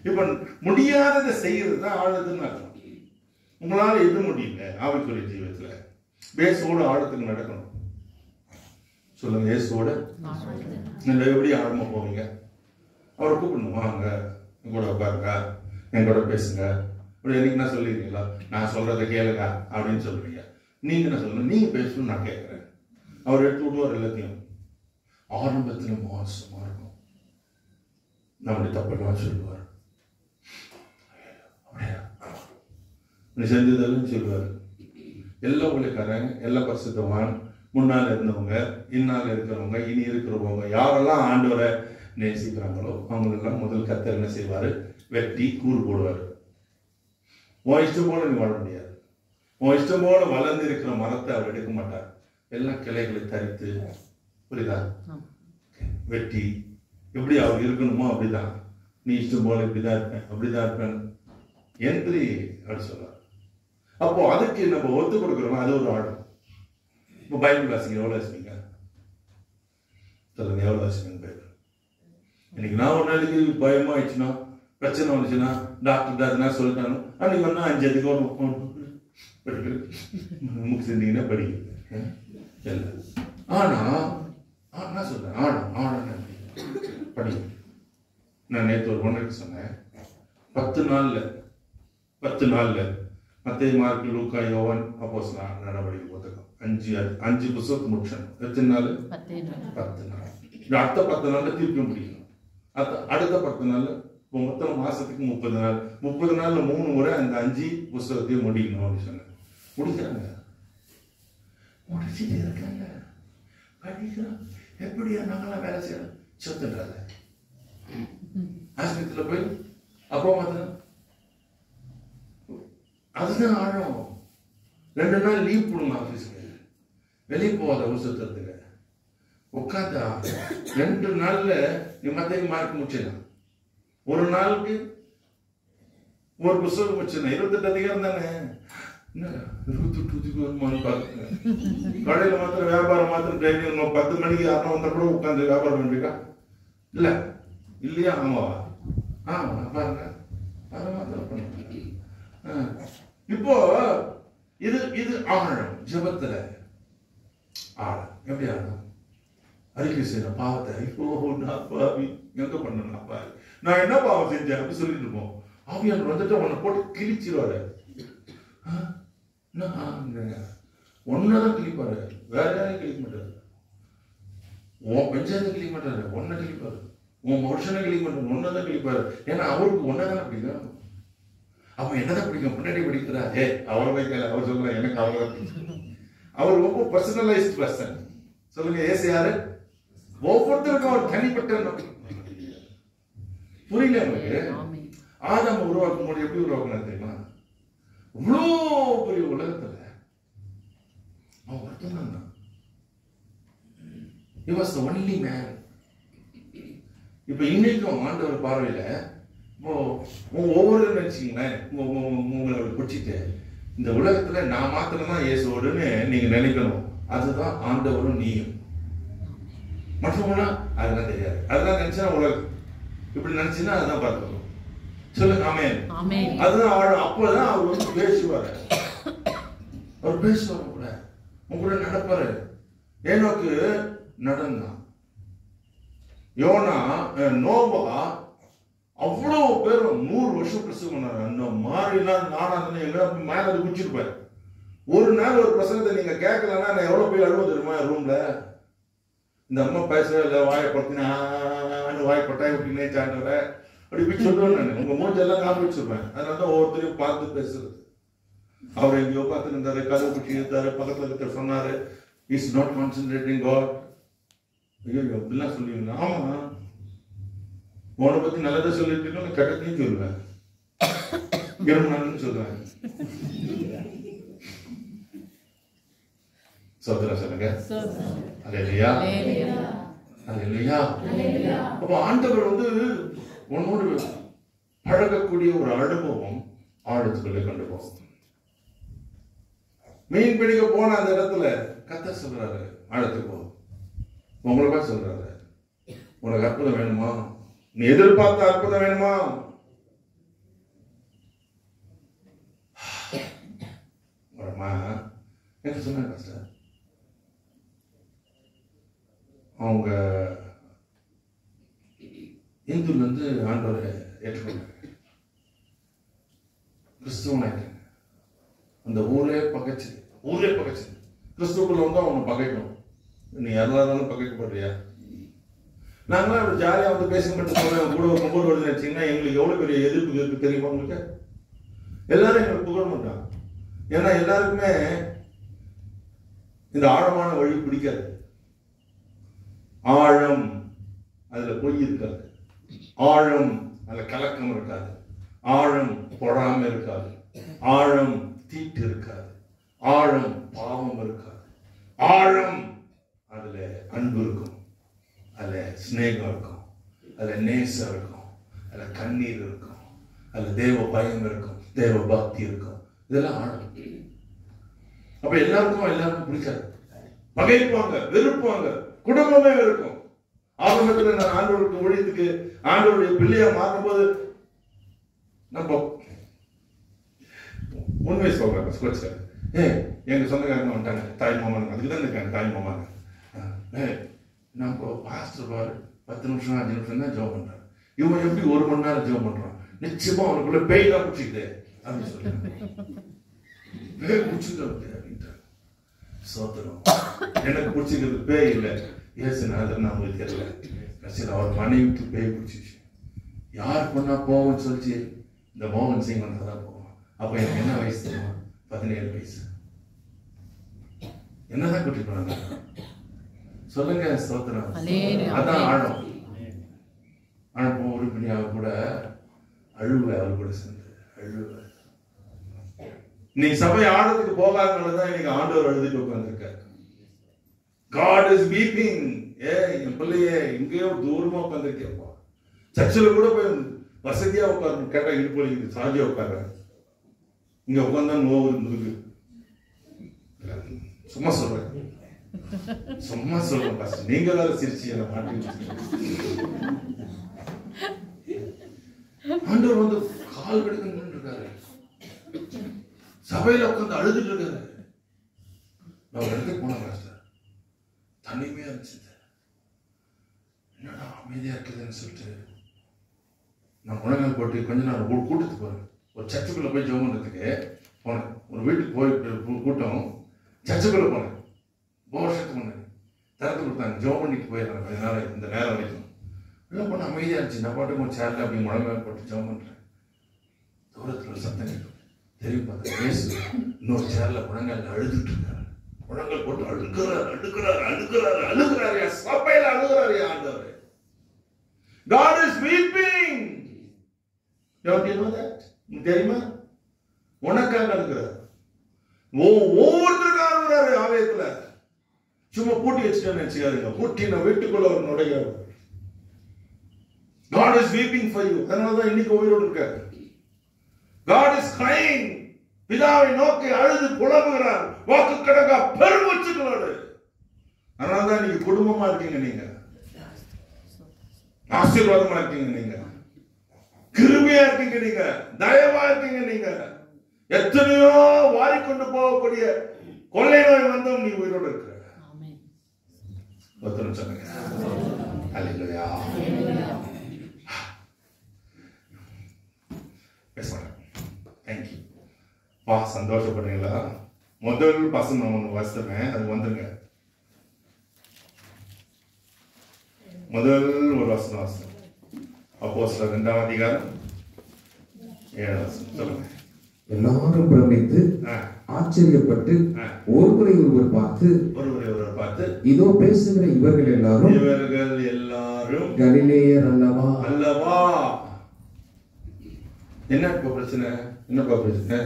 இப்போ முடியாததை செய்யறது தான் ஆழத்துன்னு அர்த்தம். உங்களால் எது முடியல ஆவிக்குரிய ஜீவத்தில், பேசோடு ஆழத்துக்கு நடக்கணும். சொல்லுங்க, இயேசுவோட நீங்க எப்படி ஆழமா போவீங்க? அவரை கூப்பிடணும், வாங்க என் கூட உட்காருங்க, என் கூட பேசுங்க. அப்படி எனக்கு நான் சொல்லிருக்கீங்களா? நான் சொல்றதை கேளுங்க அப்படின்னு சொல்றீங்க. நீங்க என்ன சொல்லணும்? நீங்க பேசணும், நான் கேட்கிறேன். அவர் எடுத்து விடுவார் எல்லாத்தையும். ஆரம்பத்துல மோசமா இருக்கும், நம்முடைய தப்பெல்லாம் சொல்லுவார். நீ செஞ்சதெல்லாம் சொல்லுவார். எல்லா ஊழியக்காரங்க, எல்லா பரிசுத்தவான், முன்னால் இருந்தவங்க, இன்னால் இருக்கிறவங்க, இனி இருக்கிறவங்க, யாரெல்லாம் ஆண்டவரை நேசிக்கிறாங்களோ அவங்களெல்லாம் முதல் கர்த்தர் என்ன செய்வாரு? வெட்டி கூறு போடுவார். உன் இஷ்டம் போல நீ வாழ முடியாது. உன் இஷ்டம் போல வளர்ந்து இருக்கிற மரத்தை அவர் எடுக்க மாட்டார். எல்லா கிளைகளை தரித்து, புரியுதா, வெட்டி எப்படி அவர் இருக்கணுமோ அப்படிதான். நீ இஷ்டம் போல இப்படிதான் இருப்பேன், அப்படிதான் இருப்பேன் என்று அப்படி சொல்றார். அப்போ அதுக்கு நம்ம ஒத்து கொடுக்குறோம், அது ஒரு ஆழம். இப்போ பைபிள் வாசிங்க, எவ்வளோ வாசிப்பீங்க சொல்லுங்க, எவ்வளோ வாசிப்பீங்க பைபிள்? இன்னைக்கு நான் ஒரு நாளைக்கு பயமாயிடுச்சுன்னா பிரச்சனை வந்துச்சுன்னா டாக்டர் எதுனா சொல்லிட்டாங்க அன்னைக்கு வந்தா 5 அதுக்கு ஒரு முக்கு செஞ்சீங்கன்னா படிக்க இல்லை. ஆனா நான் சொல்றேன் ஆழம் படி. நான் நேற்று ஒரு ஒன்றுக்கு சொன்னேன், 10 நாள்ல மத்தேயு, மார்க்கு, லூக்கா, யோவான், அப்போஸ்தலர் நடவடிக்கை புத்தகம் 5 புத்தகத்தை முடிச்சேன். எத்தனை நாள்? 10 நாள். அடுத்த 10 நாள்ல திருப்பி முடிக்கணும். அடுத்த 10 நாள்ல மொத்தம் மாசத்துக்கு 30 நாள். 30 நாள்ல 3 முறை அந்த 5 புத்தகத்தையும் முடிக்கணும் அப்படின்னு சொன்னேன். முடிக்கிறாங்க, முடிச்சுட்டு இருக்காங்க, படிக்கிறோம். எப்படியா நாங்களாம் வேலை செய்யணும் சொத்துன்றாங்க. ஆஸ்பத்திரியில் போய் அப்போ மாத்திரம் அதுதான் ஆழம். 2 நாள் லீவ் போடணும் ஆஃபீஸுக்கு, வெளியே போகாத ஒரு சுத்தத்துக்கு உட்காந்தா 2 நாள்ல நீ மத்திய மார்க் முடிச்சிடலாம். ஒரு நாளுக்கு ஒரு புத்தகம் முடிச்சிடலாம். 28 அதிகாரம் தானே, 28 வருமானு பாருங்க. கடையில மாத்திரம் வியாபாரம் மாத்திரம் ட்ரைனிங் 10 மணிக்கு யாரும் வந்தா கூட உட்காந்து வியாபாரம் பண்ணிருக்கா இல்ல இல்லையா? ஆமாவா? பாருங்க அதை மாத்திரம் பண்ணுங்க. இப்போ இது ஆழம். ஜெபத்துல ஆழம். எப்படி ஆழம்? அறிக்கை செய்யற பாவத்தை, ஐயோ நான் பாவி, எங்க பண்ண பாவி, நான் என்ன பாவம் செஞ்சேன் அப்படி சொல்லிட்டு இருப்போம். ஆவியானவர் வந்துட்டு உன்னை போட்டு கிழிச்சிருவாரு. ஒன்னதான் கிழிப்பாரு, வேற யாரையும் கிழிக்க மாட்டாரு. உன் பஞ்சாயத்தை கிழிக்க மாட்டாரு, ஒன்ன கிழிப்பாரு. உன் மனுஷனை கிழிக்க மாட்டாரு, ஒன்னதான் கிழிப்பாரு. ஏன்னா அவருக்கு ஒன்னதானே பிடிக்கும். அப்ப என்னதான் பிடிக்கும்? முன்னாடி பிடிக்கிறா, அவரை வைக்கல, அவர் சொல்ற எனக்கு அவரை பிடிக்கும். அவர் ரொம்ப பர்சனலைஸ்ட் பர்சன். சொல்லுங்க, ஏசு யாரு? ஒவ்வொருத்தருக்கும் அவர் தனிப்பட்ட புரியல எனக்கு. ஆதாம் உருவாக்கும் போது எப்படி உருவாக்கணும் தெரியுமா? இவ்வளோ பெரிய உலகத்துல அவன் ஒருத்தன் தான். He was the only man. இப்ப இன்னைக்கும் ஆண்டவர் பார்வையில ஒவ்வொரு நினைச்சீங்களேன், உங்களை பிடிச்சிட்டு இந்த உலகத்துல நான் மாத்திரம் தான் இயேசுவோடுன்னு நீங்க நினைக்கணும். அதுதான் ஆண்டவரும் நீயும். மற்றவங்களாம் அதெல்லாம் தெரியாது. அதெல்லாம் நினைச்சா உலகம் இப்படி நினைச்சுன்னா அதுதான் பார்க்கணும். சொல்லுங்க ஆமென். அதுதான் அப்பதான் அவர் வந்து பேசுவாரு. அவர் பேசுவார் உங்களோட நடப்பாரு. ஏனோக்கு நடந்தான். யோனா, நோவா அவ்வளவு பேர் 100 வருஷம் பிரசவம் பண்ணாரு. அந்த மாதிரிலாம் நானா எங்க மேல அது குடிச்சிருப்பேன். ஒரு நாள் ஒரு பிரசங்கத்தை நீங்க கேட்கலன்னா நான் எவ்வளவு போய் அழுவது தெரியுமா ரூம்ல? இந்த அம்மா பேசவே இல்லை, வாயப்பட்டினான்னு வாய்ப்பட்டா இப்படின்னே சாண்டவர அப்படி போய் சொல்லுவேன். நான் உங்க மூஞ்செல்லாம் நான் வச்சிருப்பேன். அதனாலதான் ஒவ்வொருத்தரையும் பார்த்து பேசுறது. அவர் எங்கேயோ பார்த்து இருந்தாரு, கதவு குச்சி இருந்தாரு, பக்கத்துல இருக்கிற சொன்னாரு, இஸ் நாட் கான்சென்ட்ரேட்டிங் காட். ஐயோ அப்படிலாம் சொல்லுவீங்க. ஆமா, உன்னை பத்தி நல்லதை சொல்லிட்டு கெட்டத்தையும் சொல்லுவேன், இருமன்னு சொல்லுவேன். சோதரா சொல்லுங்க. அல்லேலூயா, அல்லேலூயா. அப்ப ஆண்டவர் வந்து உன்னோடு பழகக்கூடிய ஒரு அனுபவம் ஆழத்துக்குள்ளே கொண்டு போகும். மீன் பிடிக்க போன அந்த இடத்துல கர்த்தர் சொல்றாரு, ஆழத்துக்கு போ. உங்களுக்கா சொல்றாரு, உனக்கு அற்புதம் வேணுமா? நீ எதிர்பார்த்த அற்புதம் வேணுமா? என்ன சொன்னாங்க சார்? அவங்க இந்துல இருந்து ஆண்டவரை ஏற்றுக்கொண்டாங்க, கிறிஸ்துவனாயிட்டாங்க. அந்த ஊரே பகைச்சு கிறிஸ்துக்குள்ள வந்து அவனை பகைக்கணும். நீ எல்லாரும் பகைக்கப்படுறியா? நாங்களாம் அப்படி ஜாலியா வந்து பேச மட்டும் போனேன் கூட ஒரு 9 வருது நினைச்சீங்கன்னா எங்களுக்கு எவ்வளவு பெரிய எதிர்ப்பு இருக்கு தெரியுமா உங்களுக்கு? எல்லாரும் எங்களுக்கு புகழ மாட்டாங்க. ஏன்னா எல்லாருக்குமே இந்த ஆழமான வழி பிடிக்காது. ஆழம் அதுல பொய் இருக்காது, ஆழம் அதுல கலக்கம் இருக்காது, ஆழம் பொறாமை இருக்காது, ஆழம் தீட்டு இருக்காது, ஆழம் பாவம் இருக்காது, ஆழம் அதுல அன்பு இருக்கும், அதுல ஸ்நேகம் இருக்கும், அதுல நேசம் இருக்கும், அதுல கண்ணீர் இருக்கும், அதுல தேவ பயம் இருக்கும், தேவ பக்தி இருக்கும். இதெல்லாம் ஆழம். அப்ப எல்லாருக்கும் பிடிக்காது, பகைப்பாங்க, வெறுப்பாங்க, குடும்பமே இருக்கும். ஆரம்பத்தில் நான் ஆண்டவருக்கு ஊழியத்துக்கு ஆண்டவருடைய பிள்ளையா மாறும்போது நம்ம உண்மை சொல்றேன் ஸ்கோச்சர். எங்க சொந்தக்காரங்க வந்துட்டாங்க, தாய் மாமாங்க, அதுக்கு தான் இருக்காங்க தாய் மாமாங்க. நம்ம பாஸ்டர் பாரு 10 நிமிஷம் 5 நிமிஷம் தான் ஜெபம் பண்றான், இவன் எப்படி 1 மணி நேரம் ஜெபம் பண்றான், நிச்சயமா அவனுக்குள்ள பேய் தான் பிடிச்சிக்குது அப்படின்னு சொல்லிட்டாங்க. பேய் பிடிச்சிக்கிறது அப்படின்ட்டாங்க. சோத்திரம். எனக்கு பிடிச்சிக்கிறது பேய் இல்லை, ஏசுநாதர் நம்மளுக்கு தெரியல. கடைசியில் அவர் மனைவிக்கு பேய் பிடிச்சிச்சு. யார் பண்ணா போவோம்னு சொல்லிச்சு, இந்த மோகன் சிங் வந்தாதான் போவோம். அப்ப எனக்கு என்ன வயசு தெரியுமா? 17 வயசு. என்னதான் கூட்டிட்டு போனாங்க சொல்லுங்க. ஸ்தோத்திரம். அதான் ஆழம். ஆழம் உறுப்பினியாக கூட அழுவ, அவர் கூட சேர்ந்து அழுவ. நீ சபை ஆழத்துக்கு போகாதனாலதான் இன்னைக்கு ஆண்டவர் அழுதுட்டு உட்கார்ந்துருக்காரு. God is weeping. என் பிள்ளையே எங்கேயோ தூரமா உட்கார்ந்துருக்கேப்பா. சர்ச்சில் கூட போய் வசதியா உட்கார்ந்து கேட்டா இடுப்பு சாதியா உட்கார்ற. இங்க உட்கார்ந்தா நோவு இருந்தது. சும்மா சொல்றேன், சும்மா சொல்றேன் பாஸ்டர். நீங்க வேற சிரிச்சு என்ன மாட்டி. ஆண்டவர் வந்து கால் கடுக்க இருக்காரு, சபையில உட்கார்ந்து அழுதுட்டு இருக்காரு. நான் ஒரு இடத்துக்கு போனேன் பாஸ்டர், தனிமையா இருந்துச்சு. என்னடா அமைதியா இருக்குதுன்னு சொல்லிட்டு நான் முழங்கால் போட்டு கொஞ்ச நேரம் கூட்டத்துக்கு போறேன். ஒரு சர்ச்சுக்குள்ள போய் ஜெபம் பண்றதுக்கு போனேன். ஒரு வீட்டுக்கு போய் கூட்டம், சர்ச்சுக்குள்ள போனேன். வருஷத்துக்கு முன்னாடி திறந்து கொடுத்தாங்க, ஜெபம் பண்ணிட்டு போயிடுறாங்க கொஞ்ச நேரம், இந்த நேரம் வரைக்கும். எல்லாம் பொண்ணு அமைதியா இருந்துச்சு. நான் பாட்டுக்கு ஒரு சேர்ல அப்படி முழங்கால் போட்டு ஜெபம் பண்றேன். தூரத்துல ஒரு சத்தம் கேட்கும். தெரியும் பார்த்தா இயேசு இன்னொரு சேர்ல முழங்கால் அழுதுட்டு இருக்காரு. முழங்கால் போட்டு அழுகிறார் அழுகிறார் அழுகிறார் அழுகிறாரு. சபையில அழுகிறாரு ஆண்டவர். God is weeping. Don't you know that? தெரியுமா? உனக்காக அழுகிறார். ஒவ்வொருத்தருக்காக அழுகிறாரு ஆலயத்துல. சும்மா பூட்டி வச்சுட்டேன்னு நினைச்சுக்காதீங்க. பூட்டின வீட்டுக்குள்ள ஒரு நுழையாரு. God is weeping for you. அதனாலதான் இன்னைக்கு உயிரோடு இருக்காரு. God is crying. பிதாவை நோக்கி அழுது புலம்புகிறார். வாக்கு கடங்கா பெருமூச்சுகளோடு. அதனாலதான் நீங்க குடும்பமா இருக்கீங்க, நீங்க ஆசீர்வாதமா இருக்கீங்க, நீங்க கிருபையா இருக்கீங்க, நீங்க தயவா இருக்கீங்க. நீங்க எத்தனையோ வாரிக்கொண்டு போகக்கூடிய கொள்ளை நோய் வந்தும் நீ உயிரோடு இருக்கிற. ஒருத்தரும் சொல்லுங்க அல்லேலூயா. பேசுறேன். தேங்க்யூ. வா, சந்தோஷப்படுறீங்களா? முதல் பசங்க நான் ஒன்று வசித்தேன், அது வந்துருங்க. முதல் ஒரு வசனம் வாசித்தேன். அப்போஸ்தலர் 2ஆம் அதிகாரம் 7ஆம் வசனம். சொல்லுங்க. எல்லாரும் பிரமித்து ஆச்சரியப்பட்டு ஒருவரை ஒருவர் பார்த்து இதோ பேசுகிற இவர்கள் எல்லாரும் கலிலேயர் அல்லவா. என்னப்பா பிரச்சனை? என்னப்பா பிரச்சனை?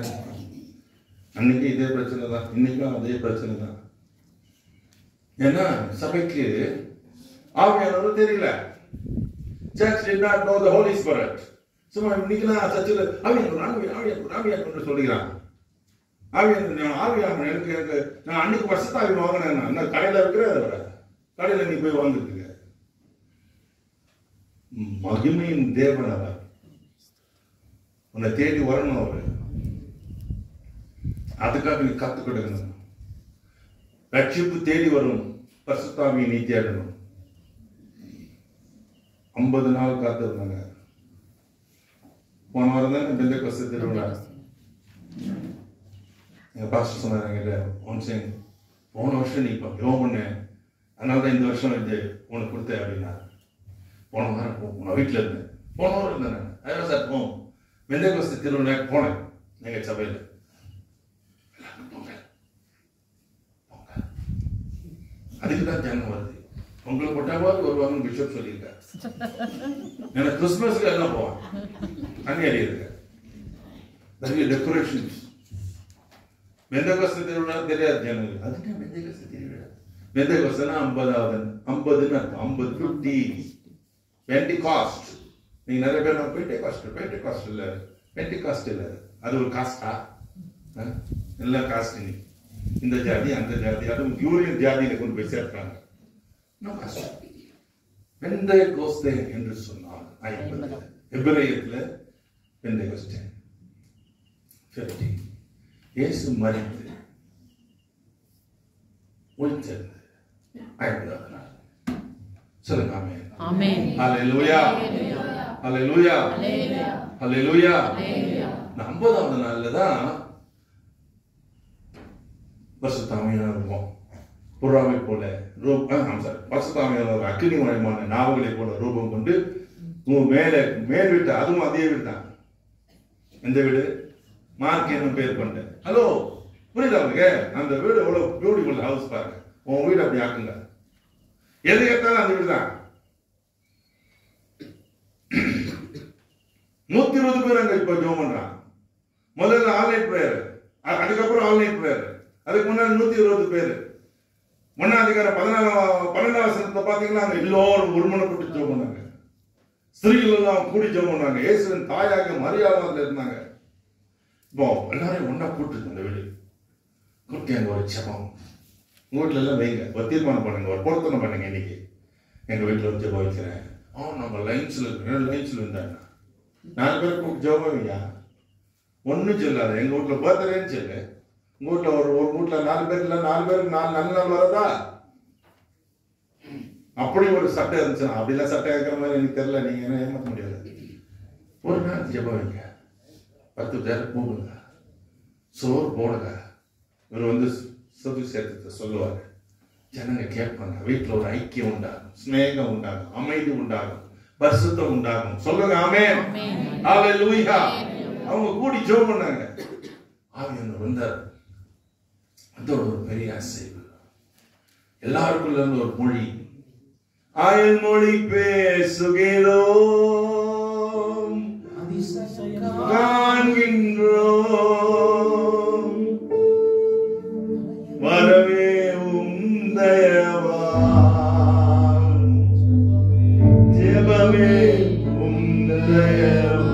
அன்னைக்கு இதே பிரச்சனை தான், இன்னைக்கும் அதே பிரச்சனை தான். ஏன்னா சபைக்கு ஆவியானவர் தெரியல. Church did not know the Holy Spirit. சும்மா இன்னைக்குலாம் சர்ச்சில் ஆவியானவர் சொல்லிக்கிறாங்க. ஆவியானவர் எனக்கு நான் அன்னைக்கு வருஷத்தாவி வாங்கினேன். கடையில் இருக்கிற கடையில் நீ போய் வாங்கிருக்க. மகிமையின் தேவன் அவர். உன்னை தேடி வரணும் அவரு. அதுக்காக நீ கத்து கொடுக்கணும். ரட்சிப்பு தேடி வரும். பரிசுத்தாவியை நீ தேடணும். 50 நாள் காத்து இருந்தாங்க. போன வாரம் தான் பெந்தெக்கோஸ்து திருவிழா. எங்க பாஸ்டர் சொன்னாங்க, போன வருஷம் நீ இப்போ ஜெபம் பண்ண, அதனால தான் இந்த வருஷம் இது உனக்கு கொடுத்தேன் அப்படின்னா. போன வாரம் நான் வீட்டில் இருந்தேன். போன வாரம் இருந்தேன் நான். அதான் சார் போவோம். பெந்தெக்கோஸ்து திருவிழாக்கு போனேன் எங்க சபையில். அதுக்கு தான் தியானம் வருது. உங்களுக்கு போட்டாவது வருவாங்கன்னு பிஷப் சொல்லியிருக்காரு. எனக்கு கிறிஸ்துமஸ்க்கு எல்லாம் போவான். அங்கே அறியிருக்க நிறைய டெக்கரேஷன்ஸ். பெந்தெக்கோஸ்து திருவிழா தெரியாது ஜனங்களுக்கு. அதுக்கு பெந்தெக்கோஸ்து திருவிழா. பெந்தெக்கோஸ்துனா 50வது 50ன்னு அர்த்தம். 50 பெண்டிகாஸ்ட். நீங்க நிறைய பேர் நான் பெண்டிகாஸ்ட் இல்லை, பெண்டிகாஸ்ட் இல்லை. அது ஒரு காஸ்டா? எல்லாம் காஸ்ட். நீ இந்த ஜாதி அந்த ஜாதி, அதுவும் யூரியன் ஜாதியில கொண்டு போய் சேர்க்கிறாங்க. பெந்தெக்கோஸ்தே என்று சொன்னால் எபிரேயத்துல பெந்தெகோஸ்தே 50 இயேசு மரித்து உயிர்த்தெழுந்து 50வது நாள். சொல்லுங்க ஆமென். ஆமென். ஹalleluya. ஹalleluya. ஹalleluya. 50வது நாள்ல தான் பரிசுத்தாவியானவர் இருக்கும். புறாவை போல பரிசுத்தாவியானவர் அக்கினிமயமான நாவுகளை போல ரூபம் கொண்டு மேல் வீட்டு, அதுவும் அதே வீடு தான். எந்த வீடு? மார்க் என்னும் பேர் கொண்ட. ஹலோ, புரியுதா உங்களுக்கு? அந்த வீடு எவ்வளவு பியூட்டிஃபுல் ஹவுஸ் பாருங்க. உன் வீடு அப்படி ஆக்குங்க. எது கேட்டாலும் அந்த வீடு தான். 120 பேர் அங்க இப்ப ஜெபம் பண்றாங்க. முதல்ல ஆன்லைன் பிரேயர், அதுக்கப்புறம் ஆன்லைன் பிரேயர், அதுக்கு முன்னாடி 120 பேர். 1ஆம் அதிகாரம் 12ஆம் வசனத்தை பாத்தீங்கன்னா அங்க எல்லோரும் ஒருமனப்பட்டு ஜெபம் பண்ணாங்க. ஸ்திரீகள் எல்லாம் கூடி ஜெபம் பண்ணாங்க. இயேசுவின் தாயாக மரியாதை இருந்தாங்க. இப்போ எல்லாரையும் ஒன்னா கூட்டு அந்த வீடு கூட்டி அங்க ஒரு ஜெபம். உங்க வீட்டுல எல்லாம் வைங்க, ஒரு தீர்மானம் பண்ணுங்க, ஒரு பொருத்தனை பண்ணுங்க. இன்னைக்கு எங்க வீட்டுல ஒரு ஜெபம் வைக்கிறேன். நம்ம லைன்ஸ்ல இருந்தாங்க 4 பேருக்கு ஜெபம் வைங்க. ஒன்னும் சொல்லாது. எங்க வீட்டுல பர்த்டேன்னு சொல்லு. உங்க வீட்டுல ஒரு வீட்டுல 4 பேர் இல்ல, 4 பேருக்கு 4 நல்ல நாள் வரதா? அப்படி ஒரு சட்டை இருந்துச்சுன்னா, அப்படிலாம் சட்டை இருக்கிற மாதிரி எனக்கு தெரியல. நீங்க என்ன ஏமாற்ற முடியாது. ஒரு நாள் ஜெபம் வைங்க, 10 பேர் கூடுங்க, சோறு போடுங்க. இவர் வந்து சொத்து சேர்த்து சொல்லுவாரு. ஜனங்க கேட்பாங்க. வீட்டுல ஒரு ஐக்கியம் உண்டாகும், ஸ்நேகம் உண்டாகும், அமைதி உண்டாகும், பரிசுத்தம் உண்டாகும். சொல்லுங்க ஆமென். ஹalleluya. அவங்க கூடி ஜெபம் பண்ணாங்க. ஆவியானவர் வந்தார். அதோட ஒரு பெரிய அசைவு. எல்லாருக்குள்ள இருந்து ஒரு மொழி, ஆயல் மொழி பேசுகிறோம், காண்கின்றோம், வரவே உந்தயவாம், ஜெபமே உந்தயவாம்,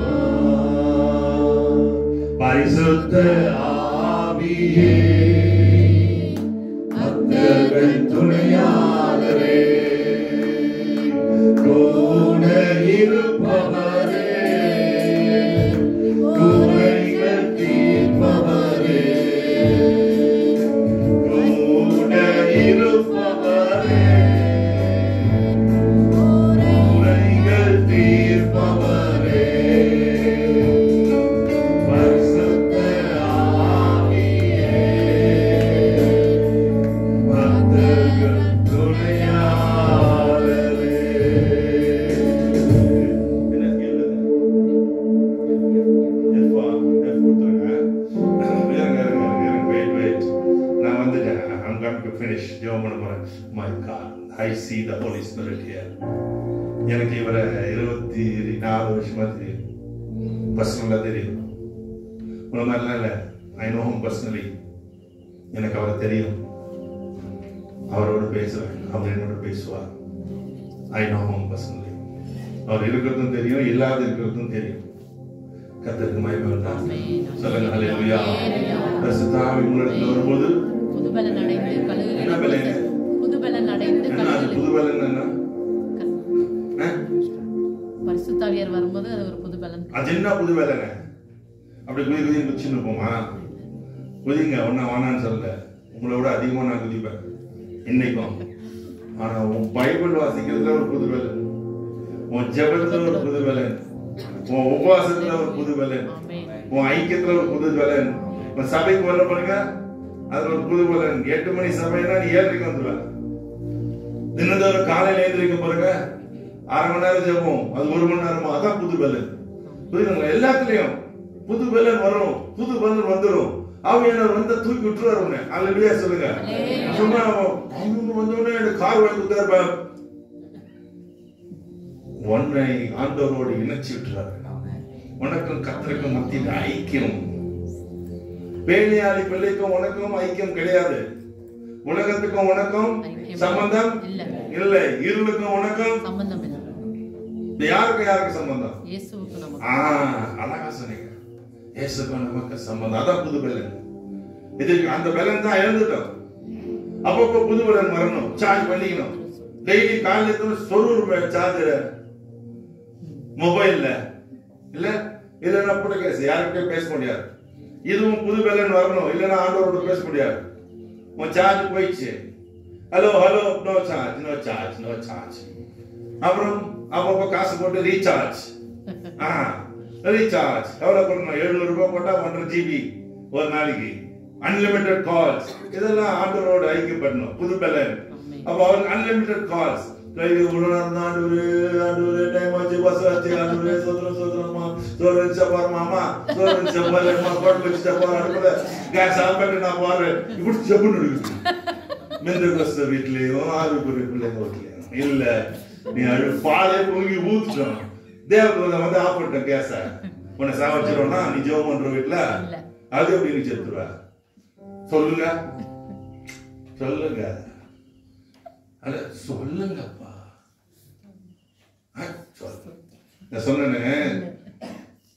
பரிசுத்த ஆவியே பக்தர்கள் துணையாளரே, கூட இருப்பவரே, குறைகள் தீர்ப்பவரே, கூட இருப்பவரே, குறைகள் தீர்ப்பவரே, பரிசுத்த ஆவியே பக்தர்கள் துணையாளரே. என்ன கேளுங்க? Wait. நான் வந்துட்டேன். I'm going to finish. ஜெபம் பண்ண போறேன். My God, I see the Holy Spirit here. எனக்கு இவரை 24 வருஷமா தெரியும். பர்சனலா தெரியும். உங்களை மாதிரிலாம் இல்லை. I know him personally. எனக்கு அவரை தெரியும். அவரோடு பேசுவேன், அவர் என்னோட பேசுவார். I know him personally. அவர் இருக்கிறதும் தெரியும், இல்லாத இருக்கிறதும் தெரியும். கர்த்தருக்கு மகிமை உண்டாகட்டும். சொல்லுங்க ஹல்லேலூயா. பரிசுத்த ஆவி உங்களிடத்தில் வரும்போது புதுபலன் அடைந்து கழுகுகளை என்ன பலன்? புதுபலன் அடைந்து என்ன அது புதுபலன்? என்ன பரிசுத்த ஆவியார் வரும்போது அது ஒரு புதுபலன். அது என்ன புதுபலன்? அப்படி குதி குதிச்சு நிற்போமா? குதிங்க, ஒன்னா வானான்னு சொல்லல. உங்களை விட அதிகமா நான் குதிப்பேன் இன்னைக்கும். ஆனா உன் பைபிள் வாசிக்கிறதுல ஒரு புதுபலன், உன் ஜெபத்துல ஒரு புதுபலன், உன் உபவாசத்துல ஒரு புதுபலன், உன் ஐக்கியத்துல ஒரு புதுபலன், உன் சபைக்கு வர பாருங்க அதுல ஒரு புதுபலன். 8 மணி சபைனா நீ 7:30 வந்துடுவ. தினந்தோறும் காலையில எழுந்திரிக்க பாருங்க, 1/2 மணி நேரம் ஜெபம், அது 1 மணி நேரமா, அதான் புதுபலன். புரியுதுங்களா? எல்லாத்துலயும் புதுபலன் வரணும், புதுபலன் வந்துடும். ஆவியானவர் வந்து தூக்கி விட்டுருவாரு உன்னை. அல்லேலூயா சொல்லுங்க. சும்மா அவங்க வந்தோடனே எனக்கு கார் வாங்கி கொடுத்தாரு, உன்னை ஆண்டவரோடு இணைச்சு விட்டுறாரு. உனக்கும் கர்த்தருக்கும் மத்தியில் ஐக்கியம். வேலையாளி பிள்ளைக்கும் உனக்கும் ஐக்கியம் கிடையாது. உலகத்துக்கும் உனக்கும் சம்பந்தம் இல்லை. இருளுக்கும் உனக்கும் சம்பந்தம் இல்லை. யாருக்கு சம்பந்தம்? இயேசுவுக்கு நமக்கு. அழகா சொன்னீங்க. இயேசுக்கும் நமக்கு சம்பந்தம். அதான் புது பலன். இது அந்த பலன் தான் இழந்துட்டோம். அப்பப்போ புது பலன் வரணும், சார்ஜ் பண்ணிக்கணும். டெய்லி காலையில சொரூர் சார்ஜர் மொபைல்ல இல்ல இல்லைன்னா புட்ட கேஸ், யாருக்கிட்டையும் பேச முடியாது. இதுவும் புது பெலன் வரணும், இல்லைன்னா ஆண்டவரோட பேச முடியாது. உன் சார்ஜ் போயிடுச்சு, hello hello, no charge no charge no charge. அப்புறம் அப்பப்போ காசு போட்டு ரீசார்ஜ். ரீசார்ஜ் எவ்வளவு போடணும்? 700 ரூபாய் போட்டா 1.5 GB ஒரு நாளைக்கு, அன்லிமிட்டெட் கால்ஸ். இதெல்லாம் ஆண்டவரோட ஐக்கியப்படணும், புது பெலன். அப்ப அவருக்கு அன்லிமிட்டெட் கால்ஸ். கைது உடனே ஆண்டவரே டைம் ஆச்சு, பஸ் ஆச்சு, ஆண்டவரே சோதரம் சோதரமா, சோதரன் செப்பாருமாமா, சோதரன் செப்பாருமா, கோட்டை வச்சு செப்பாரு, அடுப்புல கேஸ் ஆன் பண்ணி நான் பாரு, இப்படி செப்புன்னு இருக்குது. மெந்தகஸ்த வீட்லயும் ஆவிக்குரிய பிள்ளைங்க வீட்லயும் இல்ல, நீ பாலே பொங்கி ஊத்துட்டோம், தேவதூதன் வந்து ஆஃப் பண்ணிட்டேன் கேஸ, உன்னை சாவச்சிருவோம்னா நீ ஜெபம் பண்ற வீட்டுல அது எப்படி நீ செத்துருவ? சொல்லுங்க சொல்லுங்க, அட சொல்லுங்கப்பா. நான் சொன்னேன்னு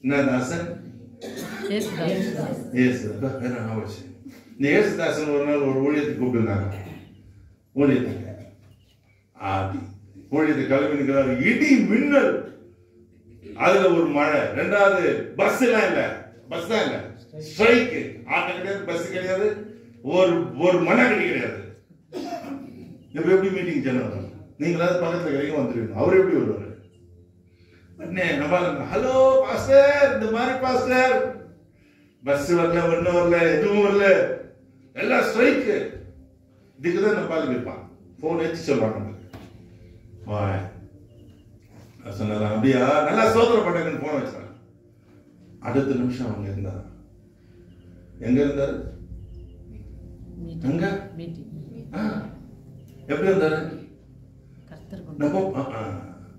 என்ன தாசன், ஏசுதாசன் ஒரு நாள் ஒரு ஊழியத்துக்கு கூப்பிட்டுருந்தாங்க. ஊழியத்துக்கு ஆதி ஊழியத்தை கிளம்பினுக்கிறார், இடி மின்னல், அதுல ஒரு மழை, ரெண்டாவது பஸ் எல்லாம் இல்ல, பஸ் தான் இல்ல, ஸ்ட்ரைக், ஆட்டோ கிடையாது, பஸ் கிடையாது, ஒரு மண்ணாக்கடி கிடையாது. எப்படி மீட்டிங் ஜனம், நீங்களாவது பக்கத்துல கிடைக்கும் வந்துருக்கணும். அவர் எப்படி வருவாரு? ஹலோ பாஸ்டர், இந்த மாதிரி பாஸ்டர், பஸ் வரல, ஒன்னும் வரல, எதுவும் வரல, எல்லாம் ஸ்ட்ரைக். இதுக்குதான் நம்ம பால் இருப்பான், போன் வச்சு சொல்றாங்க. சொன்னாரா, அப்படியா, நல்லா சோதனை பண்ணு போன வச்சாங்க. அடுத்த நிமிஷம் அவங்க இருந்தார். எங்க இருந்தாரு? எங்க? எப்படி இருந்தாரு?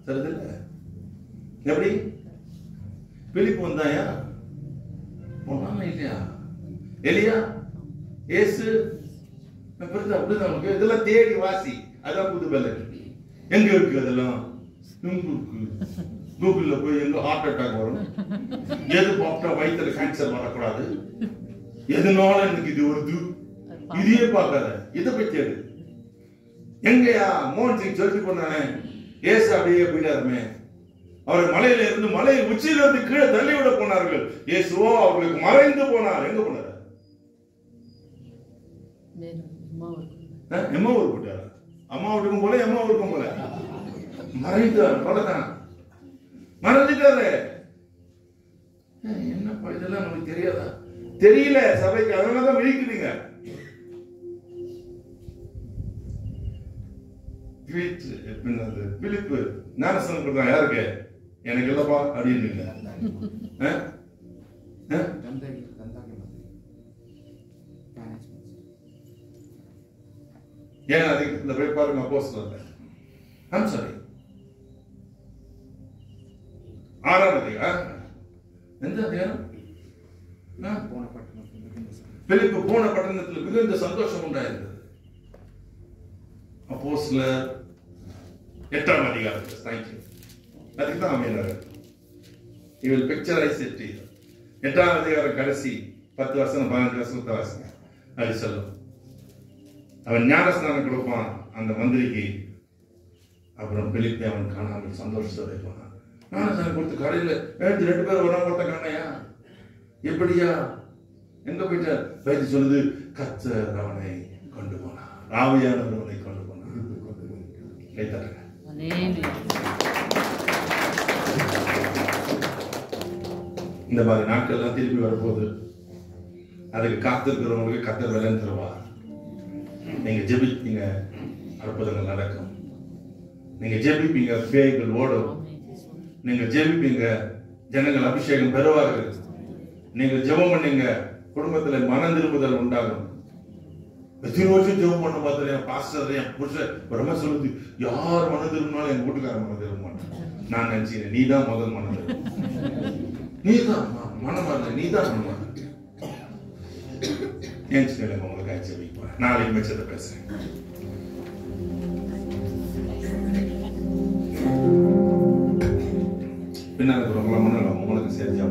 சரிதில்ல, எப்படி பிலிப்பு வந்தாயா? போனாமா இல்லையா? எலியா, ஏசு, அப்படிதான் நமக்கு இதெல்லாம் தேடி வாசி. அதான் புது பெலன். எங்க இருக்கு அதெல்லாம்? கூகுள்ல போய் எங்க ஹார்ட் அட்டாக் வரும், எது பாப்டா வயிற்றுல கேன்சர் வரக்கூடாது, எதுனால எனக்கு இது வருது, இதையே பார்க்காத, இதை போய் தேடு. எங்கயா மோகன் சிங் சொல்லி போனானே, ஏசு அப்படியே போயிட்டாருமே, அவர் மலையில இருந்து மலை உச்சியில இருந்து கீழே தள்ளிவிட போனார்கள். இயேசுவோ அவர்களுக்கு மறைந்து போனார். எங்க போனார்? எம்மா ஊருக்கு போட்டார். அம்மா வீட்டுக்கும் போல, எம்மா ஊருக்கும் போல மறைந்தார். அவ்வளவுதான், மறைஞ்சிட்டாரு. என்னப்பா இதெல்லாம் நமக்கு தெரியாதா? தெரியல சபைக்கு, அதனாலதான் விழிக்கிறீங்க. பிலிப்பு ஞானஸ்தானம் கொடுத்தான் யாருக்கு? எனக்கு இல்லப்பா அப்படின்னு இல்லை. ஏன் அதுக்கு போய் பாருங்க, அப்போஸ்தலர்ல சாரி 6ஆம் அதிகாரம், எந்த அதிகாரம்? பிலிப்பு போன பட்டணத்தில் மிகுந்த சந்தோஷம் உண்டாயிருந்தது. அப்போஸ்தலர் 8ஆம் அதிகாரத்தில், தேங்க்யூ, அதுக்கு தான் அமையினார். இவள் பிக்சரைஸ் இட். 8ஆம் அதிகாரம் கடைசி 10 வருஷம் 15 வருஷத்தை வாசிங்க. அது சொல்லும், அவன் ஞானஸ்நானம் கொடுப்பான் அந்த மந்திரிக்கு. அப்புறம் பிலிப்பை அவன் காணாமல் சந்தோஷத்தோட போனான். ஞானஸ்நானம் கொடுத்து காலையில் 2 பேர் வராம ஒருத்த காணையா? எப்படியா? எங்க போயிட்ட? பயிற்சி சொல்லுது, கர்த்தர் அவனை கொண்டு போனான், ஆவியானவர் அவனை கொண்டு போனான். கைத்தட்டுங்க. இந்த மாதிரி நாட்கள் எல்லாம் திரும்பி வரப்போகுது. அதுக்கு காத்திருக்கிறவங்களுக்கு கர்த்தர் வேலை தருவார். நீங்க ஜெபிப்பீங்க, அற்புதங்கள் நடக்கும். நீங்க ஜெபிப்பீங்க, பேய்கள் ஓடும். நீங்க ஜெபிப்பீங்க, ஜனங்கள் அபிஷேகம் பெறுவார்கள். நீங்க ஜெபம் பண்ணீங்க, குடும்பத்துல மன திரும்புதல் உண்டாகும். எத்தனை வருஷம் ஜெபம் பண்ண பார்த்தா பாஸ்டர் என் புருஷன் ரொம்ப சொல்லுது, யார் மன திரும்பினாலும் எங்க வீட்டுக்காரன் மன திரும்ப மாட்டேன். நான் நினைச்சேன், நீ தான் முதல் மன நீ தான் மனமாத, நீ தான் மனமாத. ஏன் உங்களுக்கு ஆச்சு வைப்பேன், நாளைக்கு மெச்சத்தை பேசுறேன். பின்னாடி ரொம்ப உங்களுக்கு சேர்த்தியா